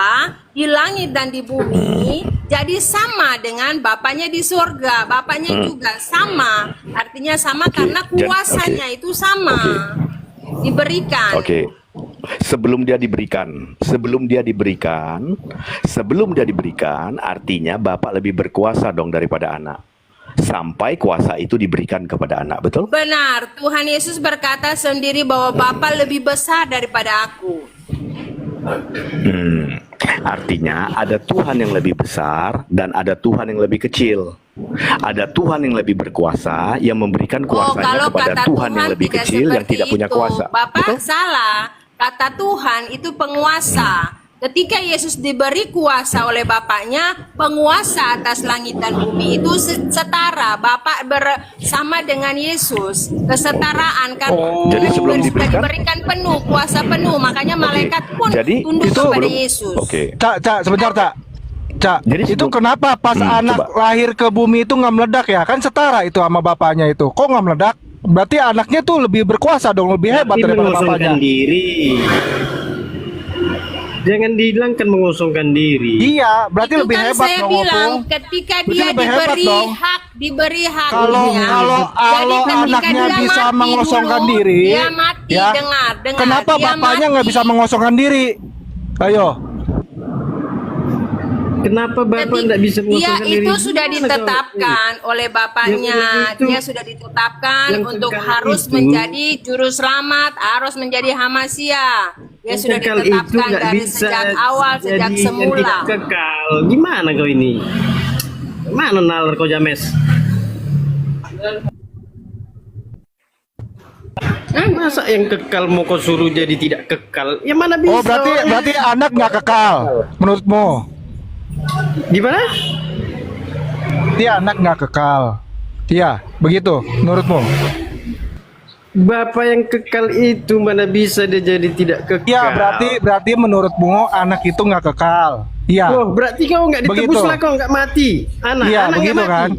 di langit dan di bumi, jadi sama dengan Bapaknya di surga. Bapaknya juga sama, artinya sama karena kuasanya itu sama, diberikan. Sebelum dia diberikan, artinya Bapak lebih berkuasa dong daripada anak. Sampai kuasa itu diberikan kepada anak, betul? Benar, Tuhan Yesus berkata sendiri bahwa Bapa lebih besar daripada aku. Artinya ada Tuhan yang lebih besar dan ada Tuhan yang lebih kecil. Ada Tuhan yang lebih berkuasa yang memberikan kuasanya kepada Tuhan yang lebih kecil yang tidak punya kuasa. Bapak salah, kata Tuhan itu penguasa. Ketika Yesus diberi kuasa oleh Bapaknya, penguasa atas langit dan bumi itu setara. Bapak bersama dengan Yesus, kesetaraan kan. Jadi sebelum diberikan penuh, kuasa penuh, makanya malaikat pun tunduk kepada Yesus. Cak, sebentar, Cak. Jadi itu kenapa pas anak lahir ke bumi itu nggak meledak ya? Kan setara itu sama bapaknya itu. Kok nggak meledak? Berarti anaknya tuh lebih berkuasa dong, lebih hebat daripada bapaknya. Diri. Jangan dihilangkan mengosongkan diri. Iya, berarti itu lebih kan hebat saya dong. bilang ketika dia diberi hak kalau anaknya bisa mengosongkan diri, dia mati, ya, dengar, kenapa dia bapaknya mati. nggak bisa mengosongkan diri? Ayo. Kenapa Bapak tidak bisa mengosongkan diri? Dia itu sudah ditetapkan oleh Bapaknya. Dia sudah ditetapkan untuk harus menjadi juru selamat, harus menjadi Hamasia. Dia sudah ditetapkan dari sejak awal, sejak semula. Tidak kekal. Gimana kau ini? Mana nalar kau James? Masa yang kekal mau kau suruh jadi tidak kekal? Yang mana bisa? Oh, berarti anak nggak kekal menurutmu? Gimana? Dia anak nggak kekal. Iya, begitu menurutmu? Bapak yang kekal itu mana bisa dia jadi tidak kekal? Iya, berarti menurutmu anak itu nggak kekal. Iya. Oh, berarti kau nggak ditebus lah, kau nggak mati. Iya, begitu kan?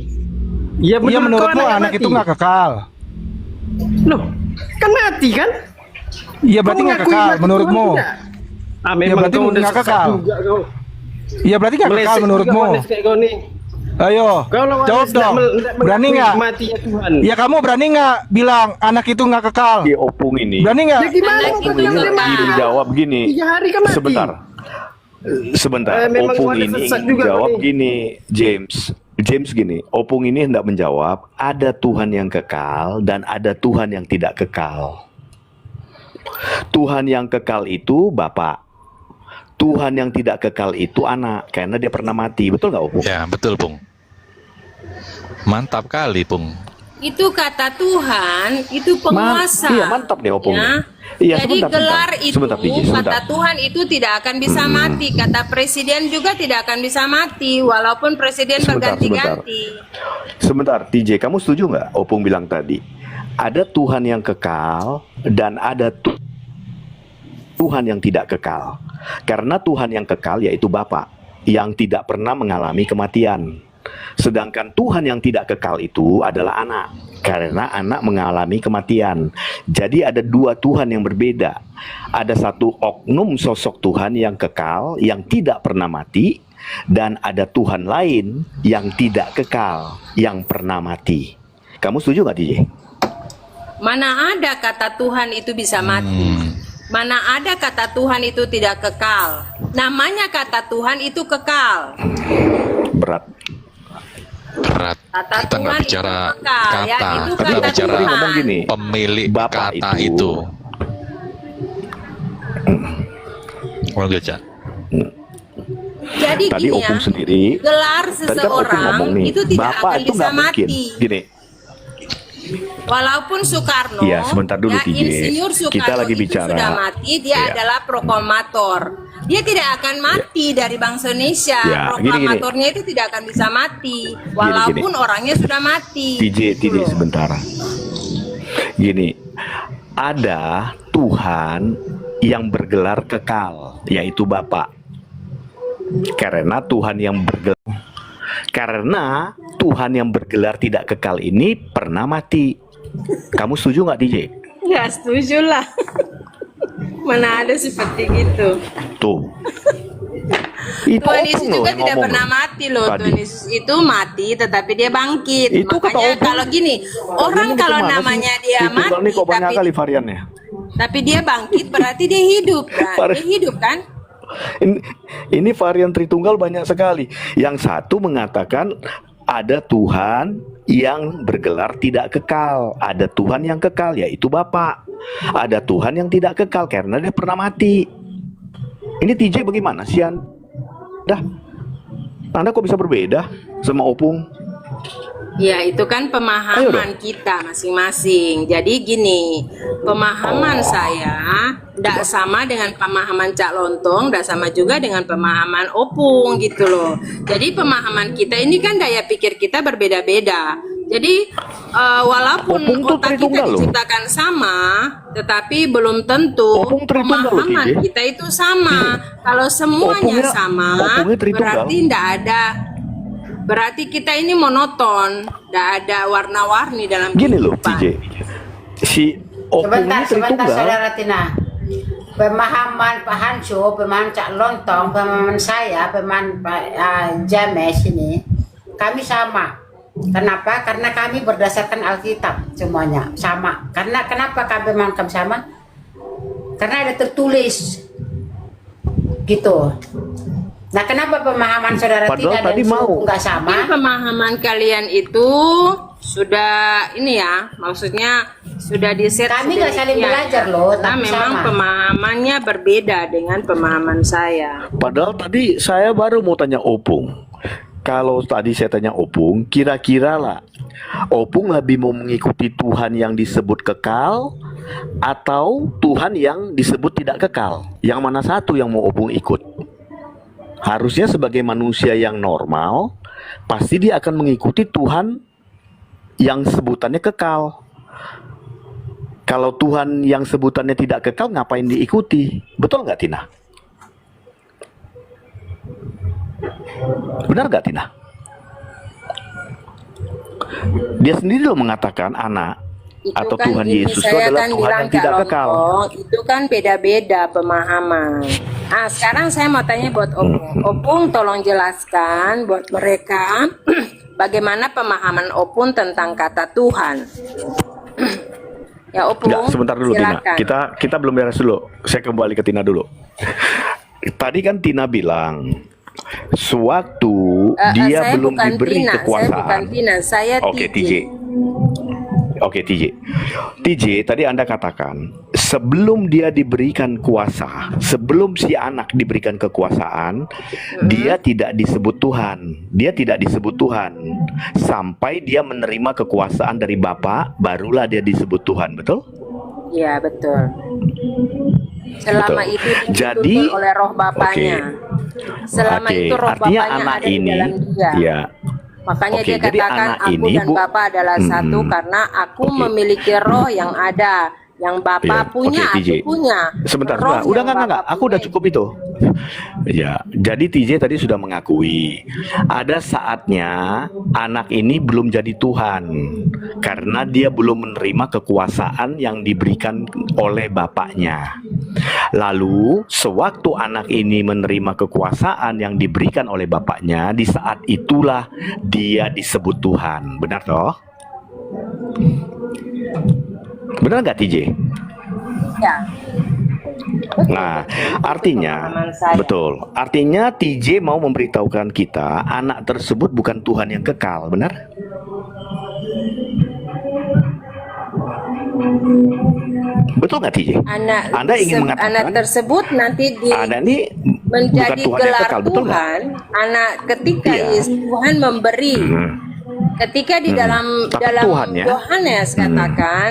Iya, menurutmu anak itu nggak kekal. Loh, kan mati kan? Iya, berarti nggak kekal menurutmu. Memang berarti kau udah nggak kekal. Iya, berarti nggak kekal menurutmu. Ayo, jawab dong. Berani nggak? Ya kamu berani nggak bilang anak itu nggak kekal? Di opung ini. Berani nggak? Opung ini menjawab gini. Sebentar. Opung ini jawab gini, James gini. Opung ini hendak menjawab ada Tuhan yang kekal dan ada Tuhan yang tidak kekal. Tuhan yang kekal itu Bapak. Tuhan yang tidak kekal itu anak, karena dia pernah mati. Betul nggak, Opung? Ya, betul, Pung. Mantap kali, Pung. Itu kata Tuhan, itu penguasa. Iya, mantap deh, Opung. Ya. Iya, Jadi gelar itu, sebentar. kata Tuhan itu tidak akan bisa mati. Kata presiden juga tidak akan bisa mati, walaupun presiden berganti-ganti. Sebentar, TJ, kamu setuju nggak? Opung bilang tadi, ada Tuhan yang kekal dan ada Tuhan yang tidak kekal. Karena Tuhan yang kekal yaitu Bapa yang tidak pernah mengalami kematian. Sedangkan Tuhan yang tidak kekal itu adalah anak. Karena anak mengalami kematian. Jadi ada dua Tuhan yang berbeda. Ada satu oknum sosok Tuhan yang kekal, yang tidak pernah mati. Dan ada Tuhan lain yang tidak kekal, yang pernah mati. Kamu setuju nggak, DJ? Mana ada kata Tuhan itu bisa mati? Mana ada kata Tuhan itu tidak kekal? Namanya kata Tuhan itu kekal. Berat. Kata Kita nggak Tuhan bicara itu kekal, kata, ya, itu kita kata bicara Tuhan. pemilik Bapak kata itu. Oke, Cak. Jadi Tadi gini Opung ya, sendiri, gelar tadi kan Opung seseorang ngomong nih, itu tidak Bapak akan itu bisa nggak mungkin. mati. Gini, Walaupun Soekarno, Iya, sebentar dulu, ya, TJ. Insinyur Soekarno Kita lagi itu bicara. sudah mati, dia Iya. adalah proklamator. dia tidak akan mati dari bangsa Indonesia. Ya, gini. Proklamatornya itu tidak akan bisa mati, walaupun orangnya sudah mati. TJ sebentar. Gini, ada Tuhan yang bergelar kekal, yaitu Bapa. Karena Tuhan yang bergelar tidak kekal ini pernah mati. Kamu setuju nggak, TJ? Ya setuju lah. Mana ada seperti gitu. Tuh. Itu Tuhan Yesus loh juga yang tidak ngomong pernah mati loh. tadi. Tuhan Yesus itu mati tetapi dia bangkit. Itu kata Makanya Opung. kalau gini, orang Ini kalau gimana namanya sih? dia Itu mati ini kok banyak kali variannya. tapi dia bangkit berarti dia hidup kan? Dia hidup kan? Ini varian Tritunggal banyak sekali. Yang satu mengatakan ada Tuhan yang bergelar tidak kekal, ada Tuhan yang kekal yaitu Bapa, ada Tuhan yang tidak kekal karena dia pernah mati. Ini TJ bagaimana sih? Anda kok bisa berbeda sama Opung? Ya itu kan pemahaman kita masing-masing. Jadi gini, pemahaman saya tidak sama dengan pemahaman Cak Lontong, tidak sama juga dengan pemahaman Opung gitu loh. Jadi pemahaman kita ini kan daya pikir kita berbeda-beda. Jadi walaupun otak kita diciptakan sama, tetapi belum tentu pemahaman kita itu sama. Kalau semuanya sama, berarti tidak ada. Berarti kita ini monoton, tidak ada warna-warni dalam Gini loh, TJ. Si Opung ini Sebentar, Tritunggal. Saudara Tina. Pemahaman Pak Hansu, pemahaman Cak Lontong, pemahaman saya, pemahaman Pak James ini, kami sama. Kenapa? Karena kami berdasarkan Alkitab semuanya sama. Karena kenapa kami sama? Karena ada tertulis, gitu. Nah, kenapa pemahaman saudara Padahal Tina tadi dan mau. nggak sama? Mungkin pemahaman kalian itu sudah ini ya, maksudnya sudah di-set. Kami nggak saling belajar loh, Karena tapi memang sama. pemahamannya berbeda dengan pemahaman saya. Padahal tadi saya baru mau tanya Opung. Kalau tadi saya tanya Opung, kira-kira lah Opung lebih mau mengikuti Tuhan yang disebut kekal atau Tuhan yang disebut tidak kekal? Yang mana satu yang mau Opung ikut? Harusnya sebagai manusia yang normal, pasti dia akan mengikuti Tuhan yang sebutannya kekal. Kalau Tuhan yang sebutannya tidak kekal, ngapain diikuti? Betul nggak, Tina? Benar nggak, Tina? Dia sendiri loh mengatakan anak Itu atau kan Tuhan gini, Yesus itu saya adalah kan Tuhan bilang yang tidak Kak kekal. Lontong, itu kan beda-beda pemahaman. Sekarang saya mau tanya buat Opung. Opung tolong jelaskan buat mereka bagaimana pemahaman Opung tentang kata Tuhan. Ya Opung, Nggak, sebentar dulu silakan. Tina. Kita belum beres dulu. Saya kembali ke Tina dulu. Tadi kan Tina bilang sewaktu dia saya belum bukan diberi Tina, kekuasaan. Saya bukan Tina, saya Oke, TJ. Oke, TJ, tadi Anda katakan sebelum dia diberikan kuasa, sebelum si anak diberikan kekuasaan, dia tidak disebut Tuhan. Dia tidak disebut Tuhan. Sampai dia menerima kekuasaan dari Bapa, barulah dia disebut Tuhan, betul? Ya betul. Selama Betul. itu dituntun Jadi, oleh roh bapaknya. Selama itu roh artinya bapaknya anak ada di ini, dalam dia. ya. Makanya Oke, dia jadi katakan anak aku ini, dan Bu, Bapa adalah satu karena aku memiliki roh yang ada, yang Bapa Iya, punya, oke, TJ. aku punya. Sebentar, Roh udah yang enggak, aku udah cukup itu. Ya, jadi TJ tadi sudah mengakui ada saatnya anak ini belum jadi Tuhan karena dia belum menerima kekuasaan yang diberikan oleh bapaknya. Lalu sewaktu anak ini menerima kekuasaan yang diberikan oleh bapaknya, di saat itulah dia disebut Tuhan. Benar toh? Benar nggak, TJ? Ya. Nah, artinya betul. Artinya TJ mau memberitahukan kita anak tersebut bukan Tuhan yang kekal, benar? Betul nggak, TJ? Anda ingin mengatakan anak tersebut nanti Anda ini menjadi bukan Tuhan yang gelar kekal, betul nggak? Tuhan. Anak ketika Iya. Tuhan memberi. Ketika di dalam Tapi dalam Tuhan ya. Yohanes katakan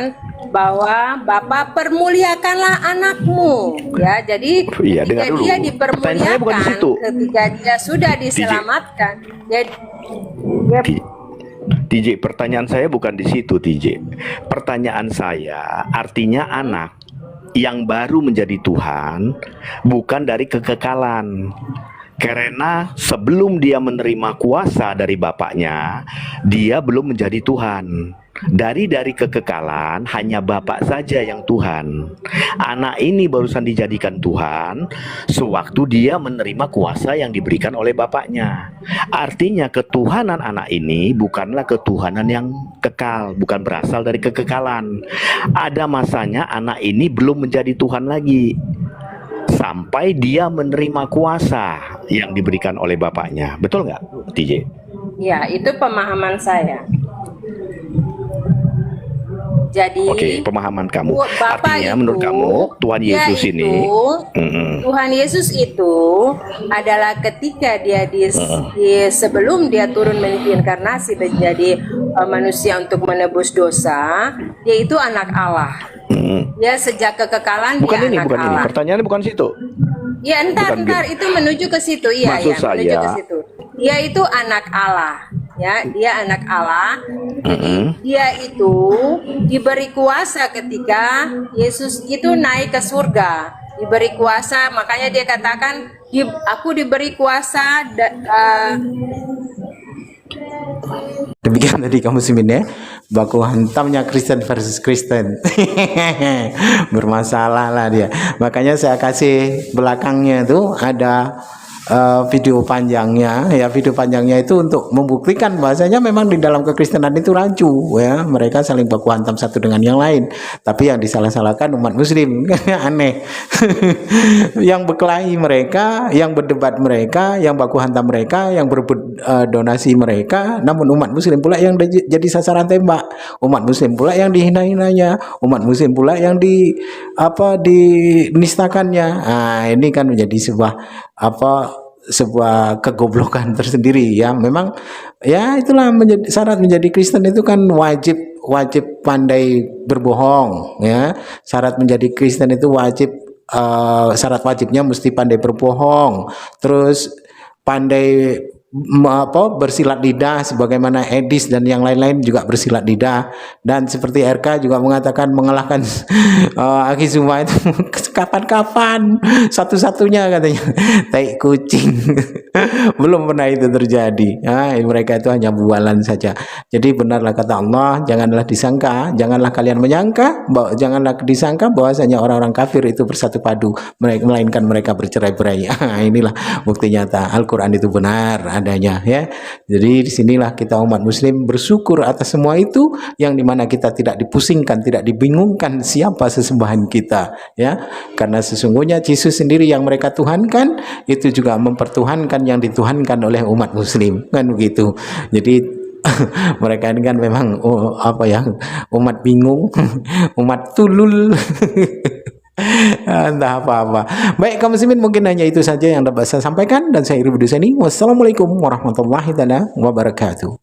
bahwa Bapak permuliakanlah anakmu, ya. Jadi Iya, ketika dengar dulu. dia Pertanyaan saya bukan di dipermuliakan, situ. ketika dia sudah diselamatkan, dia TJ, pertanyaan saya bukan di situ, TJ. Pertanyaan saya, artinya anak yang baru menjadi Tuhan bukan dari kekekalan. Karena sebelum dia menerima kuasa dari bapaknya, dia belum menjadi Tuhan. Dari kekekalan hanya Bapak saja yang Tuhan. Anak ini barusan dijadikan Tuhan sewaktu dia menerima kuasa yang diberikan oleh bapaknya. Artinya ketuhanan anak ini bukanlah ketuhanan yang kekal, bukan berasal dari kekekalan. Ada masanya anak ini belum menjadi Tuhan lagi sampai dia menerima kuasa yang diberikan oleh bapaknya. Betul nggak, TJ? ya, itu pemahaman saya. Jadi Oke, pemahaman kamu. Bapak Artinya itu, menurut kamu Tuhan Yesus dia ini Tuhan Yesus itu adalah ketika dia sebelum dia turun menginkarnasi menjadi manusia untuk menebus dosa, dia itu anak Allah. Ya, sejak kekekalan bukan dia anak ini. Allah. Pertanyaannya bukan situ. Ya, entar itu menuju ke situ. Iya, Maksud menuju saya- ke situ. Dia itu anak Allah. Ya, dia anak Allah. Dia itu diberi kuasa ketika Yesus itu naik ke surga. Diberi kuasa, makanya dia katakan, aku diberi kuasa. Demikian tadi kamu Muslimin ya, baku hantamnya Kristen versus Kristen. Bermasalah lah dia. Makanya saya kasih belakangnya itu ada video panjangnya ya, video panjangnya itu untuk membuktikan bahasanya memang di dalam kekristenan itu rancu ya, mereka saling baku hantam satu dengan yang lain, tapi yang disalah-salahkan umat muslim. Aneh. Yang berkelahi mereka, yang berdebat mereka, yang baku hantam mereka, yang berebut donasi mereka, namun umat muslim pula yang jadi sasaran tembak, umat muslim pula yang dihina-hinanya, umat muslim pula yang dinistakannya. Nah, ini kan menjadi sebuah kegoblokan tersendiri ya. Memang ya itulah syarat menjadi Kristen itu kan wajib pandai berbohong ya. Syarat menjadi Kristen itu syarat wajibnya mesti pandai berbohong, terus pandai bersilat lidah sebagaimana Edis dan yang lain-lain juga bersilat lidah, dan seperti RK juga mengatakan mengalahkan Aki Zuma itu kapan-kapan, satu-satunya katanya tai kucing. Belum pernah itu terjadi. Mereka itu hanya bualan saja. Jadi benarlah kata Allah, janganlah kalian menyangka, janganlah disangka bahwasanya orang-orang kafir itu bersatu padu, melainkan mereka bercerai-berai. Inilah bukti nyata Al-Quran itu benar adanya ya. Jadi disinilah kita umat muslim bersyukur atas semua itu, yang dimana kita tidak dipusingkan, tidak dibingungkan siapa sesembahan kita ya, karena sesungguhnya Yesus sendiri yang mereka tuhankan itu juga mempertuhankan yang dituhankan oleh umat muslim, kan begitu. Jadi mereka ini kan memang umat bingung, umat tulul. Entah apa-apa. Baik kaum muslimin, mungkin hanya itu saja yang dapat saya sampaikan, dan saya Iri Budusani. Wassalamualaikum warahmatullahi wabarakatuh.